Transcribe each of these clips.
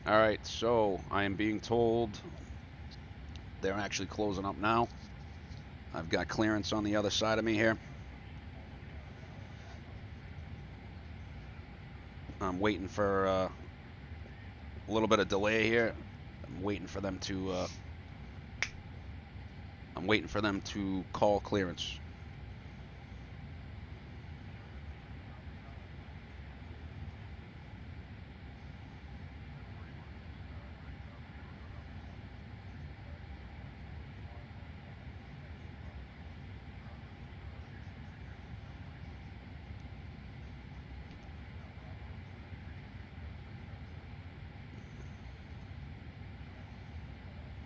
Alright, so I am being told they're actually closing up now. I've got clearance on the other side of me here. I'm waiting for a little bit of delay here. I'm waiting for them to call clearance.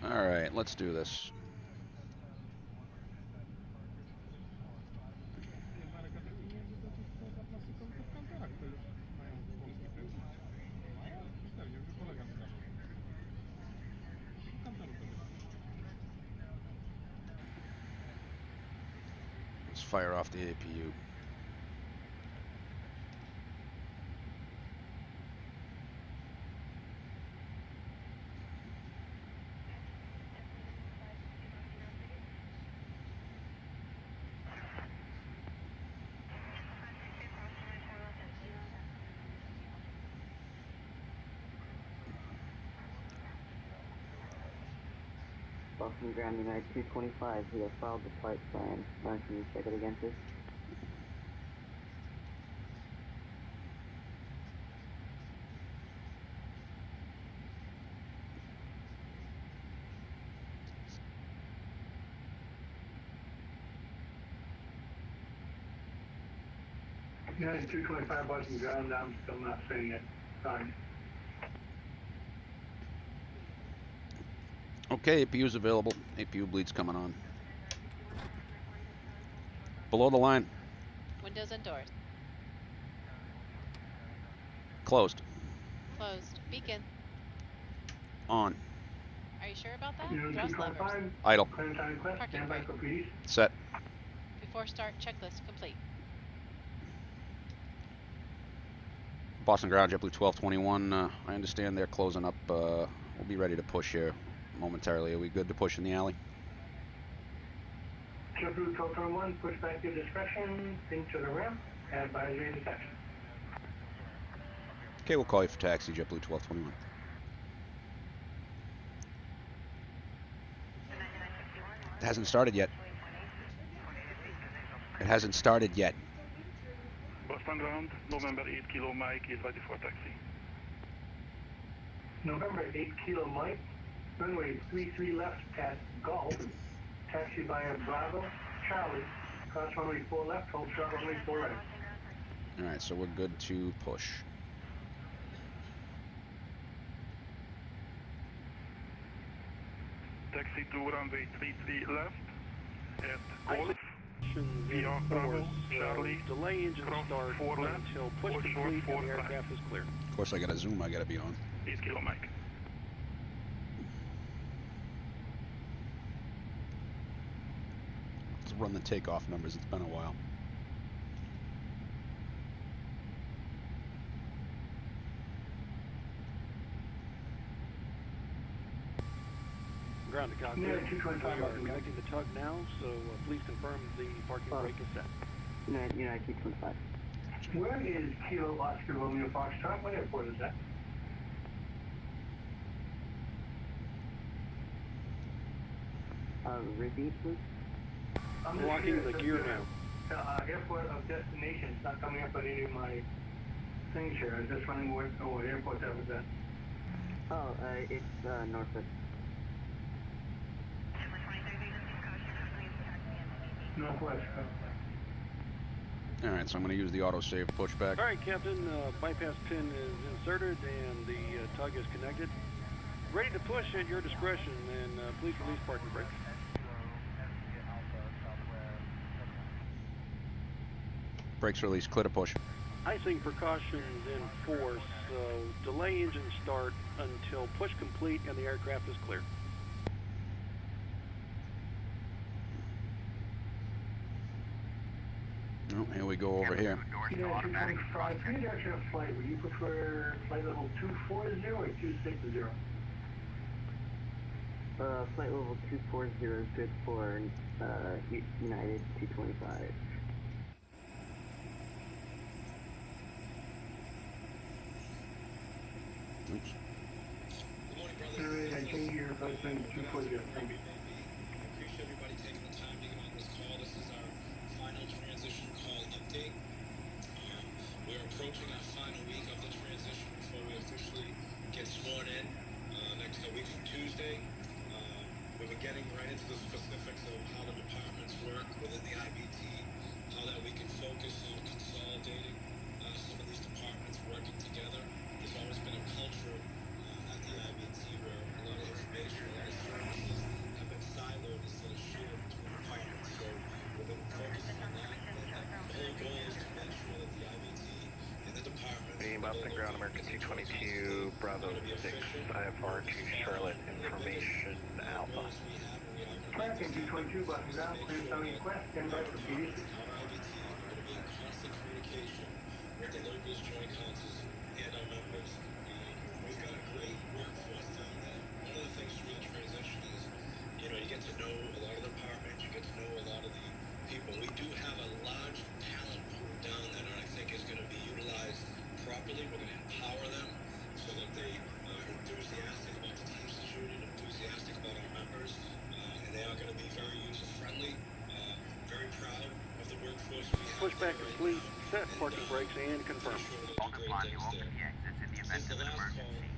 All right, let's do this. Let's fire off the APU. Boston Ground United 225, we have filed the flight plan. Can you check it again, please? United 225 Boston Ground, I'm still not seeing it. Sorry. Okay, APU's available. APU bleed's coming on. Below the line. Windows and doors. Closed. Closed. Beacon. On. Are you sure about that? United Thrust levers. 225, Idle. clearance on request, Parking stand by brake. for PD. Set. Before start, checklist complete. Boston Ground, JetBlue 1221. I understand they're closing up. We'll be ready to push here momentarily. Are we good to push in the alley? JetBlue 1221, push back your discretion, into the ramp, advisory intersection. Okay, we'll call you for taxi, JetBlue 1221. It hasn't started yet. It hasn't started yet. Boston Ground, November 8 Kilo Mike is ready for taxi. November 8 Kilo Mike, runway 33 left at Golf, taxi via Bravo, Charlie, cross runway 4 left, hold short runway 4 right. All right, so we're good to push. Taxi to runway 33 left at Golf. VR Bravo, Charlie, delay engine cross start 4 left, until push hold short complete 4 and the right. aircraft is clear. Of course, I got a zoom I got to be on. 8 Kilo Mike. Let's run the takeoff numbers. It's been a while. Ground to cockpit. United 225, We are Boston Ground. connecting the tug now, so please confirm the parking brake is set. United 225. Where is Kilo Oscar Romeo Foxtrot? What airport is that? Repeat, please. I'm just Blocking curious the as gear to now. the airport of destination. It's not coming up on any of my things here. I'm just wondering what airport that was at. Oh, it's Norfolk. Northwest. All right, so I'm going to use the autosave pushback. All right, Captain, bypass pin is inserted and the tug is connected. Ready to push at your discretion, and please release parking brake. Brakes released. Clear to push. Icing precautions in force, so delay engine start until push complete and the aircraft is clear. Oh, Well, here we go over here. T-225, pre-direction of flight, would you prefer flight level 240 or 260? Flight level 240 is good for United 225. Oops. I change your replacement 240. Thank you. I appreciate everybody taking the time to get on this call. This is our final transition call update. We're approaching our final week of the transition before we officially get sworn in next week from Tuesday. We've been getting right into the specifics of how the departments work within the IBT, how that we can focus on consolidating some of these departments working together. There's always been a culture at the IBT where a lot of information, a lot of services have been siloed instead of shared between departments. So we've been focusing on that. The whole goal is to make sure that the IBT and the departments... Beam up and ground American 222, Bravo 6, IFR to Charlotte, information Alpha. American 222, button ground, clear sounding request, stand by for PD. Our IBT, we're going to be in constant communication with the locals, joint councils, and our members. We've got a great workforce down there. One of the things through the transition is, you get to know a lot of the departments, you get to know a lot of the people. We do have a large talent pool down there that I think is going to be utilized properly. We're going to empower them so that they are enthusiastic about the team's security, enthusiastic about our members, and they are going to be very user-friendly, very proud of the workforce we have. Pushback complete. Set parking brakes and confirm. All decline to open the exits in the event of an emergency.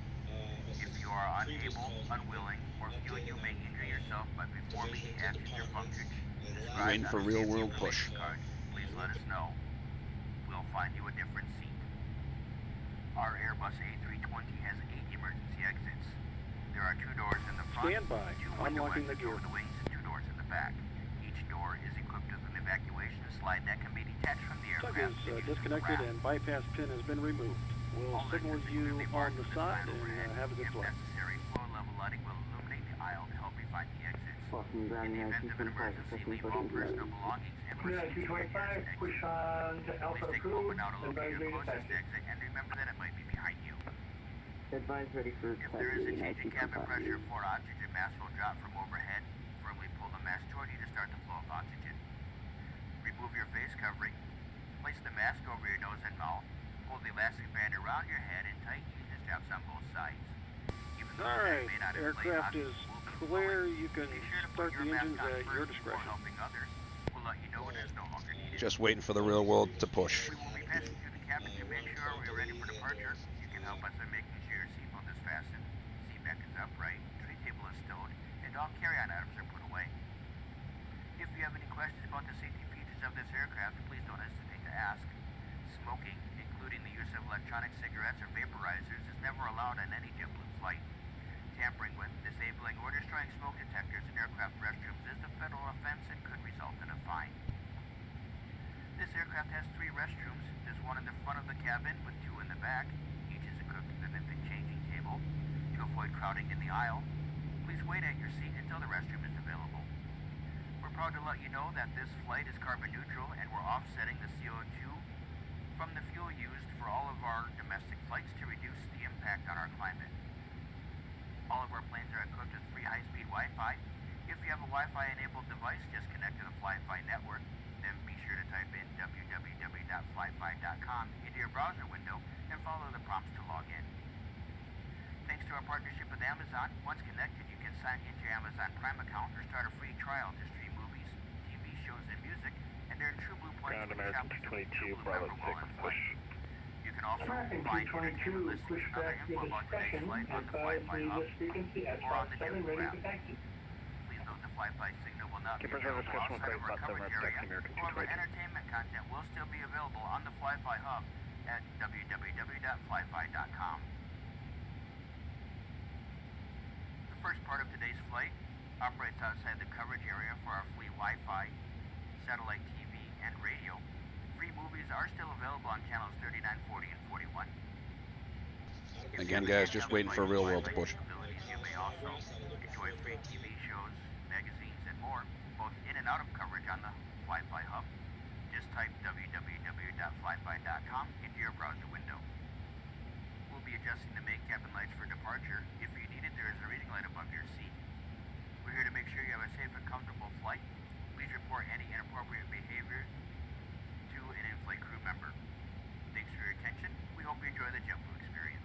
If you are unable, unwilling, or feel you may injure yourself by performing the actions or functions described Waiting for on the real safety world push. information card, please let us know. We'll find you a different seat. Our Airbus A320 has 8 emergency exits. There are 2 doors in the front, Stand by. 2 window Unlocking the exits gear. over the wings, and 2 doors in the back. Each door is equipped with an evacuation slide that can be detached from the Tug aircraft. is disconnected and bypass pin has been removed. We'll signal you on the side and have a good If flight. necessary, floor level lighting will illuminate the aisle to help you find the exits. Boston In ground the United event of an 225, emergency, second leave all booking personal ground. belongings and United proceed to your 225, nearest push exit. on to Alpha Please take a approved, moment now to locate advise your ready to closest taxi. exit and remember that it might be behind you. Advise ready for If there is a taxi change in United cabin 225. pressure for oxygen mask will drop from overhead, firmly pull the mask toward you to start the flow of oxygen. Remove your face covering. Place the mask over your nose and mouth. Pull the elastic band around your head and tighten the straps on both sides. Even though the Alright, mask may not inflate, aircraft oxygen is will be clear. flowing. You can Be sure to start put the your mask engines on at your first before discretion. helping others. We'll let you know when it is no longer needed. Just waiting for the real world to push. We will be passing through the cabin to make sure we are ready for departure. You can help us by making sure your seatbelt is fastened, seat back is upright, tray table is stowed, and all carry-on items are put away. If you have any questions about the safety features of this aircraft, please don't hesitate to ask. Smoking, including the use of electronic cigarettes or vaporizers, is never allowed on any JetBlue flight. Tampering with, disabling, or destroying smoke detectors in aircraft restrooms is a federal offense and could result in a fine. This aircraft has 3 restrooms. There's one in the front of the cabin with 2 in the back. Each is equipped with an infant changing table. To avoid crowding in the aisle, please wait at your seat until the restroom is available. We're proud to let you know that this flight is carbon neutral and we're offsetting the CO2 from the fuel used for all of our domestic flights to reduce the impact on our climate. All of our planes are equipped with free high-speed Wi-Fi. If you have a Wi-Fi enabled device, just connect to the FlyFi network. Then be sure to type in www.flyfi.com into your browser window and follow the prompts to log in. Thanks to our partnership with Amazon, once connected, you can sign into your Amazon Prime account or start a free trial to stream movies, TV shows, and music, and earn TrueBlue points Ground when you American shop with a 222, TrueBlue Bravo member while 6, in push. flight. You can also American find entertainment 222, listings push and other back info your about today's discretion, flight on the advise FlyFi the Hub frequency at or on the 57 JetBlue ready app. to taxi. Please note the FlyFi signal will not be Keep available reserve outside of our left coverage over, area. taxi American However, 222. entertainment content will still be available on the FlyFi Hub at www.flyfi.com. The first part of today's flight operates outside the coverage area for our free Wi-Fi, satellite TV, and radio. Free movies are still available on channels 39, 40, and 41. Again, guys, just waiting for real world to push. You may also enjoy free TV shows, magazines, and more, both in and out of coverage on the FlyFi Hub. Just type www.flyby.com into your browser window. We'll be adjusting the main cabin lights for departure. If you need it, there is a reading light above your seat. We're here to make sure you have a safe and comfortable flight. Please report any inappropriate behavior to an in-flight crew member. Thanks for your attention. We hope you enjoy the JetBlue experience.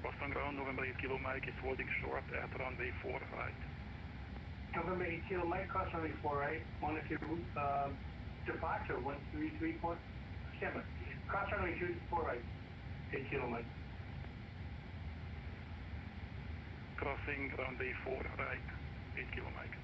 Boston ground, November 8 Kilo Mike is holding short at runway 4 right. November 8 Kilo Mike, cross runway 4 right. Monitor departure 133 point. Stand by. Cross runway 4 right. 8 Kilo Mike. Crossing runway 4 right, 8 Kilo Mike.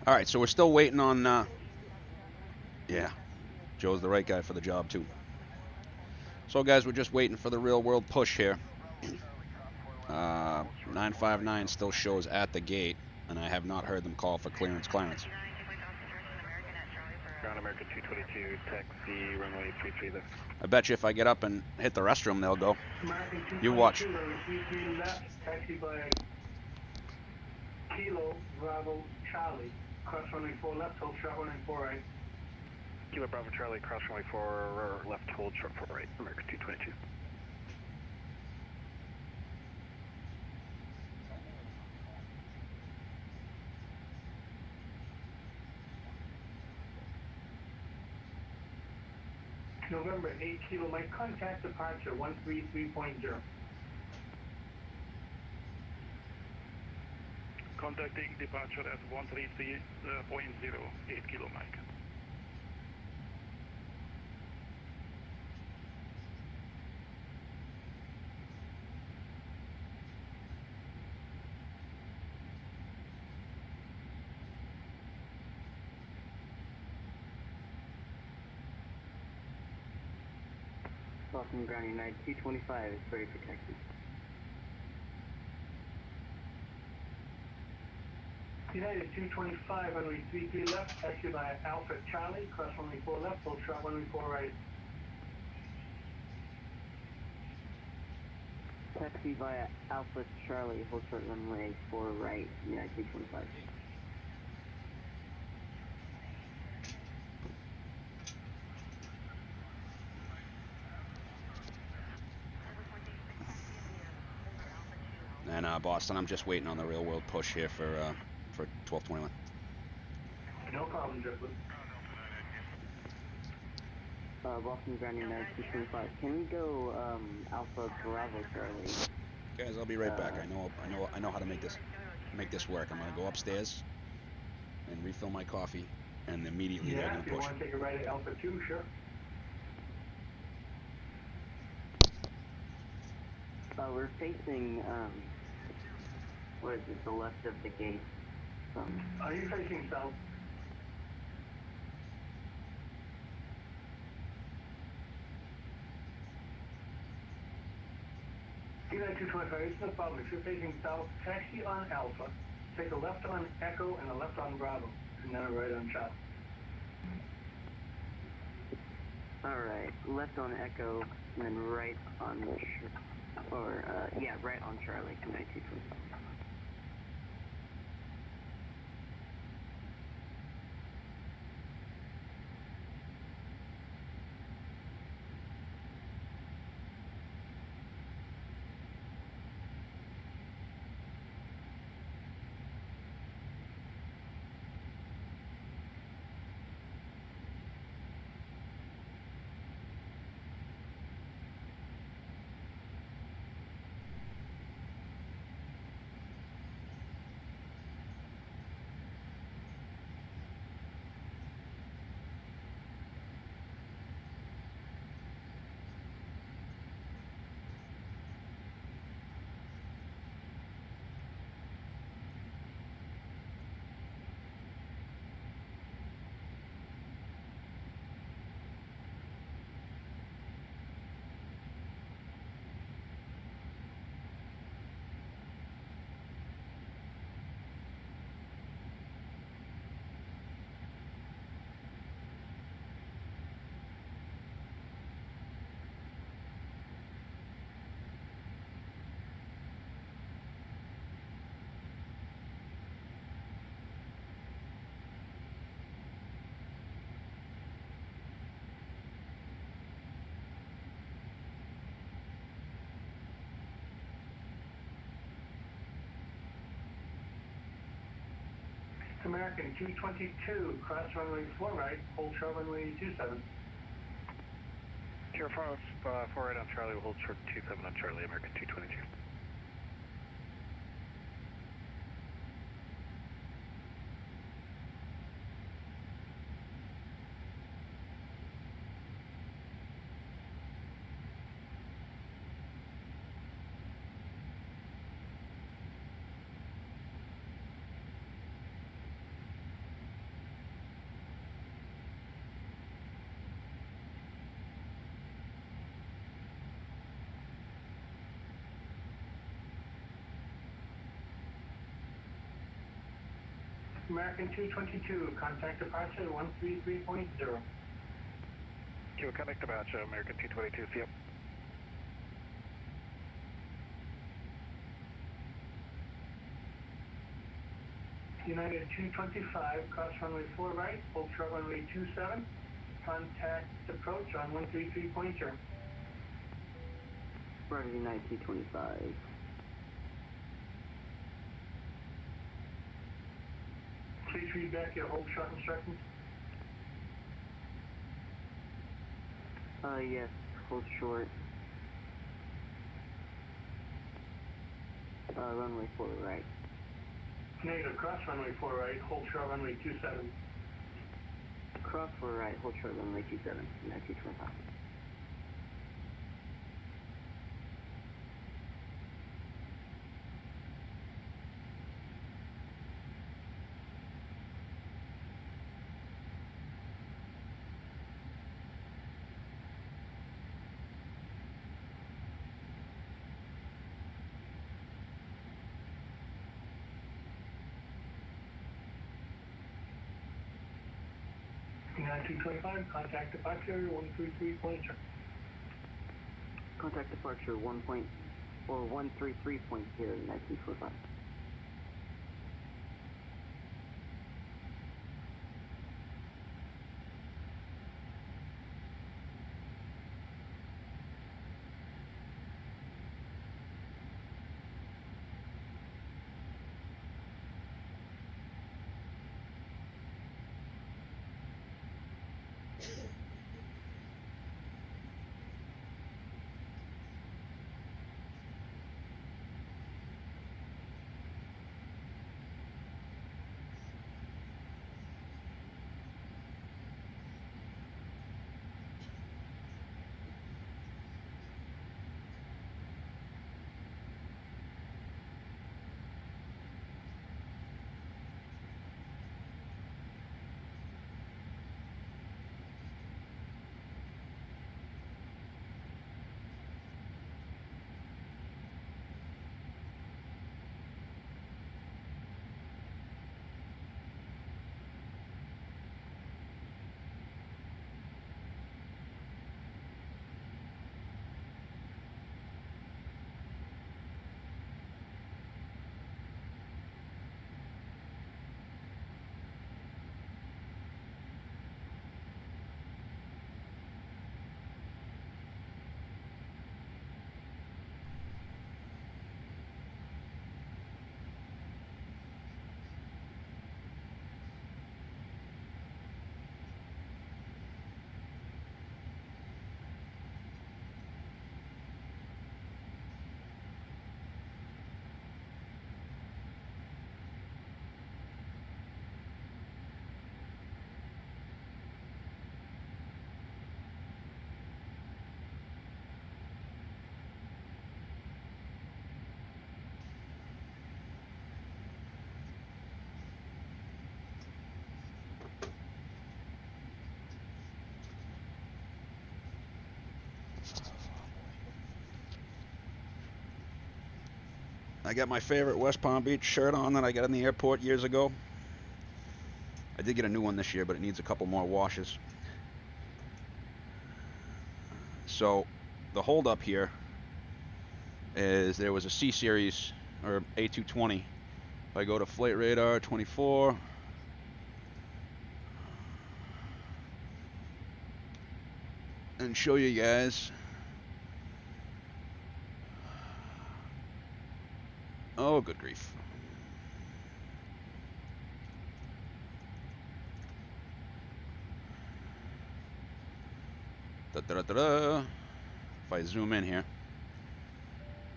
All right, so we're still waiting on, yeah, Joe's the right guy for the job, too. So, guys, we're just waiting for the real-world push here. 959 still shows at the gate, and I have not heard them call for clearance. Ground American 222, taxi, runway 33 left. I bet you if I get up and hit the restroom, they'll go. American 222, You watch. runway 33 left, taxi by Kilo Bravo Charlie. Cross runway 4 left, hold short runway 4 right. Kilo Bravo Charlie, cross runway 4 left, hold short 4 right, American 222. November 8 Kilo Mike, contact departure 133.0. Contacting departure at 133.0, 8 Kilo Mike. Boston Ground United 225 is ready for taxi. United 225, runway 33 left, taxi by Alpha Charlie, cross runway 4 left, hold short runway 4 right. Taxi via Alpha Charlie, hold short runway 4 right, United 225. And Boston, I'm just waiting on the real-world push here for 1221. No problem, JetBlue. Boston Ground United 225. Can we go Alpha Bravo Charlie? Guys, I'll be right back. I know how to make this work. I'm gonna go upstairs and refill my coffee, and immediately they're Yeah, gonna if you push. want to take a ride at Alpha 2, sure. We're facing, what is it, the left of the gate. Are you facing south? 29225, it's no problem. If you're facing south, taxi on Alpha, take a left on Echo and a left on Bravo, and then a right on Charlie. Alright, left on Echo, and then right on, right on Charlie, 29225. American 222, cross runway 4 right, hold short runway 27. Sierra 4 right on Charlie, we'll hold short 27 on Charlie, American 222. American 222, contact departure 133.0. Okay, connect departure, American 222, see ya. United 225, cross runway 4 right, hold short runway 27, contact approach on 133.0. Roger, United 225. Please read back your hold short instructions. Yes, hold short. Runway 4 right. Negative, cross runway 4 right, hold short runway 27. Cross 4 right, hold short runway 27, United 225. United 225, contact departure 133.0. Contact departure 1.0, or 133.0, United 225. I got my favorite West Palm Beach shirt on that I got in the airport years ago. I did get a new one this year, but it needs a couple more washes. So the holdup here is there was a C series or A220. If I go to flight radar 24, and show you guys. Oh, good grief. Da-da-da-da-da. If I zoom in here,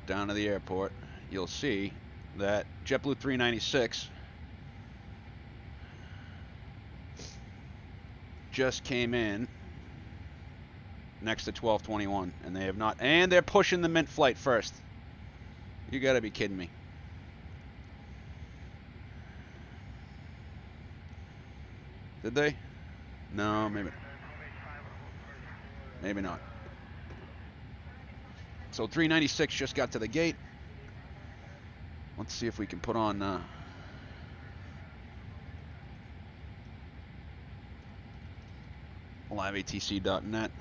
down to the airport, you'll see that JetBlue 396 just came in next to 1221, and they have not, and they're pushing the mint flight first. You gotta be kidding me. Did they? No, maybe not. So 396 just got to the gate. Let's see if we can put on liveatc.net.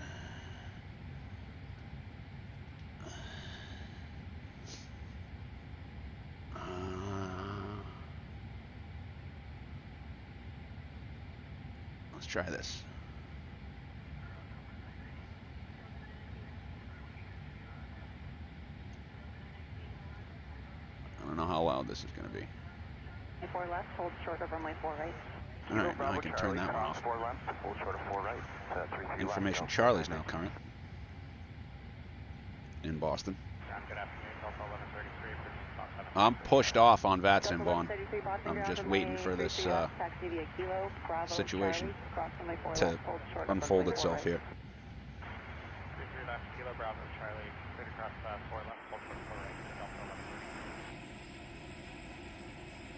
Let's try this. I don't know how loud this is going to be. 4 left, hold short of runway 4 right. Alright, now I can turn that one off. 4 left, hold short of 4 right. 33 Information left, Charlie's now current in Boston. Good afternoon, Delta 1133. I'm pushed off on VATSIM, Vaughn. I'm just waiting for this situation to unfold itself here. 33 left, Kilo Bravo, Charlie, straight across 4 left, hold short of 4 right, Delta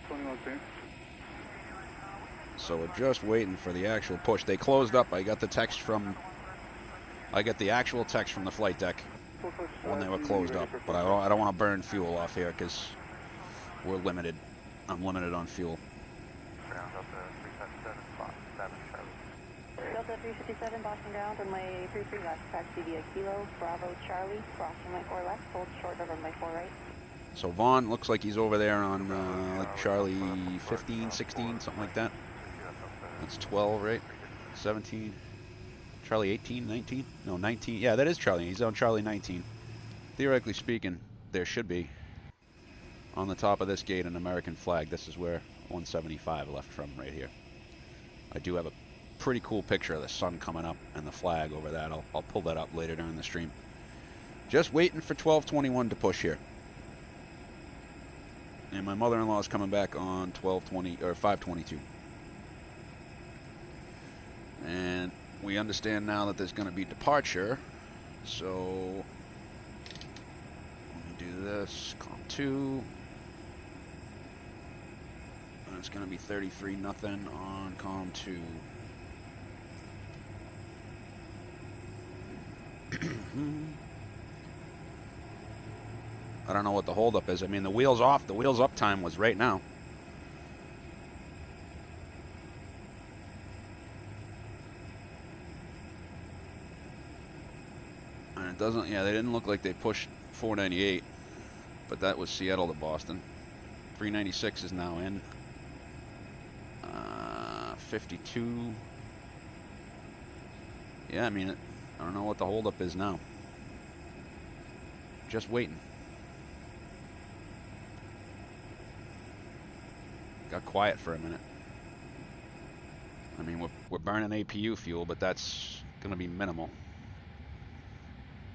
1133. 21 So we're just waiting for the actual push. They closed up. I got the actual text from the flight deck when they were closed up. But I don't want to burn fuel off here because we're limited. I'm limited on fuel. Delta 357, Boston ground, runway 33 left, taxi via Kilo, Bravo, Charlie, cross runway 4 left, hold short of runway 4 right. So Vaughn looks like he's over there on like Charlie 15, 16, something like that. That's 12, right? 17. Charlie 18, 19? No, 19. Yeah, that is Charlie. He's on Charlie 19. Theoretically speaking, there should be on the top of this gate an American flag. This is where 175 left from right here. I do have a pretty cool picture of the sun coming up and the flag over that. I'll pull that up later during the stream. Just waiting for 1221 to push here. And my mother-in-law is coming back on 1220 or 522. And we understand now that there's going to be departure. So let me do this. Calm 2. And it's going to be 33 nothing on calm 2. I don't know what the holdup is. I mean, the wheels off. The wheels up time was right now. And it doesn't. Yeah, they didn't look like they pushed 498, but that was Seattle to Boston. 396 is now in. 52. Yeah, I mean, I don't know what the holdup is now. Just waiting. Got quiet for a minute. I mean, we're burning APU fuel, but that's going to be minimal.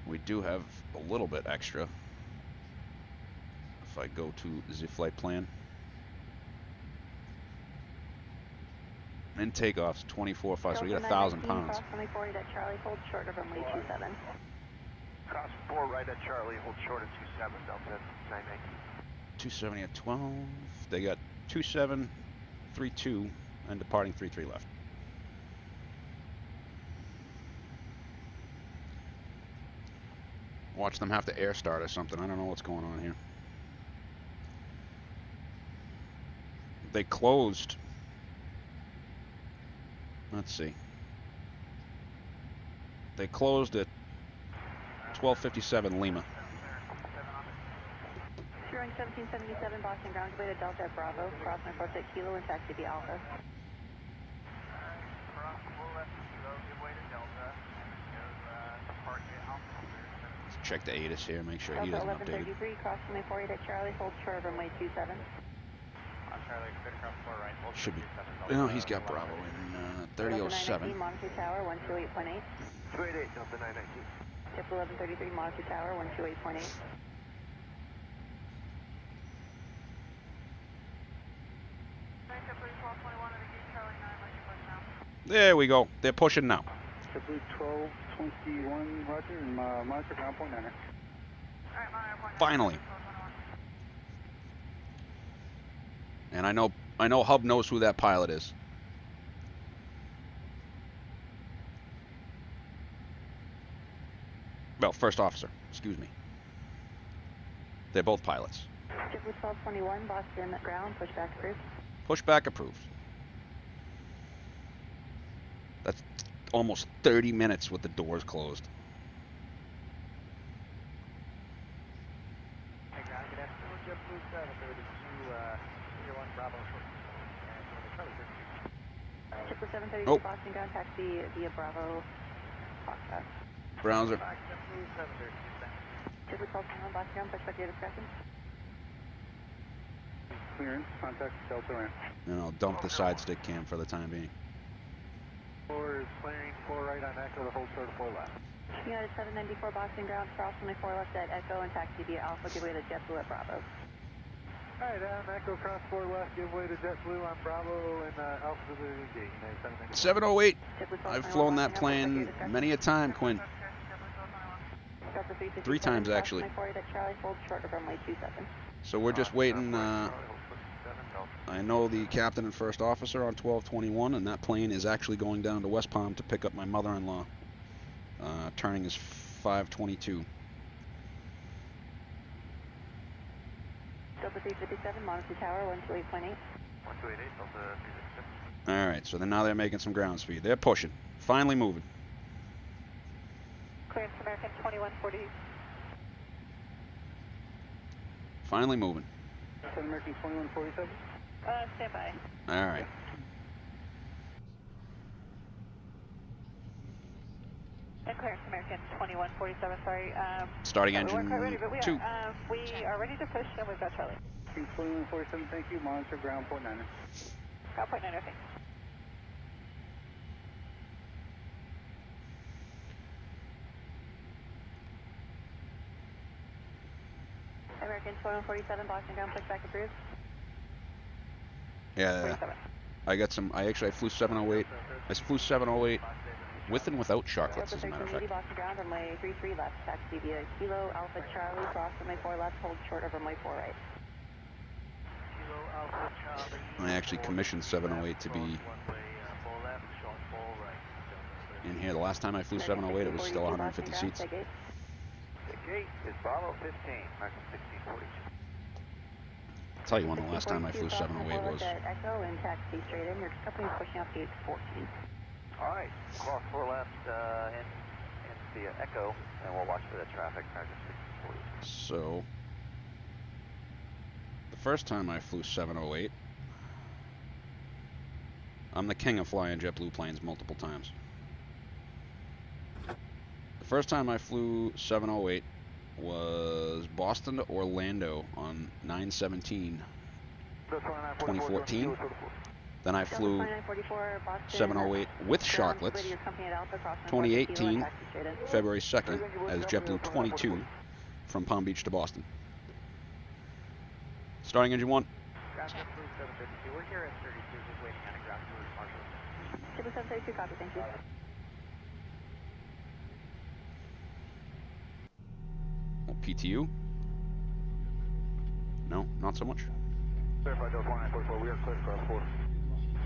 We do have a little bit extra. If I go to the flight plan. And takeoffs 24.5, so we got 1,000 pounds. Cross runway 4 at Charlie, hold short of runway 27. Cross 4 right at Charlie, hold short at 27, Delta 98. 270 at 12. They got 2732 and departing 33 left. Watch them have to air start or something. I don't know what's going on here. They closed. Let's see. They closed at 12:57 Lima. Showing 1777 Boston ground, way to Delta at Bravo, cross my force at Kilo and taxi via Alpha. Let's check the ATIS here, make sure he Delta hasn't updated. 1133, crossing my 48 at Charlie, hold short of runway 27. Should be. No, he's got Bravo in 30:07. Monitor Tower 128.8. 288, Delta 919. JetBlue 1133, Monitor Tower 128.8. There we go. They're pushing now. JetBlue 1221, roger, and monitor ground point 9. Finally. And I know Hub knows who that pilot is. Well, first officer, excuse me. They're both pilots. JetBlue 1221, Boston ground, pushback approved. Pushback approved. That's almost 30 minutes with the doors closed. Hey, ground, good afternoon, JetBlue 732, Year 1 Bravo, JetBlue 732, Oh. Boston ground, taxi via Bravo, Foxtrot. Browser. JetBlue 732, JetBlue 1221, Boston ground, pushback to your discretion. Clearance, contact Delta ramp. And I'll dump the side stick cam for the time being. 4 is clearing 4 right on Echo to hold short of 4 left. United 794, Boston ground, cross runway 4 left at Echo and taxi via Alpha, give way to JetBlue at Bravo. Alright, Echo cross 4 left, give way to JetBlue on Bravo and Alpha to the gate. 708. JetBlue I've 1221, flown that Boston ground, pushback to your plane discretion. many a time, Quinn. Delta 357, 3 times cross actually. runway 48 at Charlie, hold short of runway 27. So we're just waiting. I know the captain and first officer on 1221, and that plane is actually going down to West Palm to pick up my mother-in-law. Turning is 5:22. Delta 357, Monitor Tower 128.8. 1288, Delta 367. All right, so then now they're making some ground speed. They're pushing. Finally moving. Clearance American 2140. Finally moving. American 2147. Stand by. All right. And clearance American 2147, sorry. Starting We weren't quite ready, engine but 2. we are ready to push and we've got Charlie. 2147, thank you. Monitor ground point 9. Ground point 9, okay. American 2147, Boston ground, pushback approved. Yeah, 47. I flew 708. I flew 708 with and without sharklets, Delta as a matter of fact. 1380, Boston ground, runway 33 left, taxi via Kilo, Alpha Charlie, cross runway 4 left, hold short of runway 4 right. Kilo Alpha Charlie. I actually commissioned 708 to be 4 left, short 4 right. in here. The last time I flew 708, it was still 150 seats. The gate is Bravo 15, American 1642. I'll tell you when the last time I flew 708 was. At Echo and taxi straight in. Your company is pushing off gate 14. All right, cross 4 left in the Echo, and we'll watch for that traffic, American 1640. So, the first time I flew 708, I'm the king of flying JetBlue planes multiple times. The first time I flew 708 was Boston to Orlando on 9/17, 2014. Then I flew 708 with sharklets, 2018, February 2nd, as JetBlue 22 from Palm Beach to Boston. Starting engine 1. Ground JetBlue 752, we're here at 32, just waiting on a ground crew marshal. JetBlue 732, copy, thank you. PTU? No, not so much. Verify Delta 1944, we are clear for our 4.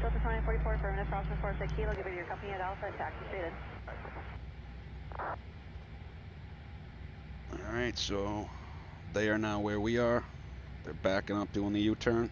Delta 2944, affirmative, cross runway 4 at Kilo, give it to your company at Alpha and taxi straight in. Alright, so they are now where we are. They're backing up, doing the U-turn.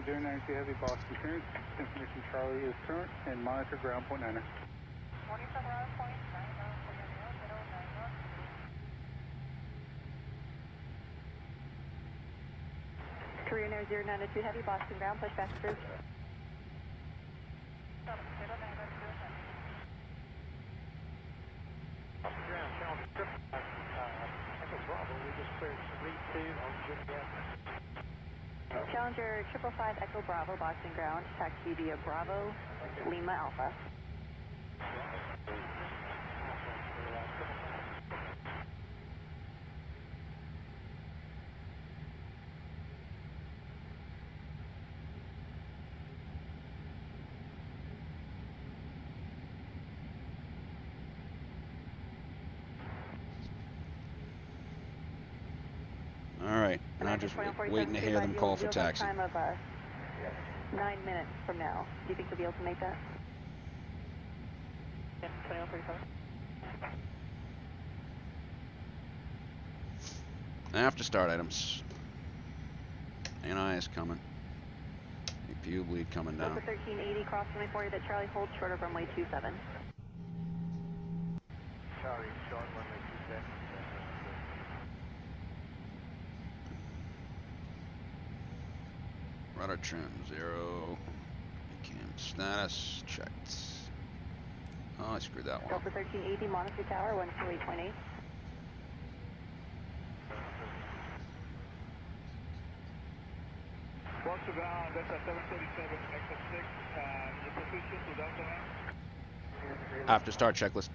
092 Heavy Boston clearance. Information Charlie is current and monitor ground point 9er. Korean Air 092 Heavy Boston ground, push back through. Challenger 555 Echo Bravo, Boston ground, taxi via Bravo, Lima Alpha. All right, now just waiting to hear them call for taxi. Time of 9 minutes from now. Do you think you'll be able to make that? Yeah, 21:45. After start items. ANI is coming. APU bleed coming down. Delta 1380, cross runway 40 that Charlie holds short of runway 27. Charlie, short runway 27. Rudder trim 0. Cam status checked. Oh, I screwed that one up. Delta 1380, monitor tower 128.8. Once around, that's at 737, exit 6, your position to Delta. After start checklist.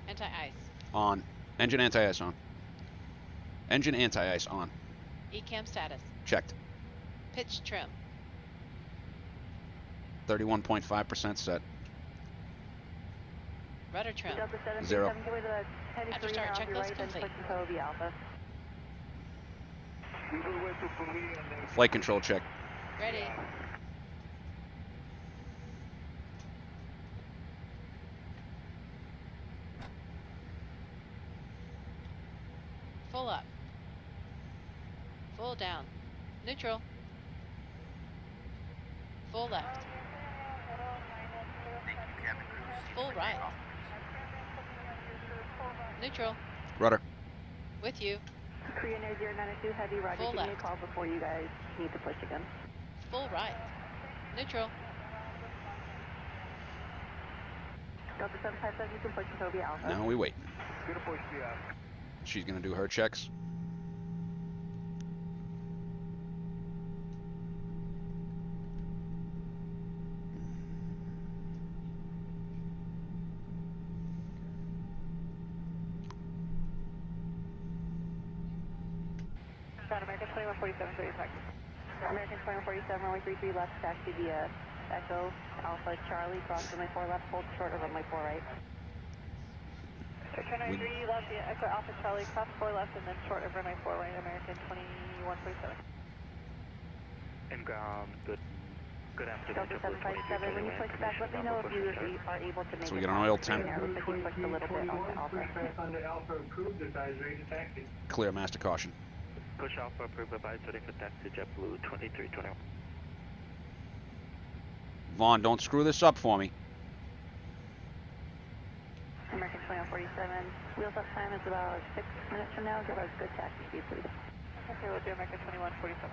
Anti-ice. On. Engine anti-ice on. Engine anti-ice on. ECAM status. Checked. Pitch trim. 31.5% set. Rudder trim. Delta 737, 0. give way to the heavy After green start out your checklist right, then complete. push and via Alpha. We will wait to fully and then... Flight control check. Ready. Full up. Full down. Neutral. Full left. Thank you, cabin crew. Full right. Neutral. Rudder. With you. Korean Air 092 Heavy, roger. Full Give me a left. call before you guys need to push again. Full right. Neutral. Delta 757, you can push and via Alpha. Now we wait. Good push the She's gonna do her checks. American 2147, 30 seconds. American 2147, runway 33 left, taxi via Echo Alpha Charlie, cross runway 4 left, hold short of runway 4 right. Runway 3 left via Echo Alpha Charlie, cross 4 left, and then short of runway 4 right, American 2147. And good afternoon. Delta 757, when you push back, let me know if you are able to make So we it get an back. oil temp. Yeah, looks like you pushed a little bit onto Alpha. Push back onto Alpha, approved, advise ready to taxi. Clear master caution. Push Alpha approved by ready for taxi JetBlue 2321. Vaughn, don't screw this up for me. American 2147, wheels up time is about 6 minutes from now. Give us good taxi speed, please. Okay, we'll do American 2147.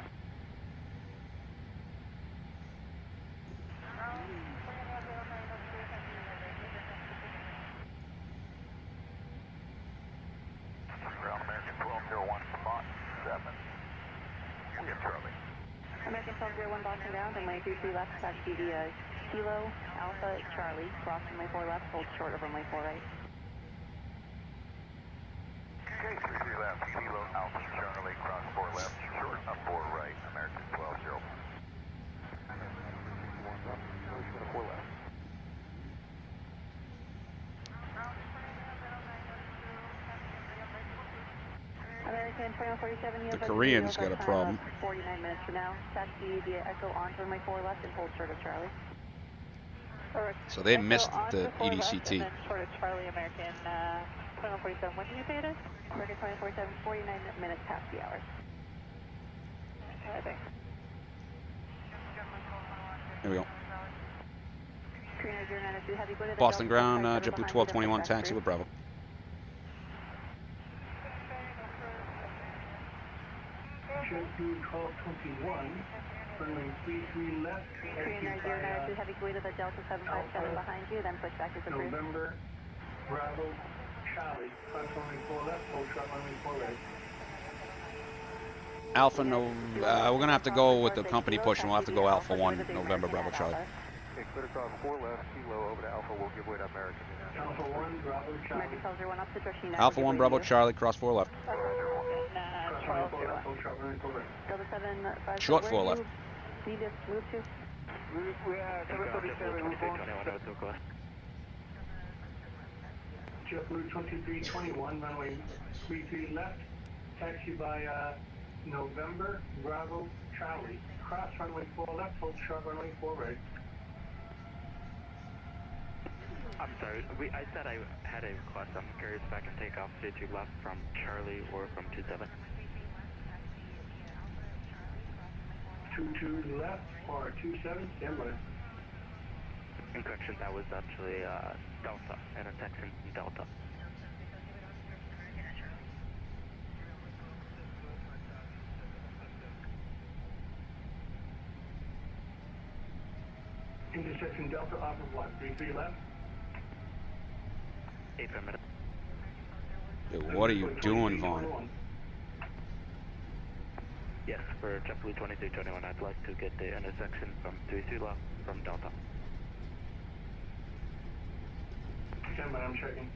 Ground American 1201 spot 7. We have Charlie. American 1201 Boston ground, and runway 33 left, taxi via Kilo Alpha Charlie, cross runway 4 left, hold short of runway 4 right. Okay, 33 left, Kilo Alpha Charlie, cross 4 left, short of 4 right, American 1201. 4 left. American 2147, you have The Koreans got a time problem. of 49 minutes from now. Taxi via Echo on runway 4 left and hold short of Charlie. So they Echo missed on the to 4 left EDCT. and then short of Charlie, American 2147. When did you say it is? American 2147, 49 minutes past the hour. Alright, thanks. Here we go. 3909 heavy, go to the Boston Delta ground, 75 JetBlue behind you, then 1221, push back taxi through. with Bravo. JetBlue 1221, runway 33 left, taxi 3909 heavy, go to the Delta 757 behind you, then push back as approved. November, Bravo, Charlie, cross runway 4 left, hold short runway 4 right. Alpha, no, we're going to have to go with the company push, and we'll have to go Alpha 1, November, Bravo, Charlie. Okay, clear across 4 left, kilo over to Alpha, we'll give way to American. Alpha 1, Bravo, Charlie. American 1201 up to Direction United. Alpha 1, Bravo, Charlie, cross 4 left. Cross runway 4 left, hold short runway 4 right. Delta 757, Short 4 left. Need to move to? We are 737, move on. JetBlue 2321, runway 33 left, taxi by November, Bravo, Charlie. Cross runway 4 left, hold short runway 4 right. I'm sorry, I said I had a request. I'm curious if I can take off 32 left from Charlie or from 27. 22 left or 27, stand by. Correction, that was actually Delta, and a Texan Delta. Intersection Delta off of what, 33 left? 8 minutes. Dude, what are you doing, Vaughn? Yes, for JetBlue 2321, I'd like to get the intersection from 33 left from Delta. Stand by, I'm checking.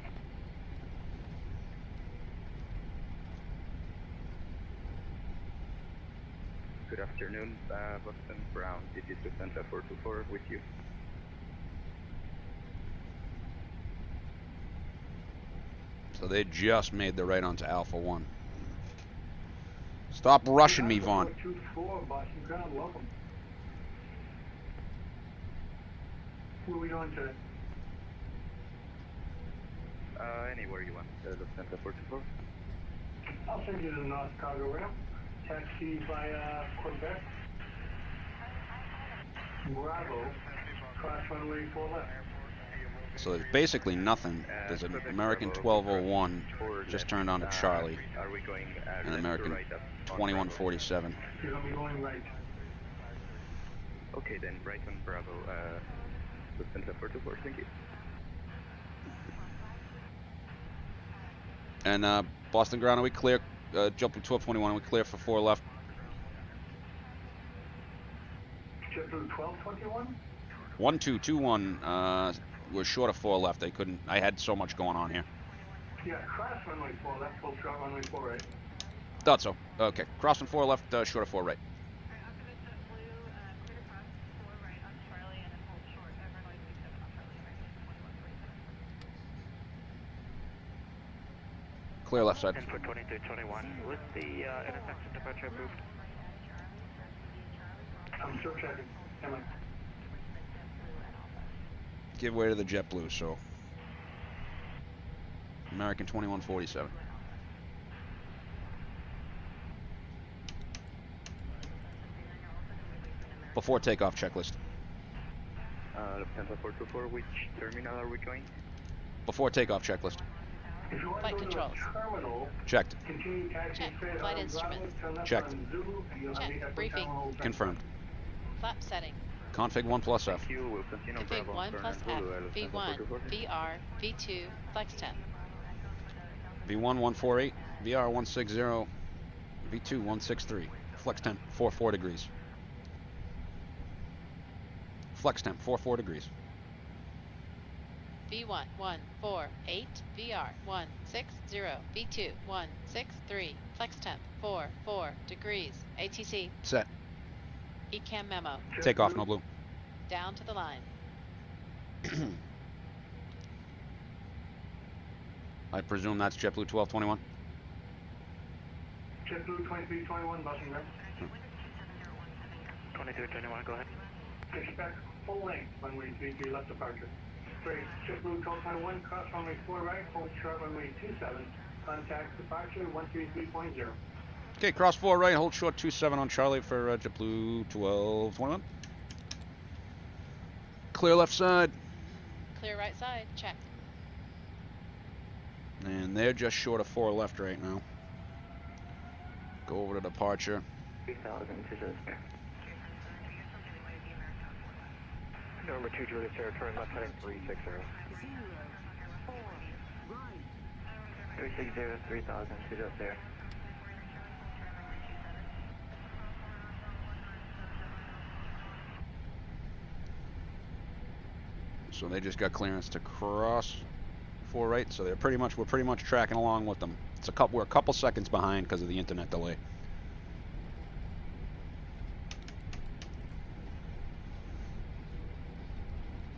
Good afternoon, Boston Brown, digit to Santa 424 with you. So they just made the right onto Alpha 1. Stop rushing me, Vaughn. 24, Boston ground, welcome. Who are we going to? Anywhere you want, the Santa 424. I'll send you to the North Cargo ramp. Taxi via Quebec. Bravo, cross runway 4 left. So there's basically nothing. There's an American 1201 just turned on to Charlie, Are we going and an American right up on 2147. You're going to be going right. Okay then, right on Bravo, the Santa 424, thank you. And Boston ground, are we clear? Jump to 1221, are we clear for 4 left? JetBlue 1221? 1221, we're short of 4 left. I had so much going on here. Yeah, cross runway 4 left, full short runway 4 right. Thought so. Okay, crossing 4 left, short of 4 right. Clear left side. And for 2321, was the intersection departure approved? I'm still checking. Come on. Give way to the JetBlue, so. American 2147. Before takeoff checklist. Santa 424, which terminal are we going? Before takeoff checklist. If you want Flight to go controls. to the terminal, Checked. continue taxi Check. straight Flight on instruments. Bravo, turn left Checked. on Zulu, you'll have Check. the Briefing. terminal Confirmed. Flap setting. Config 1 plus F. Thank you, we'll continue Config Bravo, 1 turn plus and F. Zulu, Santa V1, 424. VR, V2, flex temp. V1 148, VR 160, V2 163. Flex temp 44 degrees. Flex temp 44 degrees. V1 148, VR 160, V2 163, flex temp 44 degrees. ATC, Set. ECAM memo, Takeoff, no blue. down to the line. I presume that's JetBlue 1221. JetBlue 2321, Boston ground. 2321, go ahead. Expect full length, runway 33 left departure. Straight, JetBlue 1221, cross runway 4 right, hold short runway 27, contact departure 133.0. Okay, cross 4 right, hold short 27 on Charlie for JetBlue 1221. Clear left side. Clear right side. Check. And they're just short of 4 left right now. Go over to departure. 3000 to just. Number 2 Juliet Sierra, turn left heading 360. 360, 3000 to just there. So they just got clearance to cross 4 right. So we're pretty much tracking along with them. We're a couple seconds behind because of the internet delay.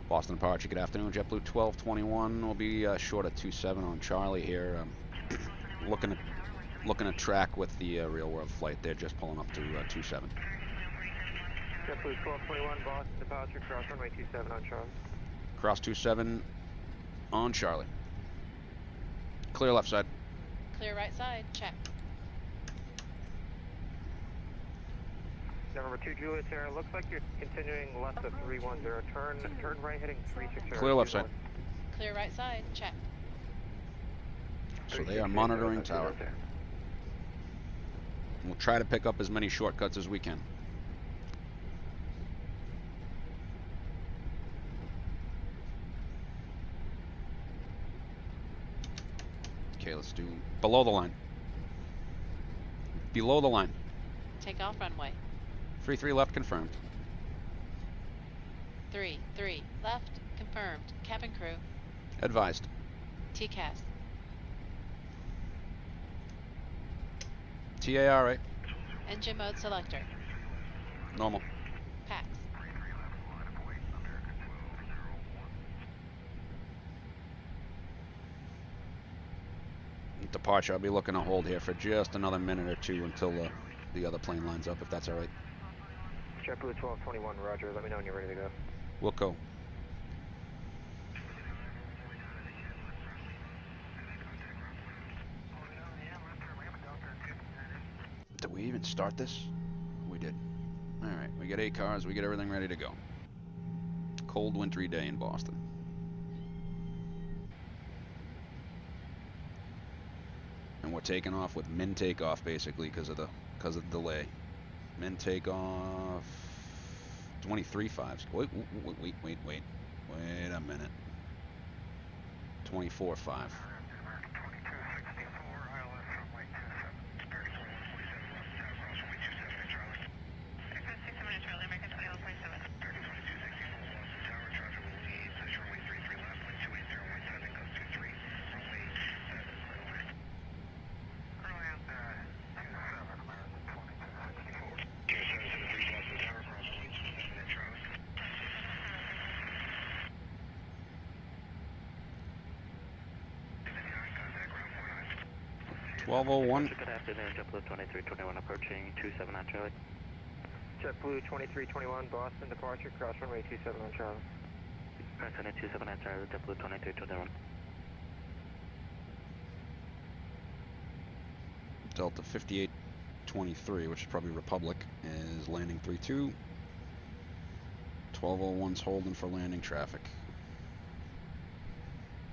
Boston departure, good afternoon. JetBlue 1221 will be short of 27 on Charlie here. Looking to track with the real world flight. They're just pulling up to 27. JetBlue 1221, Boston departure, cross runway 27 on Charlie. Cross 27 on Charlie. Clear left side. Clear right side. Check. Number 2 Juliet Sierra, looks like you're continuing left of 310. Turn right heading 360. Clear left side. Clear right side. Check. So they are monitoring tower. We'll try to pick up as many shortcuts as we can. Okay, let's do below the line. Below the line. Take off runway. 33 left confirmed. 33 left confirmed. Cabin crew. Advised. TCAS. TAR right. Engine mode selector. Normal. PAX. Departure, I'll be looking to hold here for just another minute or two until the other plane lines up, if that's all right. JetBlue 1221, roger. Let me know when you're ready to go. We'll go. Did we even start this? We did. All right, we get 8 cars. We get everything ready to go. Cold, wintry day in Boston. And we're taking off with min takeoff basically because of the delay. Min takeoff 23.5. Wait a minute. 24.5. Good afternoon, JetBlue 2321 approaching 27 on Charlie. JetBlue 2321, Boston departure, cross runway 27 on Charlie. Cross runway 27 on Charlie, JetBlue 2321. Delta 5823, which is probably Republic, is landing 32. 1201's holding for landing traffic.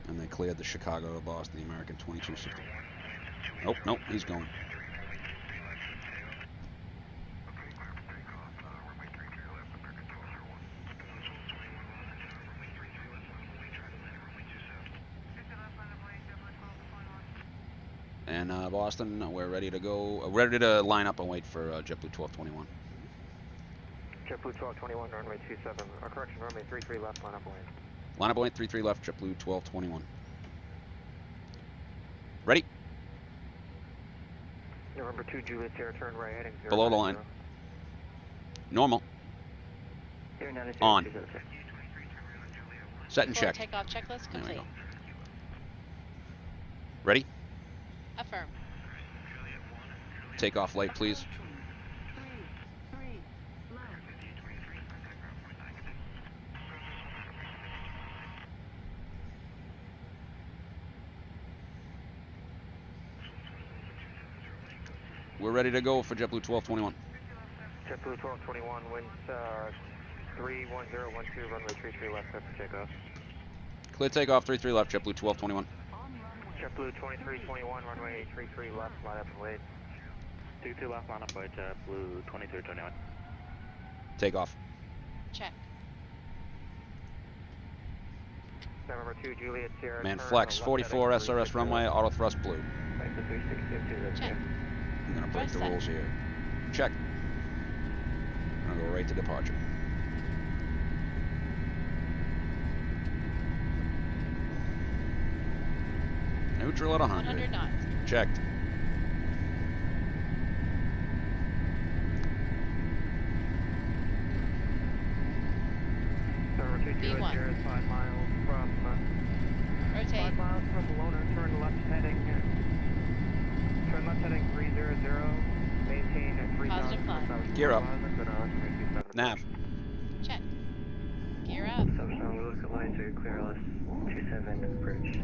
And they cleared the Chicago to Boston, the American 2260. Nope, he's going. And Boston, we're ready to go. Ready to line up and wait for JetBlue 1221. JetBlue 1221, runway 27. Correction, runway 33 left, line up and wait. Line up and wait, 33 left, JetBlue 1221. Ready? November 2 Juliet Sierra, turn right heading 0. Below the line. Normal. On. Set and check. Takeoff checklist complete. Ready? Affirm. Takeoff light, please. We're ready to go for JetBlue 1221. JetBlue 1221, winds 31012, runway 33 left, clear for takeoff. Clear takeoff, 33 left, JetBlue 1221. JetBlue 2321, runway 33 left, line up and wait. 22 left, line up, wait, JetBlue 2321. Takeoff. Check. November 2, Juliet, Sierra. Man flex, 44 SRS runway, auto thrust blue. Check. I'm gonna break the Thrust rules here. Check. I'm gonna go right to departure. Neutral at 100. 100 knots. Checked. November 2, Juliet, B1. Sierra, 5 miles from... Rotate. 5 miles from Loner, turn left heading... Turn left heading 300, maintain at 3,000. Positive climb. Gear up. Nav. Check. Gear up. Subsound Lewis Alliance, clear LS 27, approach 202.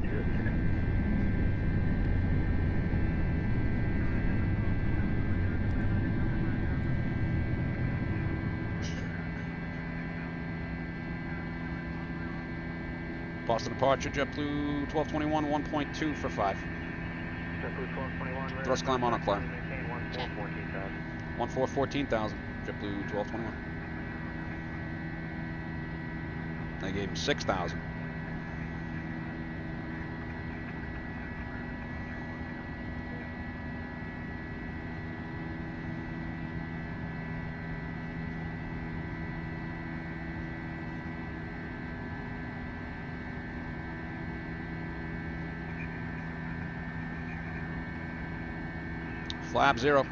Boston departure, JetBlue 1221, 1.2 for 5. JetBlue 1221, Thrust climb on a climb. maintain 14,000. 14,000, JetBlue 1221. I gave him 6,000. Flap 0.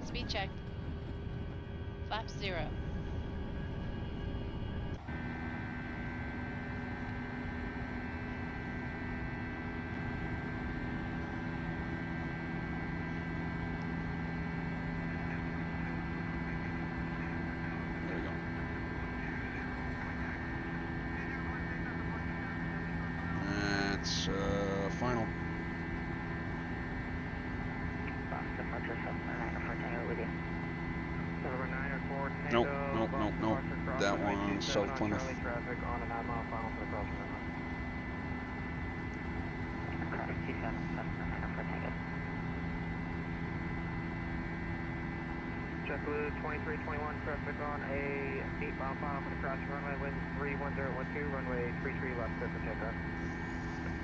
Speed check. Flap 0. There we go. That's final. Nope, nope, nope, nope. That one's South Plymouth. Traffic on a 9-mile final for the crossing runway. JetBlue 2321, traffic on a 8-mile final for the crossing runway, wind 31012, runway 33 left, clear for takeoff.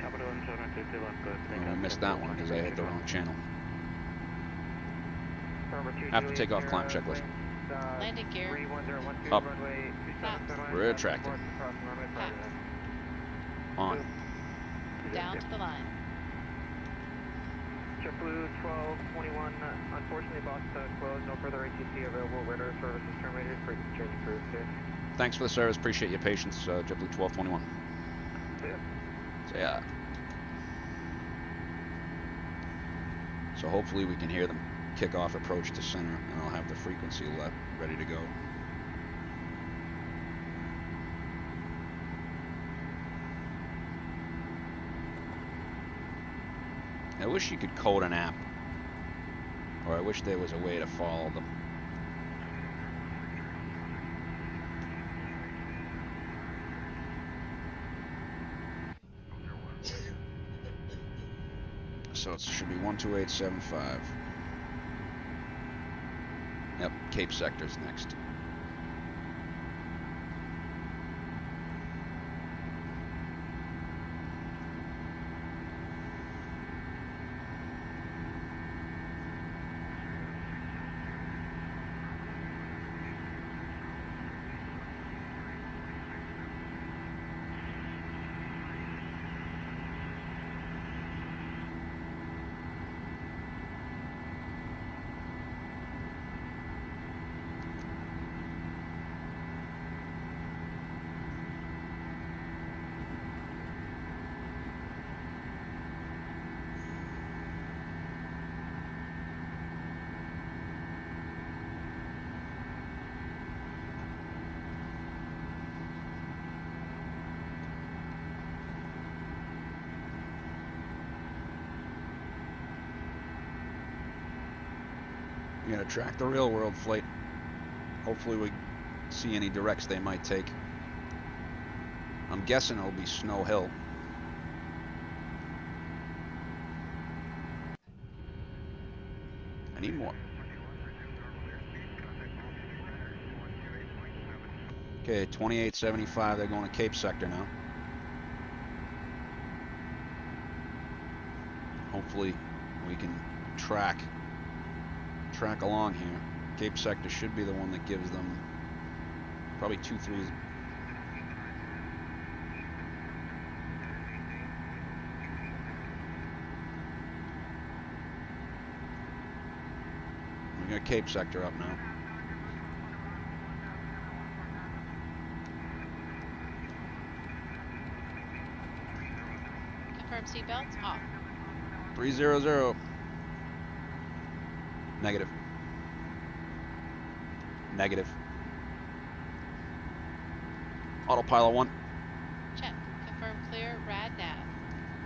Capital 722 left, good. Oh, we missed that one because I hit the wrong channel. After takeoff climb checklist. Landing gear. Up. Flaps. Retracting. Pass. On. Down to the line. JetBlue 1221, unfortunately Boston closed, no further ATC available, radar service is terminated, frequency change approved, clear. Thanks for the service, appreciate your patience, JetBlue 1221. See ya. So yeah. So hopefully we can hear them kick off approach to center, and I'll have the frequency ready to go. I wish you could code an app, or I wish there was a way to follow them. So it should be 12875. Yep, Cape Sector's next. We're gonna track the real world flight. Hopefully we see any directs they might take. I'm guessing it'll be Snow Hill. I need more. Okay, 2875, they're going to Cape Sector now. Hopefully we can track along here. Cape Sector should be the one that gives them probably 2-3. We got Cape Sector up now. Confirm seatbelts off. 300. Negative. Negative. Autopilot 1. Check. Confirm clear rad nav.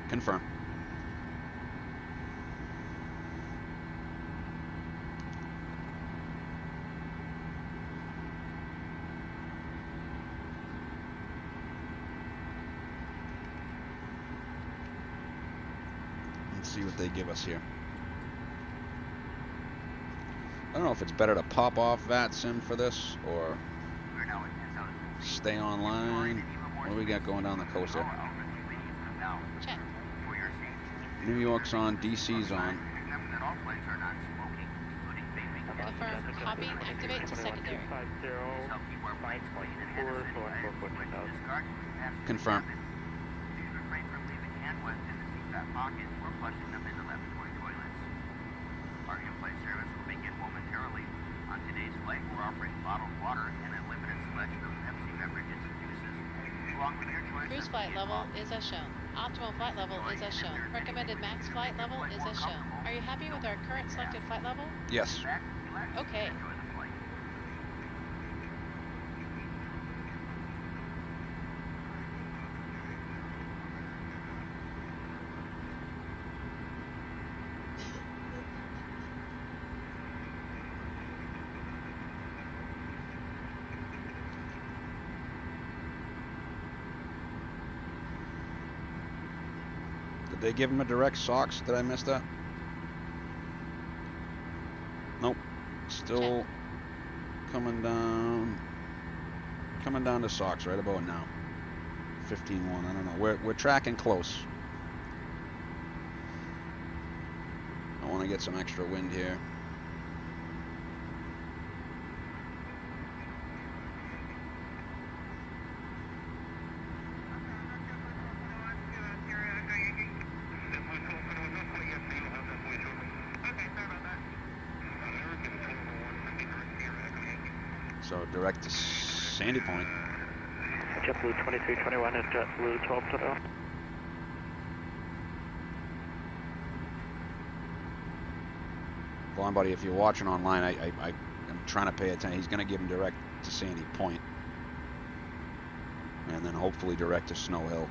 Confirm. Let's see what they give us here. I don't know if it's better to pop off VATSIM for this or stay online. What do we got going down the coast there? Check. New York's on, DC's on. Confirm copy. Activate to secondary. Confirm. Our in-flight service will begin momentarily. On today's flight, we're offering bottled water and a limited selection of Pepsi beverages and juices. Along with your choice Cruise flight level is as shown. Optimal flight level is as shown. Recommended max flight level is as shown. Are you happy with our current selected flight level? Yes. Okay. Did they give him a direct SOX? Did I miss that? Nope. Still coming down to SOX right about now. 15-1. I don't know. We're tracking close. I want to get some extra wind here. So direct to Sandy Point. JetBlue 2321 and JetBlue 1220. Go on, buddy. If you're watching online, I'm trying to pay attention. He's going to give him direct to Sandy Point, and then hopefully direct to Snow Hill.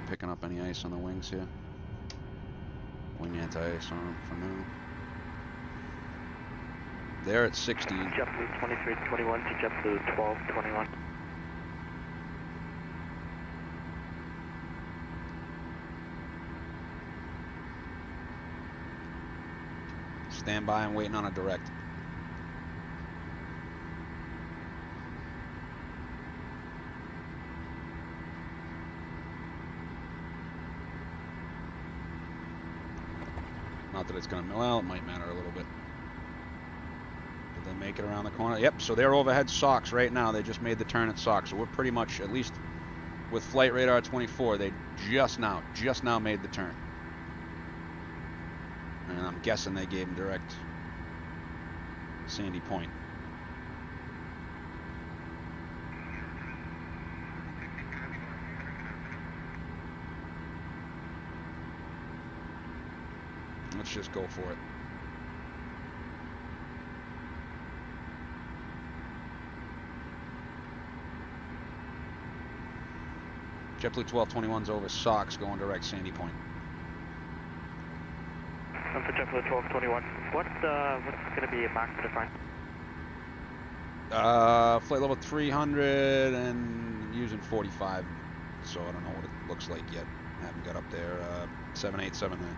Picking up any ice on the wings here. Wing anti-ice on for now. They're at 16. JetBlue 2321 to JetBlue 1221. Stand by and waiting on a direct. Not that it's going to, well, it might matter a little bit. Did they make it around the corner? Yep, so they're overhead SOX right now. They just made the turn at SOX. So we're pretty much, at least with Flight Radar 24, they just now made the turn. And I'm guessing they gave him direct Sandy Point. Let's just go for it. JetBlue 1221's over SOX going direct Sandy Point. I'm Delta JetBlue 1221. What's going to be a max define? Flight level 300 and using 45, so I don't know what it looks like yet. I haven't got up there. 7879.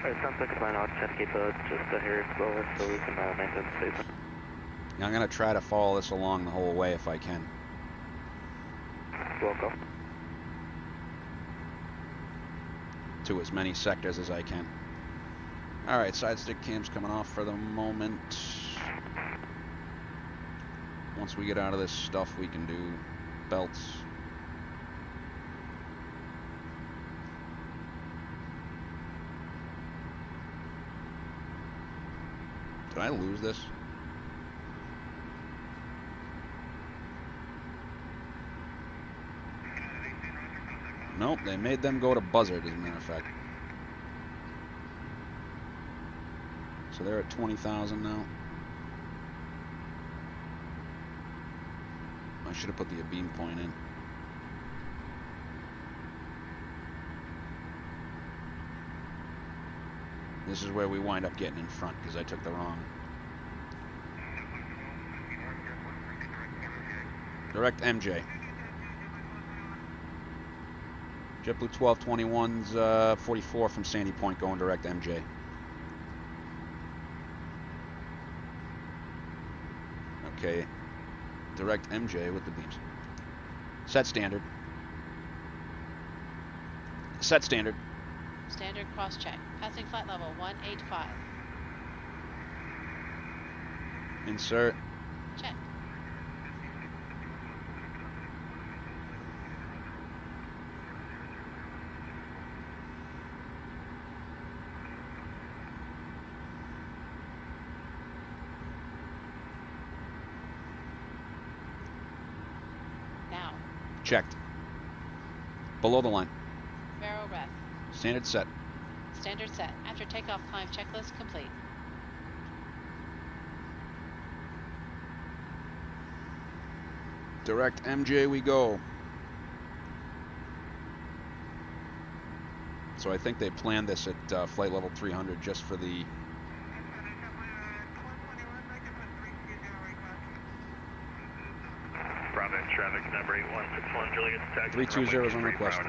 Alright, sounds like a plan. I'll try to keep just a hair slower so we can maintain space. Yeah, I'm gonna try to follow this along the whole way if I can. Welcome. To as many sectors as I can. Alright, side stick cam's coming off for the moment. Once we get out of this stuff, we can do belts. Did I lose this? Nope, they made them go to buzzard, as a matter of fact. So they're at 20,000 now. I should have put the beam point in. This is where we wind up getting in front because I took the wrong. Direct MJ. JetBlue 1221's 44 from Sandy Point going direct MJ. Okay. Direct MJ with the beams. Set standard. Set standard. Standard cross check. Passing flight level 185. Insert. Check. Now. Checked. Below the line. Vero ref. Standard set. Standard set. After takeoff, climb checklist complete. Direct MJ we go. So I think they planned this at flight level 300 just for the... Bravo traffic number 8161 Juliet. 320 is on request.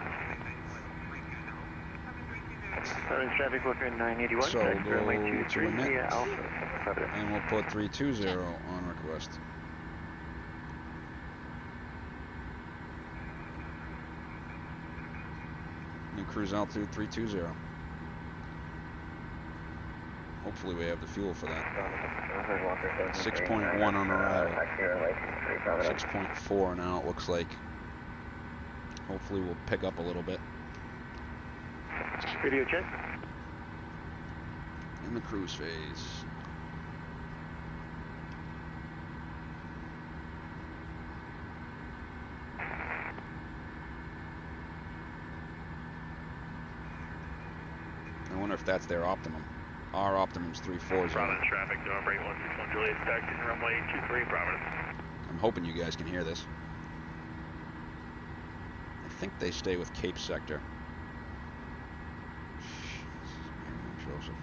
Traffic worker 981. So go to emit, Alpha. and we'll put 320 on request. New cruise altitude 320. Hopefully we have the fuel for that. 6.1 on arrival. 6.4 now it looks like. Hopefully we'll pick up a little bit. Video check. In the cruise phase. I wonder if that's their optimum. Our optimum's 340. Providence traffic, number 8161 Juliet, taxi runway 23, Providence. I'm hoping you guys can hear this. I think they stay with Cape Sector. Joseph.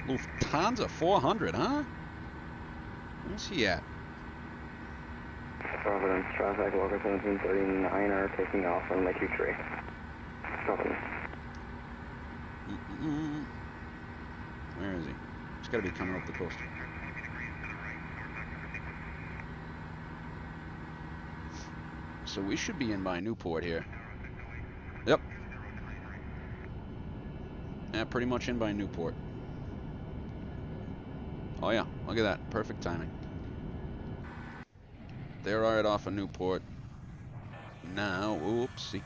Lufthansa 400, huh? Where's he at? Providence traffic, Walker 1739 are taking off on runway 23. Providence. Where is he? He's got to be coming up the coast. So we should be in by Newport here. Yep. Yeah, pretty much in by Newport. Oh yeah, look at that. Perfect timing. They're right off of Newport. Now, oopsie.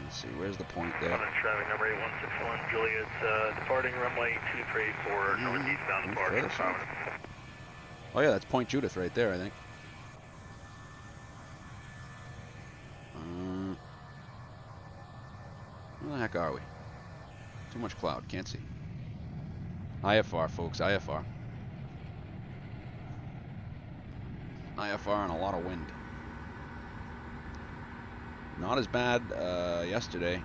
Let's see, where's the point there? Traffic number 8161 Juliet, departing runway 23 for northeastbound departure. Oh yeah, that's Point Judith right there, I think. heck are we? Too much cloud, can't see. IFR, folks, IFR. IFR and a lot of wind. Not as bad yesterday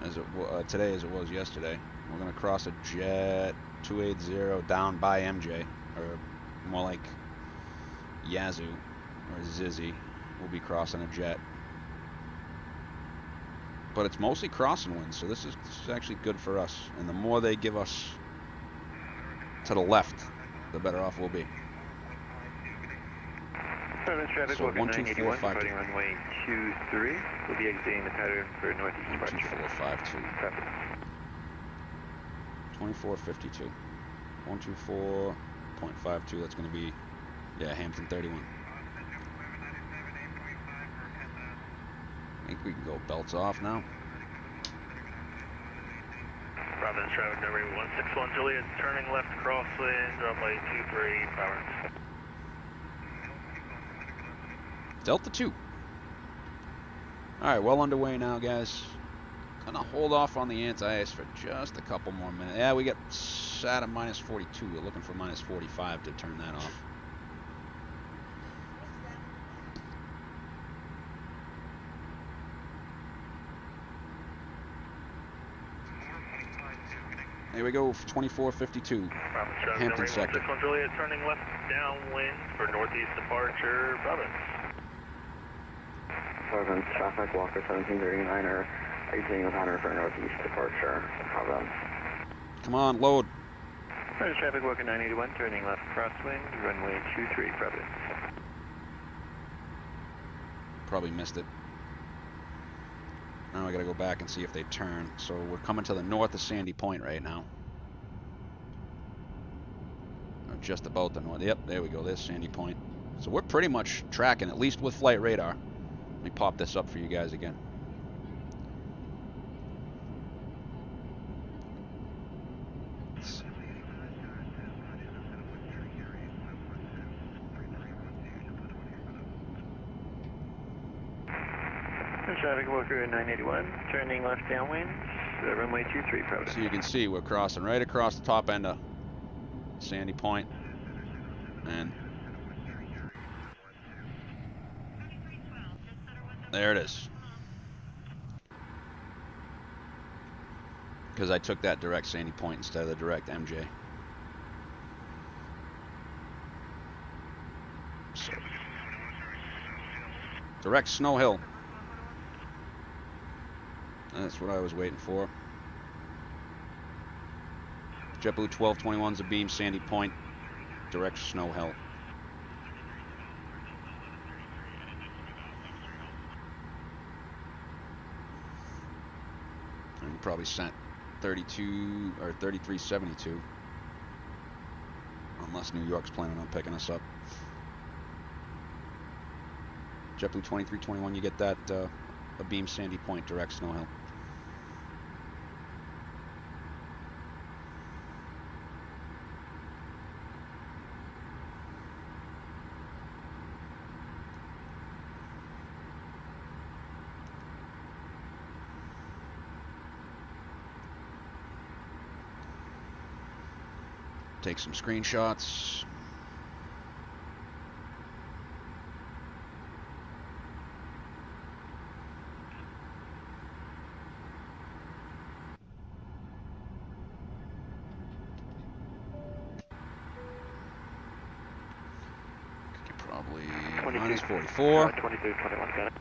as it today as it was yesterday. We're gonna cross a jet 280 down by MJ, or more like Yazoo or Zizzy. We'll be crossing a jet, but it's mostly crossing winds, so this is actually good for us. And the more they give us to the left, the better off we'll be. Traffic, so 12452. Departing runway 23. We'll be exiting the pattern for northeast departure. 12452. 2452. 124.52. That's going to be, yeah, Hampton 31. I think we can go belts off now. Providence traffic number 161 Juliet, turning left crosswind, runway 23, Providence. Delta 2. Alright, well underway now, guys. Gonna hold off on the anti-ice for just a couple more minutes. Yeah, we got sat at minus 42. We're looking for minus 45 to turn that off. There we go, 2452. Hampton sector. Juliet, turning left downwind for northeast departure, Providence. Providence traffic, Walker 1739er, exiting the pattern for northeast departure, Providence. Come on, load. Providence traffic, Walker 981, turning left crosswind, runway 23, Providence. Probably missed it. Now I gotta go back and see if they turn. So we're coming to the north of Sandy Point right now. Or just about the north. Yep, there we go. There's Sandy Point. So we're pretty much tracking, at least with flight radar. Let me pop this up for you guys again. Traffic Walker 981, turning left downwind, runway 23, Providence. So you can see we're crossing right across the top end of Sandy Point. And there it is. Because I took that direct Sandy Point instead of the direct MJ. So, direct Snow Hill. That's what I was waiting for. JetBlue 1221's a beam, Sandy Point, direct Snow Hill. And probably sent 32 or 3372, unless New York's planning on picking us up. JetBlue 2321, you get that a beam, Sandy Point, direct Snow Hill. Take some screenshots. Probably minus 44. 2321, got it.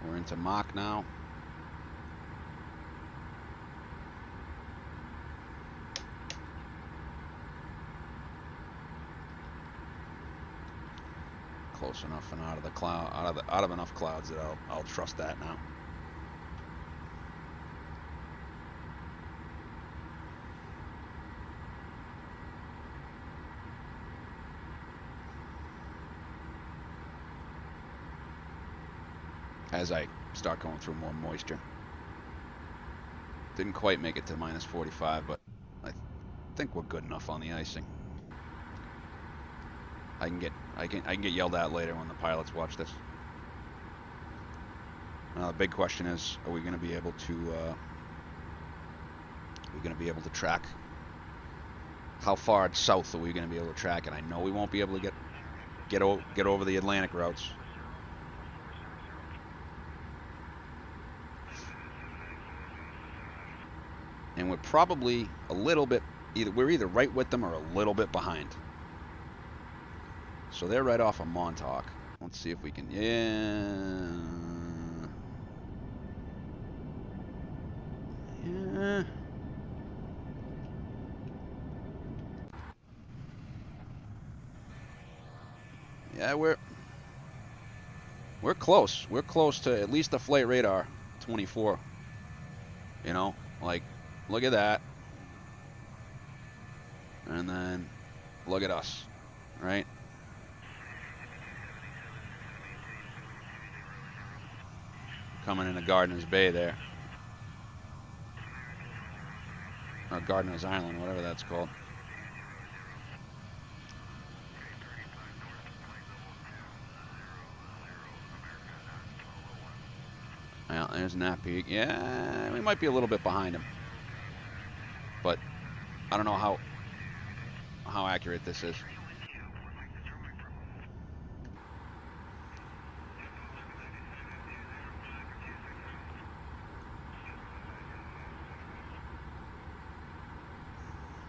We're into Mach now. Close enough and out of the cloud, out of enough clouds that I'll trust that now. As I start going through more moisture. Didn't quite make it to minus 45, but I think we're good enough on the icing. I can get yelled at later when the pilots watch this. The big question is, are we going to be able to track? How far south are we going to be able to track it? I know we won't be able to get over the Atlantic routes. And we're probably a little bit, we're either right with them or a little bit behind. So they're right off of Montauk. Let's see if we can, yeah. Yeah, we're close. We're close to at least the flight radar 24. You know, like, look at that. And then look at us, right? Coming into Gardiner's Bay there. Or Gardiner's Island, whatever that's called. Well, there's Nat Peak. Yeah, we might be a little bit behind him. But I don't know how accurate this is.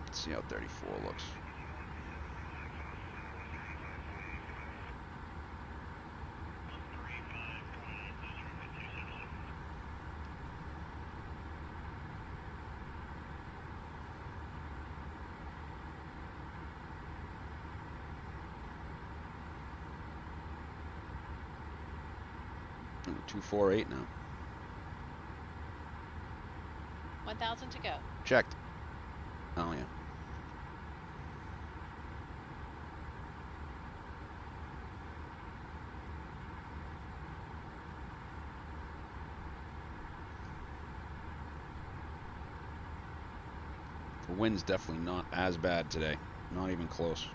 Let's see how 34 looks. Ooh, 248 now. 1,000 to go. Checked. Oh, yeah. The wind's definitely not as bad today. Not even close.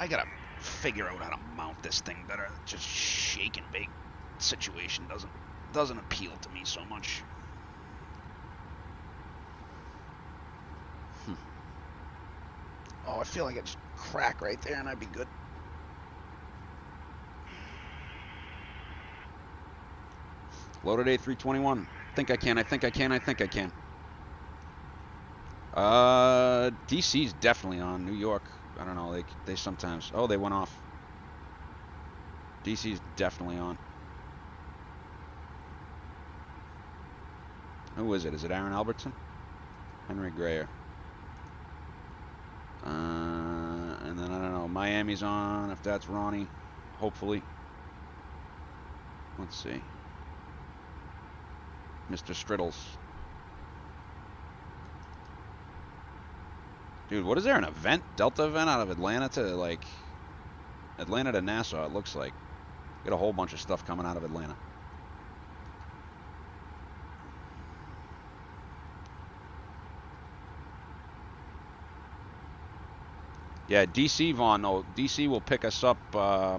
I gotta figure out how to mount this thing better. Just shake and bake situation doesn't appeal to me so much. Oh, I feel like I just crack right there and I'd be good. Loaded A321. Think I can. DC's definitely on. New York, I don't know. They sometimes. Oh, they went off. DC's definitely on. Who is it? Is it Aaron Albertson? Henry Grayer. And then I don't know. Miami's on. If that's Ronnie, hopefully. Let's see. Mr. Striddles. Dude, what is there? An event? Delta event out of Atlanta to Atlanta to Nassau, it looks like. Got a whole bunch of stuff coming out of Atlanta. Yeah, DC, Vaughn. No, DC will pick us up a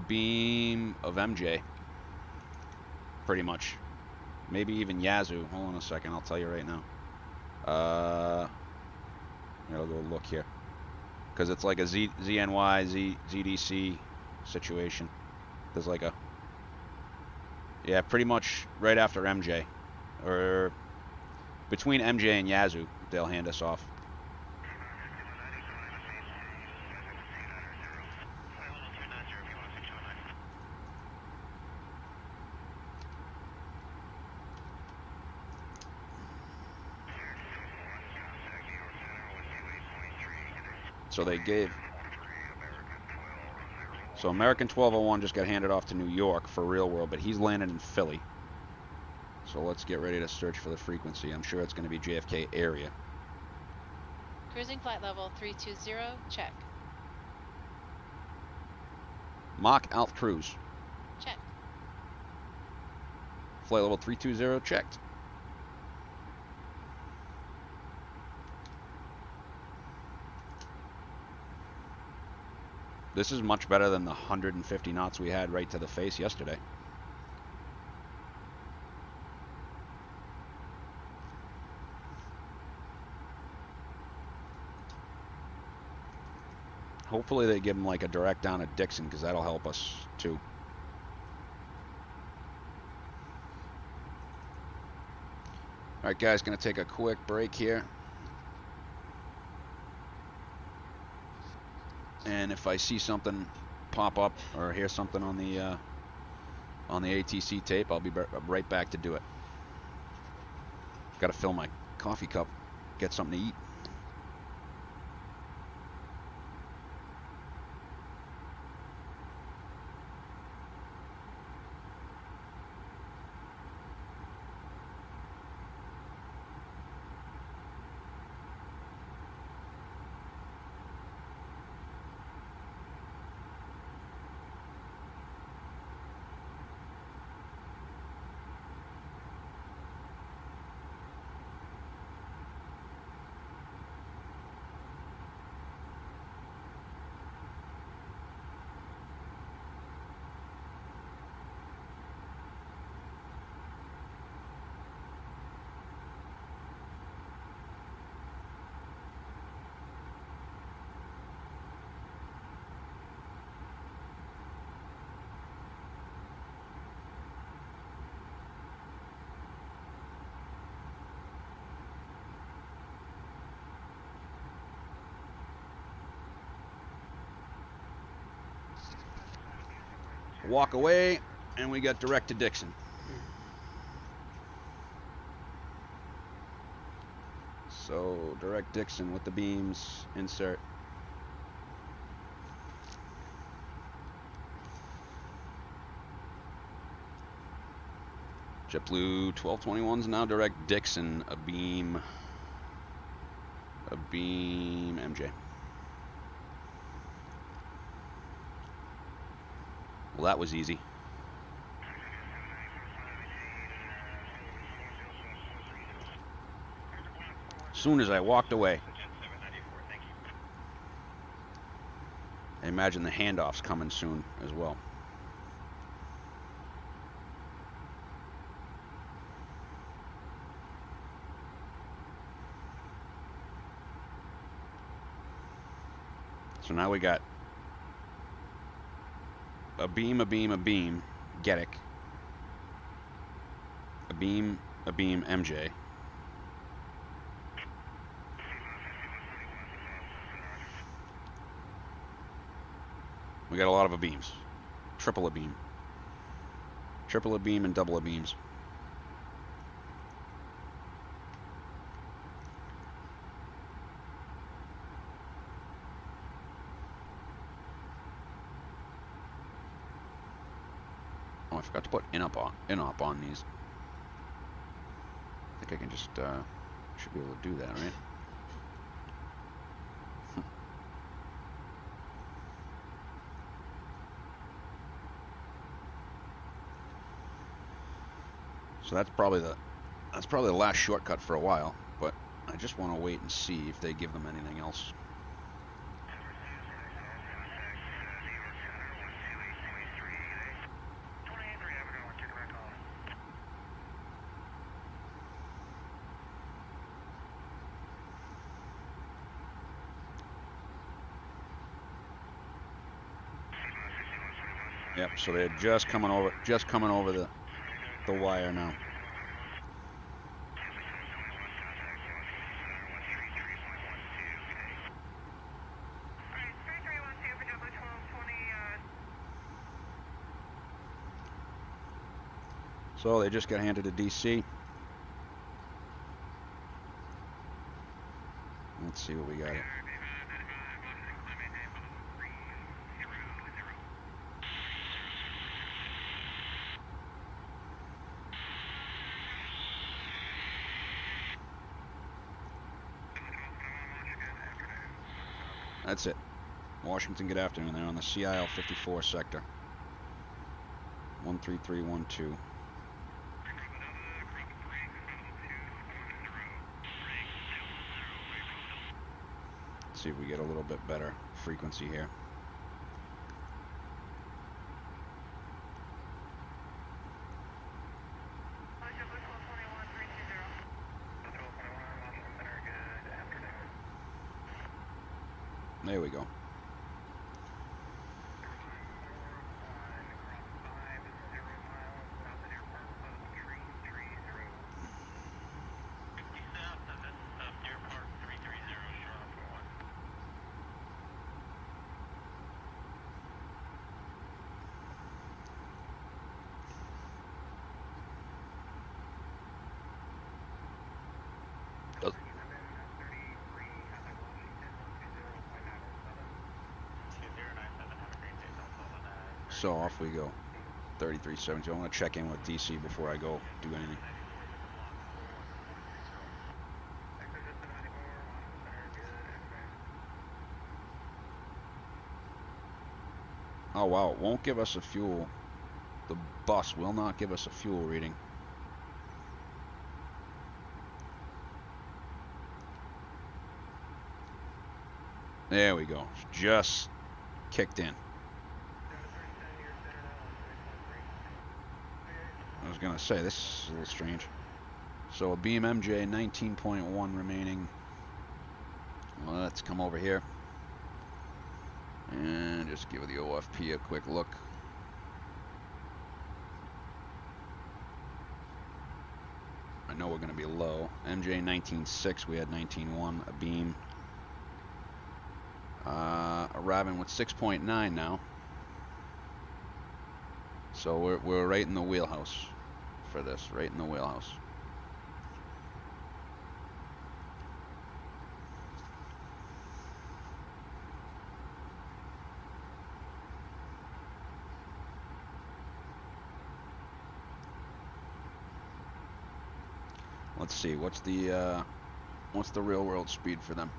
beam of MJ. Pretty much. Maybe even Yazoo. Hold on a second, I'll tell you right now. I'll go look here. Because it's like a ZNY, ZDC situation. There's like a... Yeah, pretty much right after MJ. Or Between MJ and Yazoo, they'll hand us off. So they gave. So American 1201 just got handed off to New York for real world, but he's landed in Philly. So let's get ready to search for the frequency. I'm sure it's going to be JFK area. Cruising flight level 320, check. Mach Alt Cruise. Check. Flight level 320 checked. This is much better than the 150 knots we had right to the face yesterday. Hopefully they give him like a direct down at Dixon, because that'll help us too. All right, guys, gonna take a quick break here. And if I see something pop up or hear something on the ATC tape, I'll be right back to do it. Got to fill my coffee cup, get something to eat. Walk away, and we got direct to Dixon. So direct Dixon with the beams, insert. JetBlue 1221's now direct Dixon, a beam MJ. Well, that was easy. As soon as I walked away, I imagine the handoff's coming soon as well. So now we got a beam, Getic. A beam, MJ. We got a lot of A-beams. Triple A-beam. Triple A-beam and double A-beams. Oh, I forgot to put in-op on these. I think I can just, should be able to do that, right? So that's probably the last shortcut for a while, but I just want to wait and see if they give them anything else. Yep, so they're just coming over the wire now. So they just got handed to DC. Let's see what we got. That's it. Washington, good afternoon. They're on the CIL 54 sector. 13312. Let's see if we get a little bit better frequency here. There we go. So off we go. 3372. I want to check in with DC before I go do anything. Oh wow, it won't give us a fuel. The bus will not give us a fuel reading. There we go. Just kicked in. I was gonna say, this is a little strange. So a Beam MJ 19.1 remaining. Well, let's come over here and just give the OFP a quick look. I know we're gonna be low. MJ 19.6, we had 19.1. A Beam. Arriving with 6.9 now. So we're right in the wheelhouse for this, right in the wheelhouse. Let's see, what's the real world speed for them?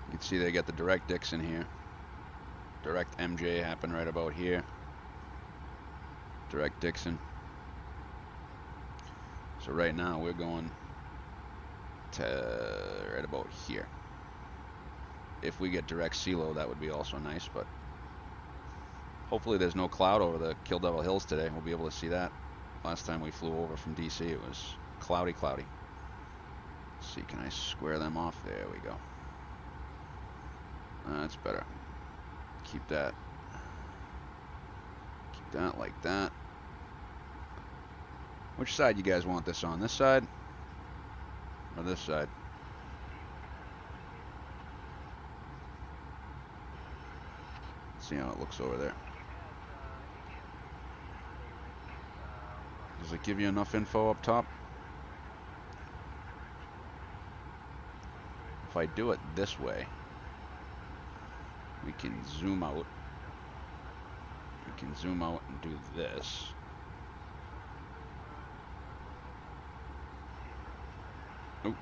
You can see they got the direct Dixon here. Direct MJ happened right about here. Direct Dixon. So right now we're going to right about here. If we get direct CeeLo, that would be also nice, but hopefully there's no cloud over the Kill Devil Hills today. We'll be able to see that. Last time we flew over from DC, it was cloudy. Let's see, can I square them off? There we go. That's better. Keep that like that. Which side you guys want this on? This side or this side? See how it looks over there. Does it give you enough info up top? If I do it this way, we can zoom out. We can zoom out and do this. Oop.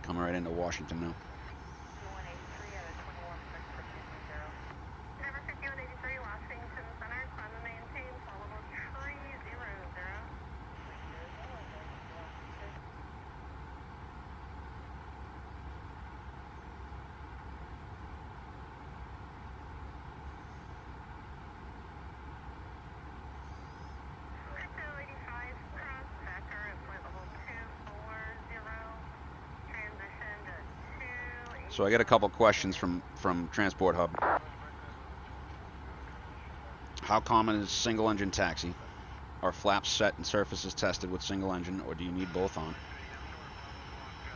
Coming right into Washington now. So I got a couple questions from Transport Hub. How common is single engine taxi? Are flaps set and surfaces tested with single engine, or do you need both on?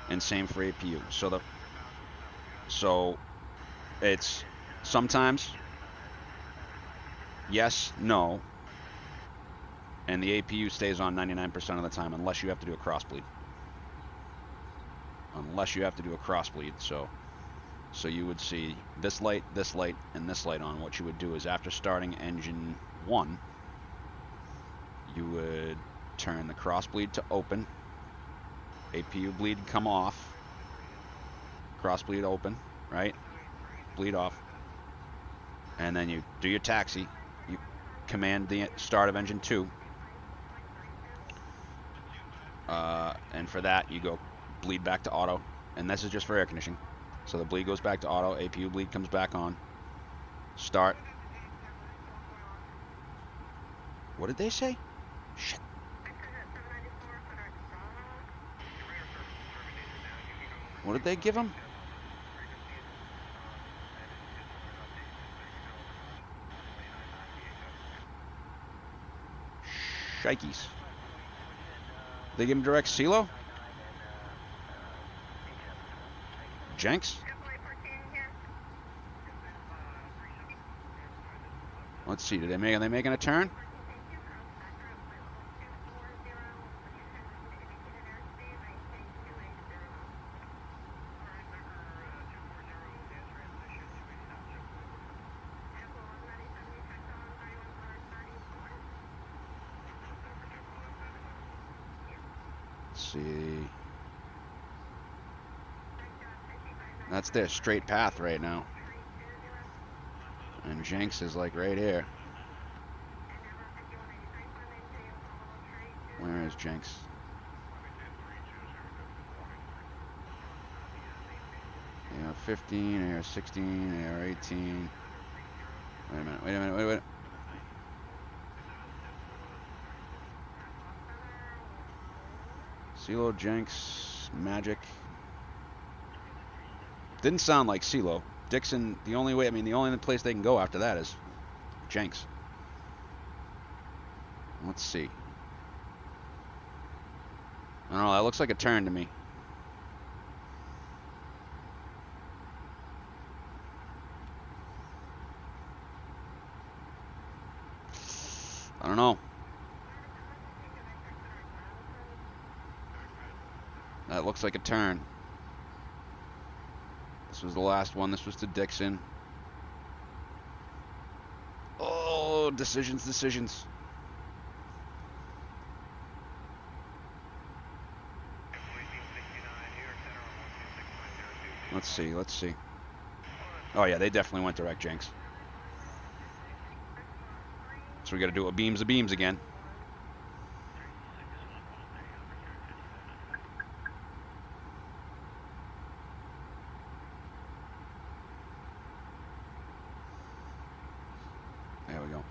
And same for APU. So it's sometimes yes, no, and the APU stays on 99% of the time unless you have to do a cross bleed. Unless you have to do a cross bleed. So you would see this light, and this light on. What you would do is after starting engine 1, you would turn the cross bleed to open, APU bleed come off, cross bleed open, right? Bleed off, and then you do your taxi. You command the start of engine 2, and for that you go bleed back to auto, and this is just for air conditioning. So the bleed goes back to auto, APU bleed comes back on, start. What did they say? Shit. What did they give him? Shikes. They give him direct CeeLo? Jenks? Let's see. Are they making a turn? Let's see. That's their straight path right now. And Jenks is like right here. Where is Jenks? AR 15, AR 16, AR 18. Wait a minute. CeeLo, Jenks, Magic. Didn't sound like CeeLo. Dixon, the only place they can go after that is Jenks. Let's see. I don't know, that looks like a turn to me. I don't know. That looks like a turn. This was the last one. This was to Dixon. Oh, decisions. Let's see. Oh yeah, they definitely went direct, Jenks. So we got to do a beams again. There we go.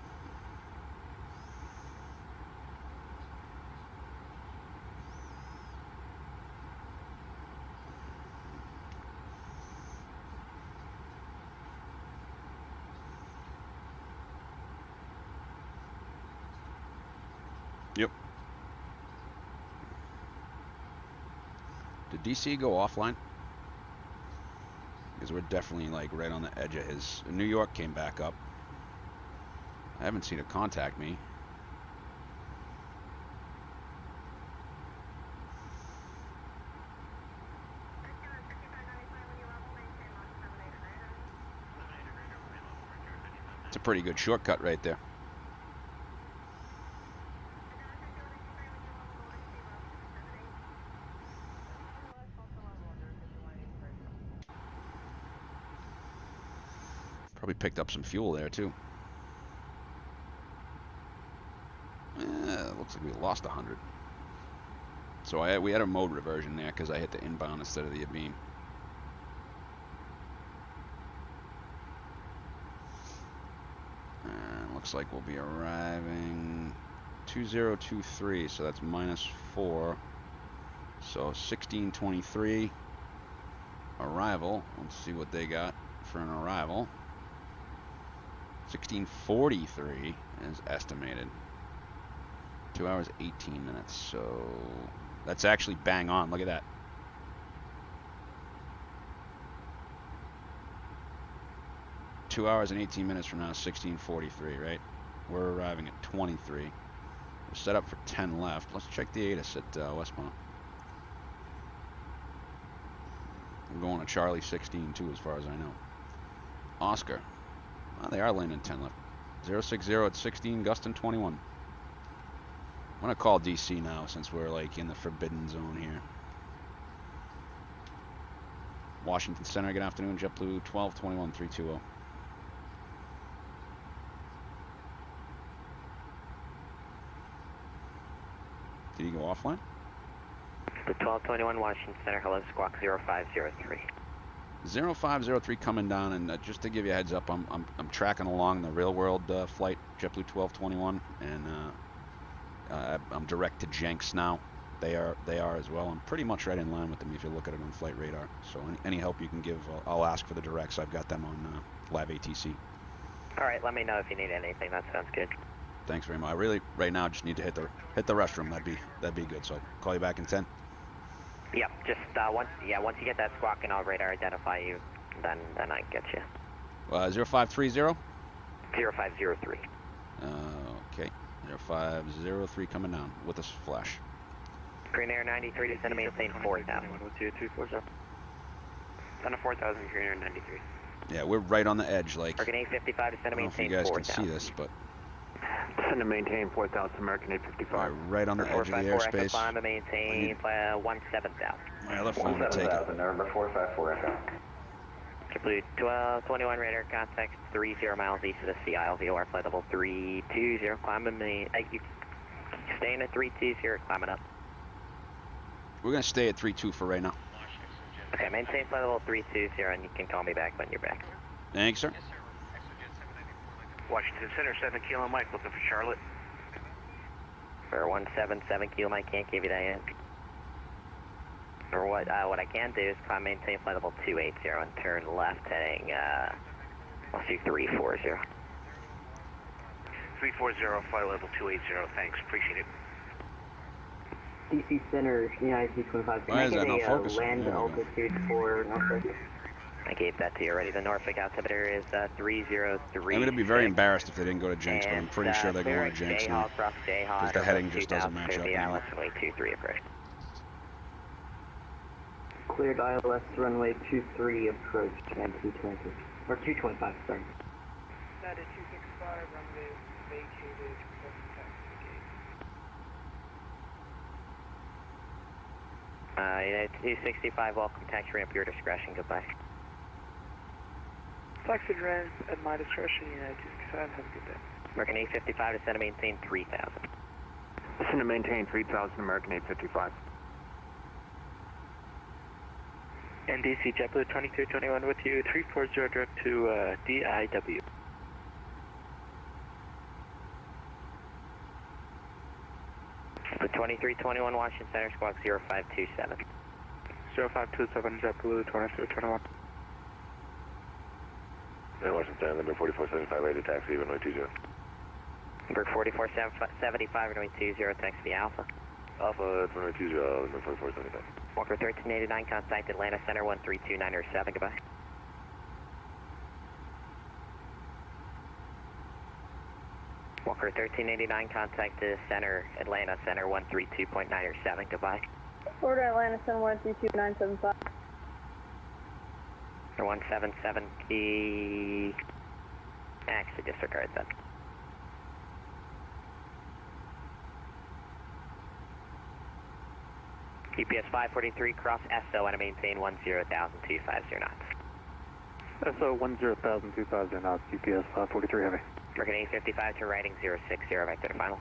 Yep. Did DC go offline? Because we're definitely like right on the edge of his. New York came back up. I haven't seen it contact me. It's a pretty good shortcut right there. Probably picked up some fuel there too. Looks like we lost 100. So we had a mode reversion there because I hit the inbound instead of the beam. And looks like we'll be arriving 2023, so that's -4. So 1623. arrival. Let's see what they got for an arrival. 1643 is estimated. 2 hours 18 minutes. So that's actually bang on. Look at that. Two hours and 18 minutes from now, 1643, right? We're arriving at 23. We're set up for 10 left. Let's check the ATIS at West Palm. We're going to Charlie 16 too, as far as I know. Oscar. Oh, they are landing 10 left. 060 at 16, gusting 21. I'm gonna call DC now since we're like in the forbidden zone here. Washington Center, good afternoon. JetBlue 1221 320. Did he go offline? The 1221 Washington Center, hello, squawk 0503. 0503 coming down, and just to give you a heads up, I'm tracking along the real world flight, JetBlue 1221, and I'm direct to Jenks now. They are as well. I'm pretty much right in line with them if you look at it on flight radar. So any help you can give, I'll ask for the directs. I've got them on Lav ATC. All right, let me know if you need anything. That sounds good. Thanks very much. I really right now just need to hit the restroom. That'd be good. So I'll call you back in 10. Yep, just once you get that squawk and I'll radar identify you, then I get you. 0530. 0503. Okay. 0503 coming down with this flash. Green Air 93 to send a maintain 4,000. 4,000, Green Air 93. Yeah, we're right on the edge. Like, American 855 to send a maintain 4,000. I don't know if you guys can see this, but Send a maintain 4,000, American 855. Right on the edge of the airspace. Climb a maintain 17,000. My other phone to take it. Number 454 Echo. JetBlue 1221 radar contact 30 miles east of the sea isle, VOR flight level 320. Climb a you staying at 320, climbing up. We're gonna stay at 32 for right now. Okay, maintain flight level 320, and you can call me back when you're back. Thanks, sir. Washington Center, 7 Kilo Mike, looking for Charlotte. For 177 Kilo Mike, can't give you that yet. Or what I can do is climb maintain flight level 280 and turn left heading, let's do 340. 340, flight level 280, thanks, appreciate it. DC Center, United 225. Can I get a land altitude for Norfolk? I gave that to you already. The Norfolk altimeter is 303. I'm going to be very embarrassed if they didn't go to Jenks, but I'm pretty sure they're going to Jenks now. Because the heading just doesn't match up anymore. 23 approach. Cleared ILS runway 23 approach, and 220. Or 225, sorry. That is 265, runway vacated, United 265, welcome, taxi ramp, your discretion, goodbye. Taxi ramp at my discretion, United 265, have a good day. American 855 to send a maintain 3,000. Send a maintain 3,000, American 855. NDC JetBlue 2221 with you, 340 direct to DIW. The 2321 Washington Center, squawk 0527. 0527 JetBlue 2321. Washington, number 4475, ready to taxi, runway 20. Number 4475, runway 20, taxi Alpha. Alpha, runway 20, number 4475. Walker 1389, contact Atlanta Center 132907, goodbye. Walker 1389, contact the Center, Atlanta Center 132.907, goodbye. Order Atlanta Center 132.975. 177 key. Actually, disregard that. UPS 543, cross SO and maintain 10,250 knots. SO 10,250 knots, UPS 543 heavy. American 855 to riding 060, vector to final.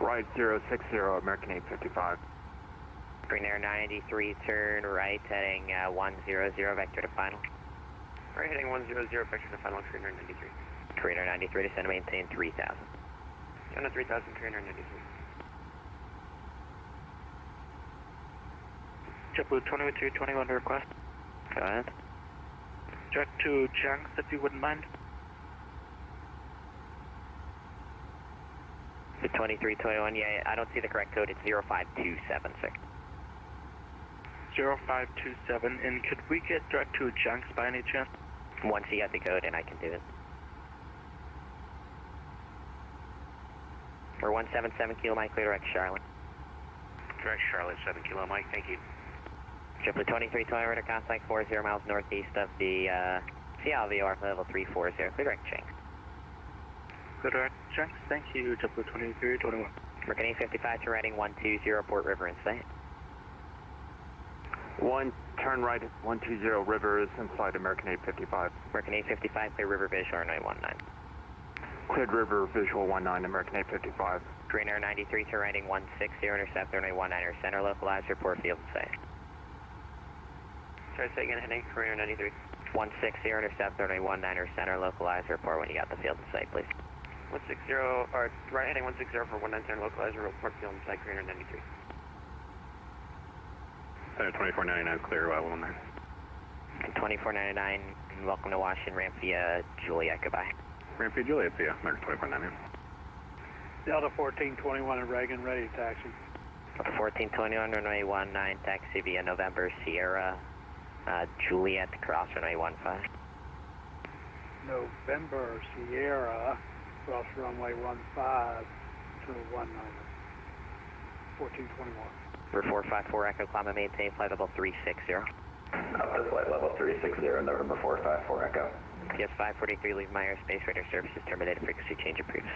Ride 060, American 855. Green Air 93, turn right, heading 100, vector to final. Right, heading 100, vector to final, Green Air 93. Green Air 93 to send a maintain 3,000. On 3,000, Green Air 93. JetBlue 2321 to request. Go ahead. Direct to Jenks, if you wouldn't mind. The 2321, yeah, I don't see the correct code. It's 0527, sir. 0527, and could we get direct to Jenks by any chance? Once you get the code in, I can do it. We're 177 Kilo Mike, clear direct Charlotte. Direct Charlotte, 7 Kilo Mike, thank you. JetBlue 2320, radar contact 40 miles northeast of the CLVR level 340, clear direct Jenks. Clear direct Jenks, thank you, JetBlue 2321. American 855 to Reading 120, Port River in sight. 1, turn right at 120 River is inside American 855. American 855, clear River visual runway 19. Cleared River visual 19, American 855. Green Air 93 to Reading 160, intercept runway 19, center localized, report field in sight. Sorry, say again, heading Green Air 93. 160, intercept runway 19, center localized, report when you got the field in sight, please. 160, or right heading 160 for 19 center localized, report field in sight, Green Air 93. Center 2499, clear, 19. 2499, welcome to Washington, ramp via Juliet, goodbye. Ramp via Juliet, via American 2499. Delta 1421 in Reagan, ready to taxi. Delta 1421, runway 19, taxi via November Sierra, Juliet, cross runway 15. November Sierra, cross runway 15 to 19. 1421. For 454 Echo, climb and maintain flight level 360. Up to flight level 360, November 454 Echo. PS 543, leave my airspace, radar services terminated, frequency change approved.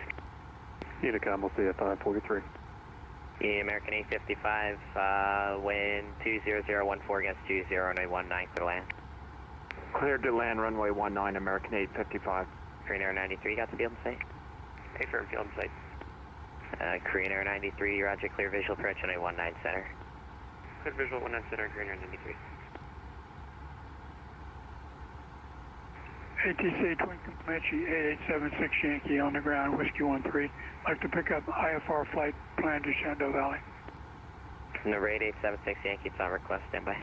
Unicom, we'll see you at 543. Yeah, American 855, wind 20014 against 20, runway 19, clear land. Cleared to land runway 19, American 855. Green Air 93, got the field in sight? Affirm, field in sight. Korean Air 93, roger, clear visual approach runway 19 center. Clear visual 19 center, Korean Air 93. ATC Twin Comanche 8876 Yankee on the ground, Whiskey 13. Like to pick up IFR flight plan to Shenandoah Valley. Number 8876 Yankee, it's on request, standby.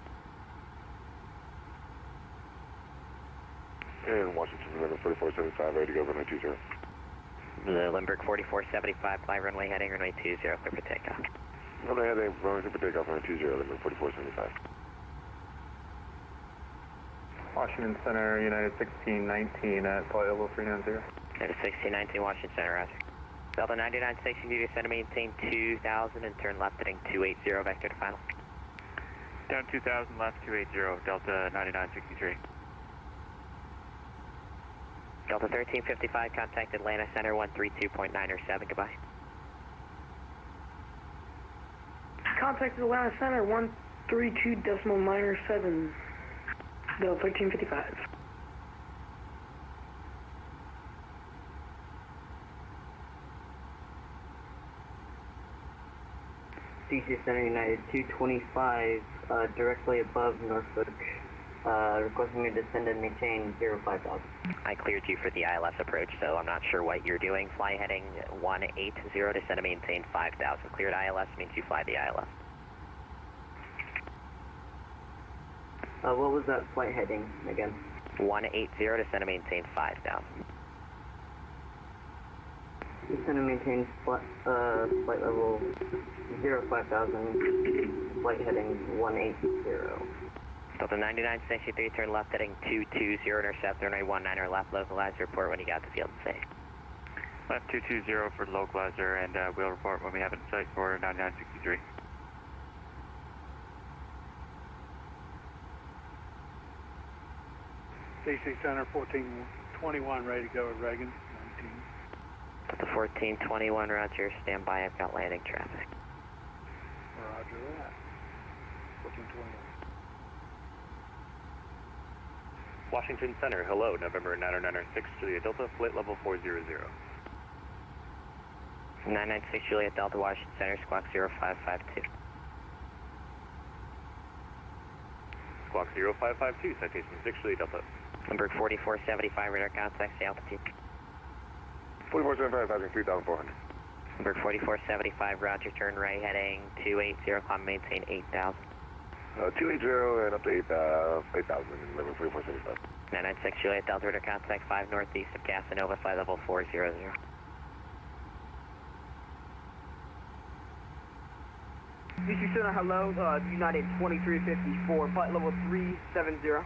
And Washington, November 4475, ready to go, runway 20. The Lindbergh 4475, fly runway heading, runway 20, clear for takeoff. Runway heading, runway for takeoff, runway 20, Lindbergh 4475. Washington Center, United 1619 at flight level 390. United 1619, Washington Center, roger. Delta 9960, you descend to maintain 2000 and turn left heading 280, vector to final. Down 2000, left 280, Delta 9963. Delta 1355, contact Atlanta Center 132.907, goodbye. Contact Atlanta Center 132.907. Delta 1355. DC Center United 225, directly above Norfolk, requesting to descend and maintain 05,000. I cleared you for the ILS approach, so I'm not sure what you're doing. Fly heading 180, descend and maintain 5,000. Cleared ILS means you fly the ILS. What was that flight heading again? 180, descend and maintain 5,000. Descend and maintain flight level 05,000, flight heading 180. Delta 9963, turn left heading 220, intercept runway 19 or left, localize, report when you got the field in sight. Left 220 for localizer, and we'll report when we have it in sight for 9963. DC Center 1421, ready to go at Reagan, 19. Delta 1421, roger, stand by, I've got landing traffic. Roger that. 1421. Washington Center, hello, November 9996, Juliet Delta, flight level 400. 996 Juliet Delta, Washington Center, squawk 0552. Squawk 0552, citation 6 Juliet Delta. Lindbergh 4475, radar contact, the altitude. 4475, passing 3,400. Lindbergh 4475, roger, turn right heading 280, climb maintain 8,000. 280 and up to 8,000, level 4475. 996 Juliet Delta radar contact 5 northeast of Casanova, flight level 400. DC Center, hello, United 2354, flight level 370.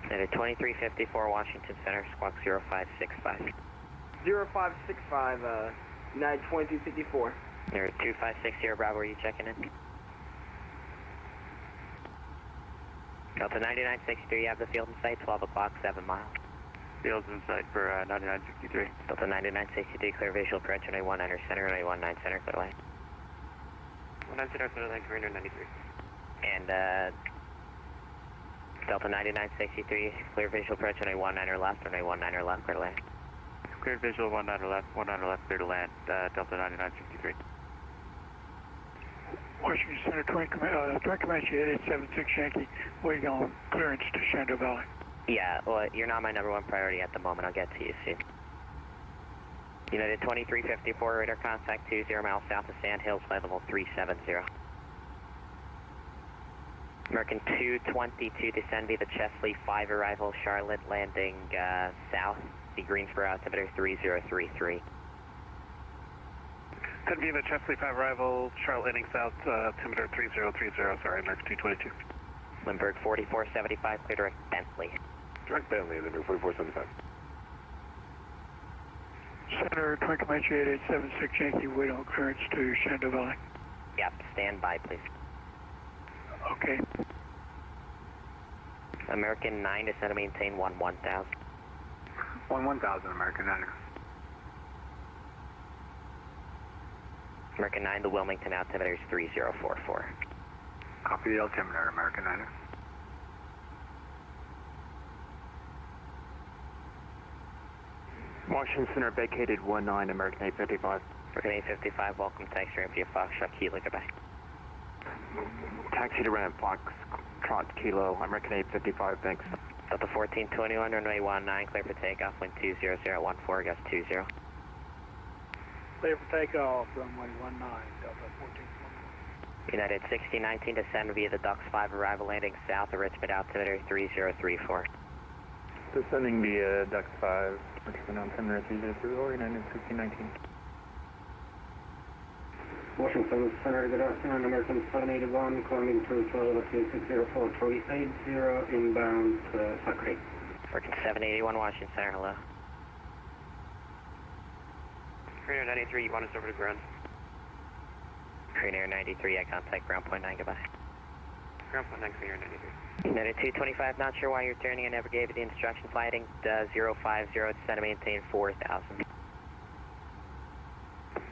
United 2354 Washington Center, squawk 0565. 0565, United 2254. United 2560 Bravo, are you checking in? Delta 9963, you have the field in sight, 12 o'clock, 7 miles. Field's in sight for 9963. Delta 9963, clear visual, approach runway 19 center, runway 19 center, clear away. 19 center, clear line, 393. And Delta 9963, clear visual, approach runway 19 left, runway 19 left, clear to land. Cleared visual, 19 left, clear to land, Delta 9963. Washington Center, Joint Comanche 876 Yankee, waiting on clearance to Shenandoah Valley. Yeah, well, you're not my number one priority at the moment. I'll get to you soon. United 2354, radar contact 20 miles south of Sand Hills, flight level 370. American 222, descend via the Chesley 5 arrival, Charlotte landing south, the Greensboro altimeter 3033. Descend via the Chesley 5 arrival, Charlotte landing south, altimeter 3030, sorry, American 222. Lindbergh 4475, clear direct Bentley. Direct Bentley, Lindbergh 4475. Center, Joint Comanche 8876 Yankee, waiting on clearance to Shenandoah Valley. Yep, stand by, please. Okay. American 9, descend to maintain 1000. 1000, American 9. American 9, the Wilmington altimeter is 3044. Copy the altimeter, American 9. Washington Center vacated 19, American 855. American 855, welcome to X-ray via Foxtrot Kilo, goodbye. Taxi to ramp, Foxtrot Kilo, American 855, thanks. Delta 1421, runway 19, clear for takeoff, wind 20014, gust 20. Clear for takeoff, runway 19, Delta 1421. United 6019, descend via the Ducks 5 arrival, landing south of Richmond, altimeter 3034. Descending via Ducks 5, Richmond altimeter 3034, United 6019. Washington Center, good afternoon, American 781, climbing through 122604 inbound Sacre. American 781, Washington Center, hello. Trainer 93, you want us over to ground? Trainer 93, I contact ground point 9, goodbye. Ground point 9, Trainer 93. United 225, not sure why you're turning, I never gave you the instruction, flighting 050, descend to maintain 4000.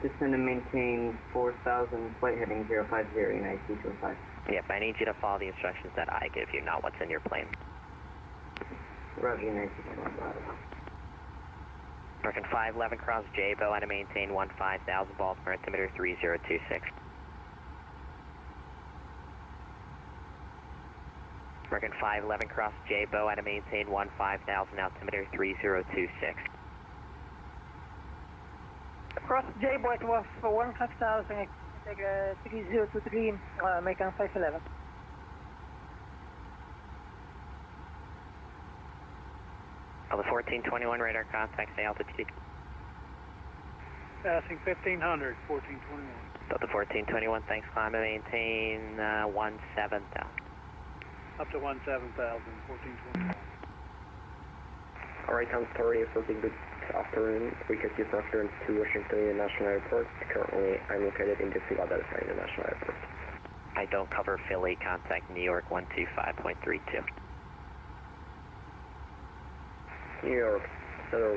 Descend and maintain 4,000, flight heading 050, United 225. Yep, I need you to follow the instructions that I give you, not what's in your plane. Roger, United 225. American 511, cross JBO, and to maintain 15,000, Baltimore, altimeter 3026. American 511, cross JBO, and to maintain 15,000, altimeter 3026. Across J-Boy, it was for 15,000, take 3023, American 511. Delta 1421, radar contact, say altitude. Passing 1500, 1421. Delta 1421, thanks, climb and maintain 17,000. Up to 17,000, 1421. Alright, I'm sorry for being good afternoon. We can see reference to Washington International Airport. Currently, I'm located in the Philadelphia International Airport. I don't cover Philly, contact New York 125.32. New York, Center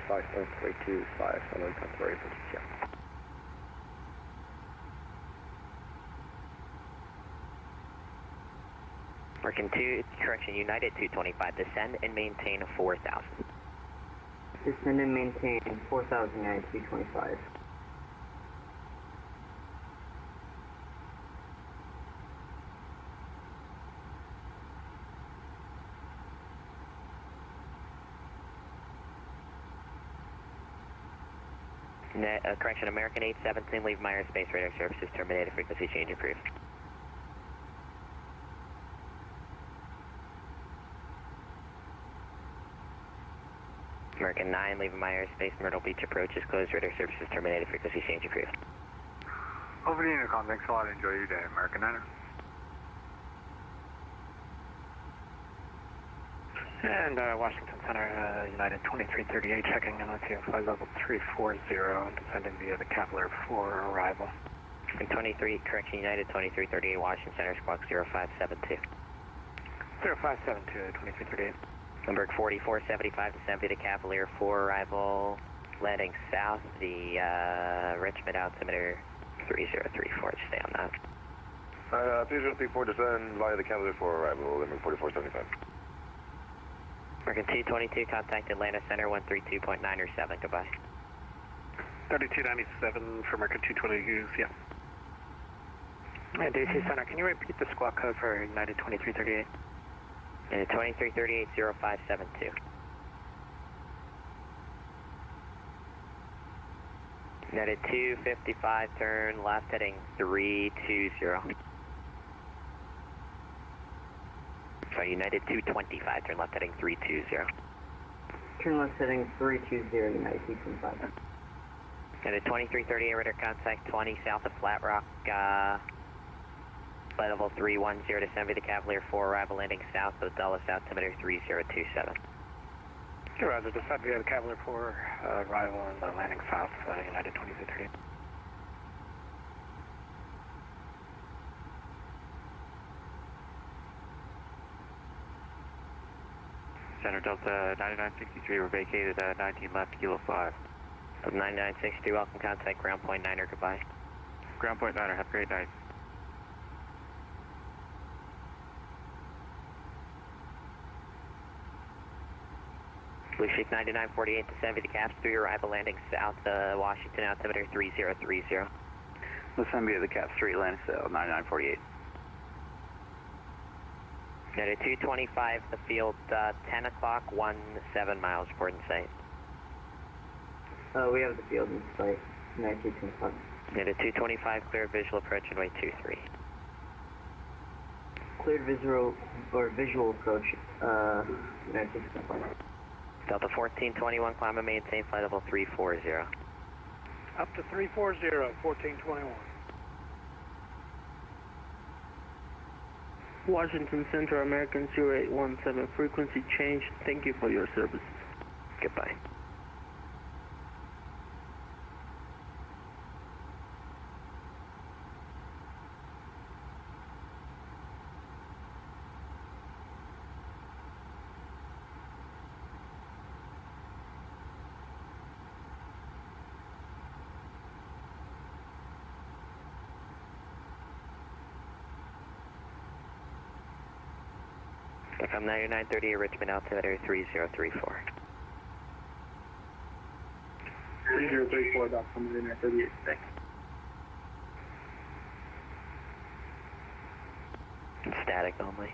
125.325, American Control Position. American 2, correction, United 225, descend and maintain 4,000. Descend and maintain 4,000, United 225. Correction, American 817, leave Myers Space radar services terminated, frequency change approved. American 9, leaving my airspace. Myrtle Beach approach is closed. Radar services terminated. Frequency change approved. Over the intercom. Thanks a lot. Enjoy your day. American 9. And Washington Center, United 2338, checking in with you, flight level 340, and descending via the Cavalier 4 arrival. And 23, correction, United 2338, Washington Center, squawk 0572. 0572, 2338. Number 4475, descend via the Cavalier 4 arrival, landing south, the Richmond altimeter 3034, stay on that. 3034, descend via the Cavalier 4 arrival, limit 4475. American 222, contact Atlanta Center 132.907, goodbye. 3297 for American 222, yeah. And DC Center, can you repeat the squawk code for United 2338? United 2338, 0572. United 255, turn left heading 320. Sorry, United 225, turn left heading 320. Turn left heading 320, United 225. United 2338, radar contact 20 south of Flat Rock, flight level 310, descend via the Cavalier 4, arrival landing south of Dulles altimeter 3027. Roger, descend via the Cavalier 4, arrival and landing south, United 2338. Center Delta 9963, we're vacated 19 left, kilo 5. 9963, welcome contact ground point 9er, goodbye. Ground point 9er, have a great night. Blue Sheik 9948, descend via the CAPS 3, arrival landing south, Washington altimeter 3030. Descend via the CAPS 3, landing south, 9948. United 225, the field 10 o'clock, 17 miles, report in sight. We have the field in sight, United 225. United 225, clear visual approach runway 23. Cleared visual approach, United 225. Delta 1421, climb and maintain flight level 340. Up to 340, 1421. Washington Central, American 0817, frequency change. Thank you for your services. Goodbye. From 9938, Richmond altimeter 3034. 3034, Dr. 9938, thanks. Static only.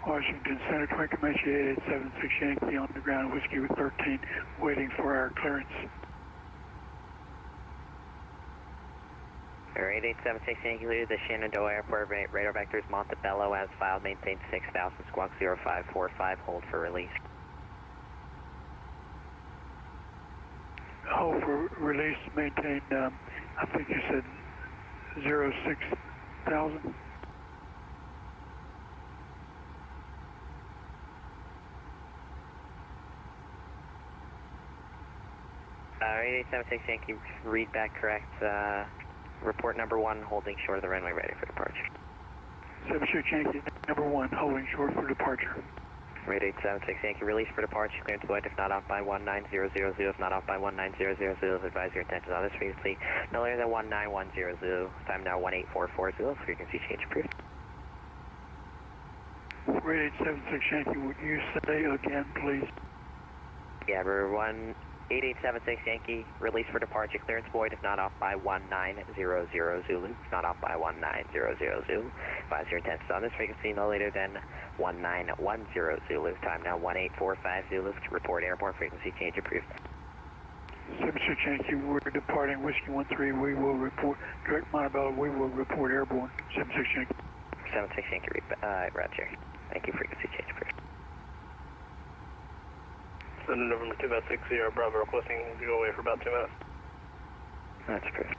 Washington Center, Twin Comanche 8876 Yankee on the ground, Whiskey with 13, waiting for our clearance. 8876 Yankee Lou, the Shenandoah Airport radar vectors Montebello as filed, maintain 6000, squawk 0545, hold for release. Hold for release, maintain, I think you said 06,000. Uh, 8876 Yankee, read back correct, report number 1, holding short of the runway, ready for departure. 76 Yankee, number 1, holding short for departure. Rate 876 Yankee, release for departure, clearance void if not off by 19000, if not off by 19000, advise your intentions on this frequency, no later than 19100, time now 18440, frequency change approved. Rate 876 Yankee, would you say again, please? Yeah, we're 8876 Yankee, release for departure, clearance void if not off by 1900 Zulu, if not off by 1900 Zulu. Advise your intentions on this frequency no later than 1910 Zulu. Time now 1845 Zulu. Report airborne, frequency change approved. 76 Yankee, we're departing Whiskey 13, we will report, direct Montebello, we will report airborne, 76 Yankee. 76 Yankee, roger. Thank you, frequency change, please. Send November 260, Bravo requesting to go away for about 2 minutes. That's approved.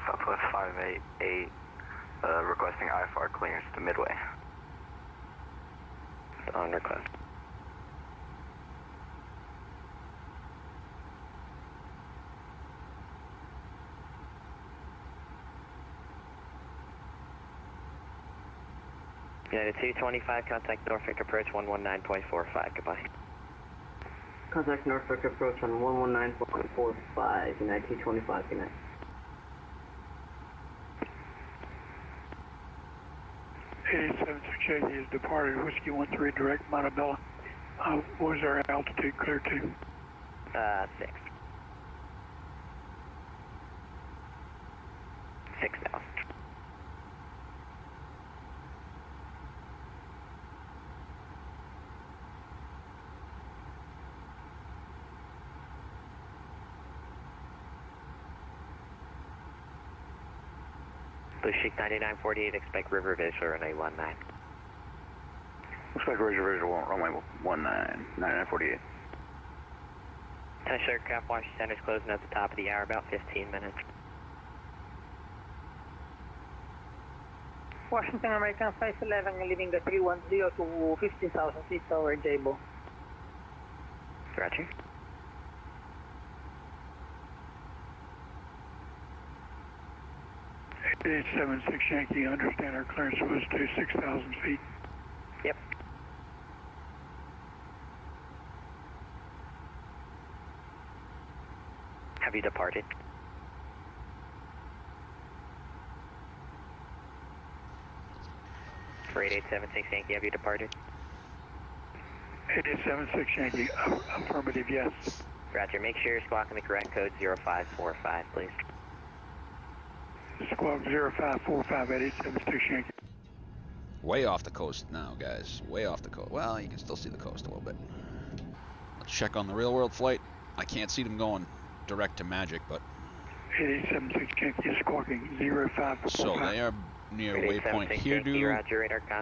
Southwest 588, requesting IFR clearance to Midway. On request. United 225, contact Norfolk approach 119.45, goodbye. Contact Norfolk approach on 119.45, United 225, good night. Yankee is departed, Whiskey 13 direct Montebello. What was our altitude clear to? 6. 6,000. Blue Sheik 9948, expect river visual runway 19. Looks like river visual runway 19, 9948. Test aircraft watch centers closing at the top of the hour, about 15 minutes. Washington American 511, leaving the 310 to 15,000 feet over JBlue. Roger. Eight 76 Yankee, understand our clearance was to 6,000 feet. Yep. Have you departed? For 8876 Yankee, have you departed? 8876 Yankee, affirmative, yes. Roger, make sure you're squawking the correct code 0545, please. Squawk 0545 at 876 Yankee. Way off the coast now, guys. Way off the coast. Well, you can still see the coast a little bit. Let's check on the real world flight. I can't see them going direct to Magic, but... 8876 Yankee is squawking 0545. So they are near waypoint Hirdu,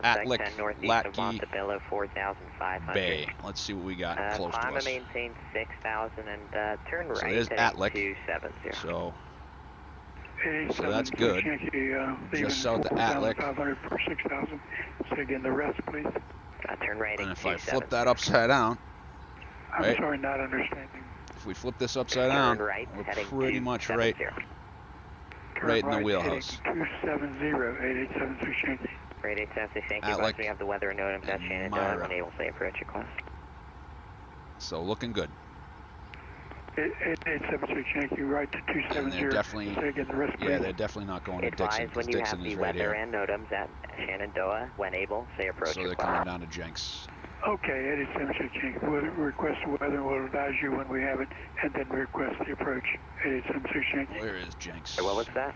Atlick, Latke, Bay. Let's see what we got close to climb us. and maintain 6,000 and turn right. So there's Atlick. 270. So that's good. Just south of Atlick. 500 per 6,000. Say again the rest, please. Turn right. And if I flip that upside down, I'm sorry, not understanding. If we flip this upside down, right, we're pretty much right in the wheelhouse. 270, 8876 Yankee. 8876 Yankee, we have the weather NOTAMs at Shenandoah, unable to approach request. So looking good. 8876 Yankee, right to 270. And they're definitely, say again the rest, please. yeah, they're definitely not going to Dixon, because Dixon is right here. When you have the weather and NOTAMs at Shenandoah, when able, say approach So they're coming down to Jenks. Okay, 8876 Yankee, we'll request the weather and we'll advise you when we have it, and then request the approach. 8876 Yankee. Where is Jenks? What was that?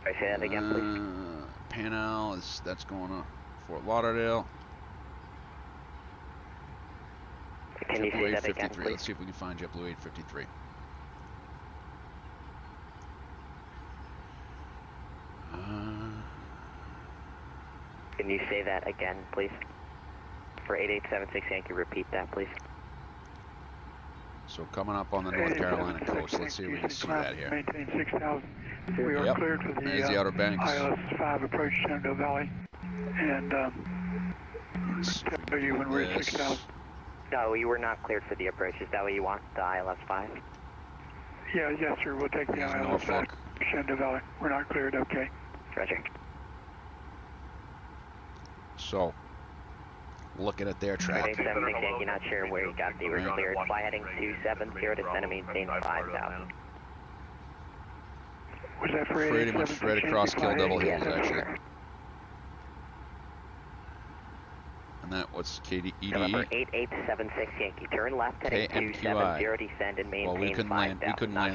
I say that again, please. Panal, that's going to Fort Lauderdale. Can you say that again, please? Let's see if we can find JetBlue 853. Can you say that again, please? For 8876 Yankee, repeat that, please. So coming up on the North Carolina coast, let's see if we can see that here. Maintain 6,000. We are cleared for There's the Outer Banks. ILS-5 approach Shenandoah Valley. And tell you when we're at 6,000. No, you were not cleared for the approach. Is that what you want, the ILS-5? Yeah, yes, sir. We'll take the ILS-5 Shenandoah Valley. We're not cleared, okay. Roger. So, looking at their track. 87 Yankee, not sure where you got the cleared. Fly heading 270 to center, maintain 5,000. Was that for pretty much right across Kill Devil Hills, actually. And that was EDE. November 8876 Yankee, turn left heading 270, descend and maintain 5,000. Well, we couldn't land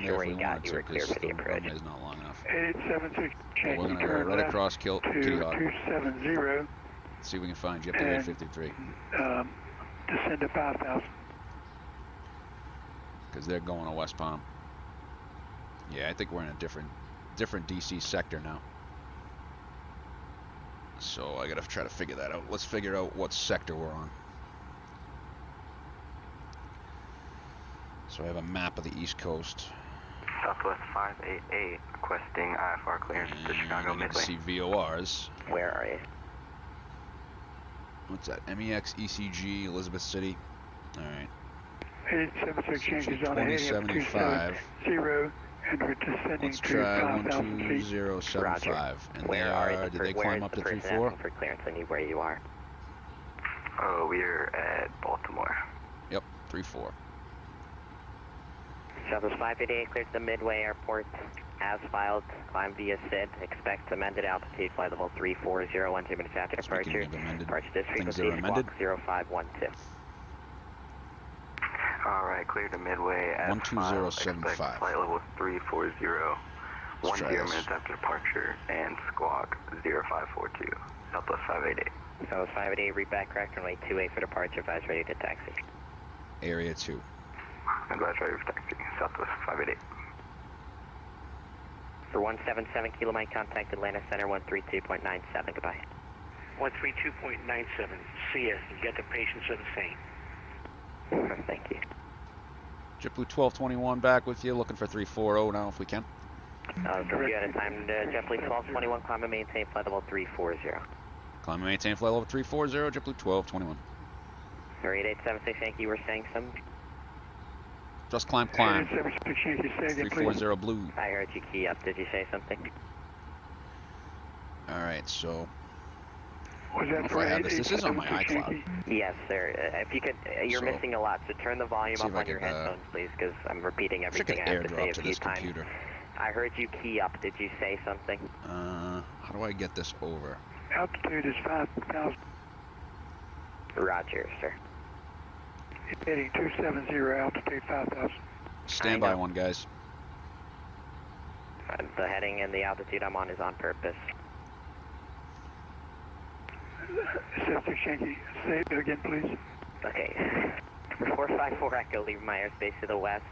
there if we wanted to, because the runway is not long enough. 8876 Yankee, we're going to go right across Kitty Hawk. 270, See if we can find JetBlue 853. Descend to 5,000. Because they're going to West Palm. Yeah, I think we're in a different DC sector now. So I gotta try to figure that out. Let's figure out what sector we're on. So I have a map of the East Coast. Southwest 588 requesting IFR clearance to Chicago Midway. See VORs. Where are you? What's that? MEX, ECG, Elizabeth City. All right. 876 Yankees on the heading of 270, and we're descending Let's to try 5,000 feet. 12075. And Where are did they climb up to 34? For clearance, I need where you are. Oh, we're at Baltimore. Yep, 34. Southwest 588 cleared to the Midway Airport. As filed, climb via SID. Expect amended altitude, flight level 340, 1 2 minutes after departure. Departure this frequency, squawk 0512. Alright, clear to Midway at 12075. Flight level 340, 1 0 minutes after departure, and squawk 0542. Southwest 588. Southwest 588, read back correct, runway 28 for departure, advise ready to taxi. Area 2. Advise ready for taxi, Southwest 588. For 177 Kilo Mike, contact Atlanta Center 132.97, goodbye. 132.97, see ya, you got the patience of the saint. Thank you. JetBlue 1221 back with you, looking for 340 now if we can. You had a time to JetBlue 1221, climb and maintain flight level 340. Climb and maintain flight level 340, JetBlue 1221. 8876 Yankee, you were saying something? Just climb. 8876 Yankee, say again, 340 blue. I heard you key up, did you say something? Alright, so... Was that for this is on my iCloud. Yes, sir. If you could, you're missing a lot, so turn the volume up on your headphones, please, because I'm repeating everything I have to say a few times. Computer. I heard you key up. Did you say something? How do I get this over? Altitude is 5,000. Roger, sir. Heading 270, altitude 5,000. Stand by one, guys. The heading and the altitude I'm on is on purpose. 76 Yankee, say it again, please. Okay. 454 Echo, leave my airspace to the west.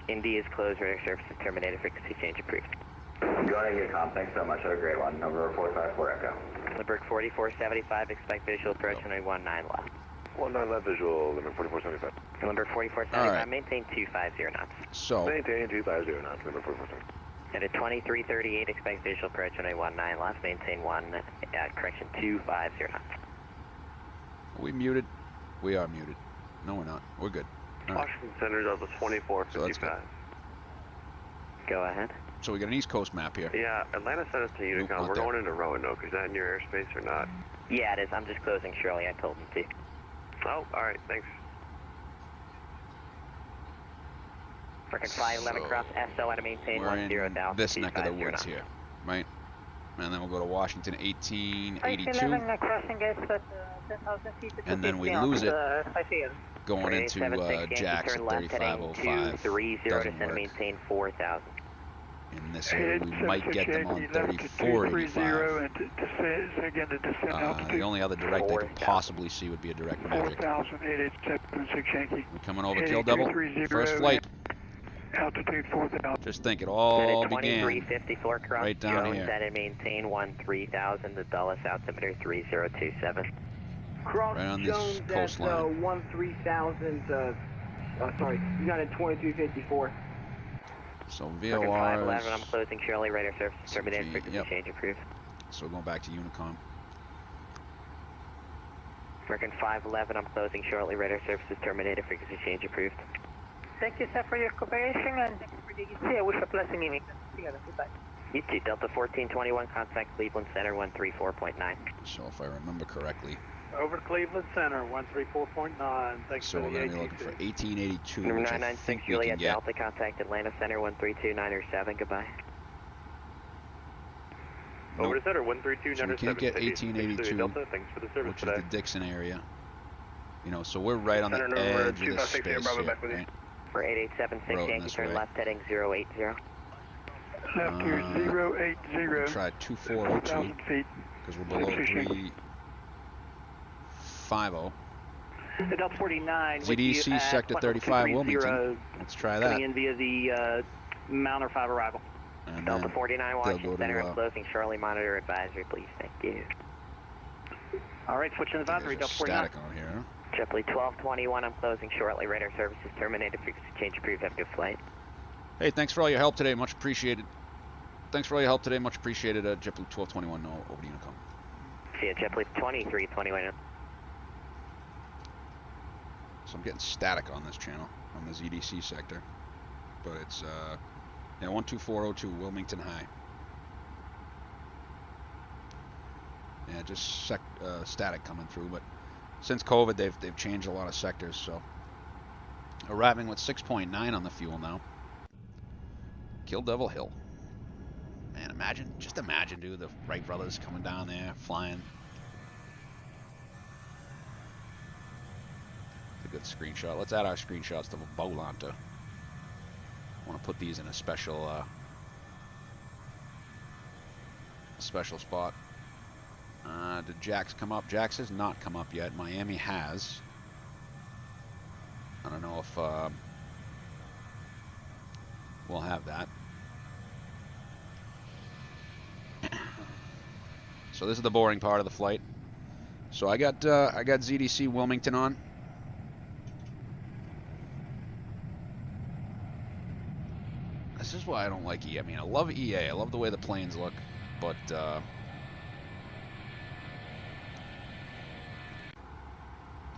Indy is closed, radar service is terminated, frequency change approved. Go ahead and get calm, thanks so much, have a great one. Number 454 Echo. Limburg 4475, expect visual approach, runway 19 left. 19 left visual, Limburg 4475. Limburg 4475, maintain 250 knots. So. Maintain 250 knots, Limburg 4475. At a 2338, expect visual approach, runway 19 left, maintain 250 knots. Are we muted? We are muted. No, we're not. We're good. All right. Washington Center does a 2455. Go ahead. So we got an East Coast map here. Yeah, Atlanta sent us to Unicom. We're going into Roanoke. Is that in your airspace or not? Yeah, it is. I'm just closing Shirley. I told him to. Oh, alright, thanks. Freaking 511 cross SO at a maintain 10 down. This neck of the woods here, right? And then we'll go to Washington 1882. 511 crossing gas at 10,000 feet. And then we lose it going into Jackson 3505. 30 to maintain 4,000. In this area, we might get them on 3485. The only other direct I could possibly see would be a direct Magic. 4,876 Yankee. We coming over Kill Double. First flight. Altitude 4,000. Just think it all began 2354 cross right down here. Set and maintain 13,000 to Dulles altimeter 3027. Cross right on this Jones coastline. 13,000, sorry, United 2354. So VORs. 511, I'm closing Shirley, radar service terminated, frequency change approved. So we're going back to Unicom. American 511, I'm closing shortly, radar services terminated, frequency change approved. Thank you, sir, for your cooperation, and thank you for the EC. I wish you a blessing evening. Together, goodbye. You too, Delta 1421, contact Cleveland Center 134.9. So if I remember correctly. Over to Cleveland Center, 134.9. Thanks so for the we're going to be looking for 1882, Number which 996 Juliet Delta, contact Atlanta Center 132.907, goodbye. Nope. Over to Center 132.907. So we can't get 1882, Delta, thanks for the service which today. is the Dixon area. You know, so we're right on the edge of this space here, right? For 8876 Yankee, turn left heading 080. Left here, 080. We'll try 2402, because we're below 3. 50. The Delta 49 with ZDC you at Sector level 35 230, Wilmington. Let's try that. Coming in via the Mount or 5 arrival. And Delta then 49 they'll Washington go to, Center, I'm closing Charlie Monitor Advisory, please. Thank you. All right, switch to advisory, Delta 49. static on here. JetBlue 1221, I'm closing shortly. Radar services terminated. Frequency change approved. Have a good flight. Hey, thanks for all your help today. Much appreciated. Thanks for all your help today. Much appreciated. JetBlue 1221, over to Unicom. See you, JetBlue 2321. So I'm getting static on this channel, on the ZDC sector. But it's, yeah, 12402 Wilmington High. Yeah, just static coming through, but since COVID, they've changed a lot of sectors, so. Arriving with 6.9 on the fuel now. Kill Devil Hill. Man, just imagine, dude, the Wright brothers coming down there, flying. It's a good screenshot. Let's add our screenshots to Volanta. I want to put these in a special spot. Did Jax come up? Jax has not come up yet. Miami has. I don't know if we'll have that. So this is the boring part of the flight. So I got ZDC Wilmington on. This is why I don't like EA. I mean, I love EA. I love the way the planes look, but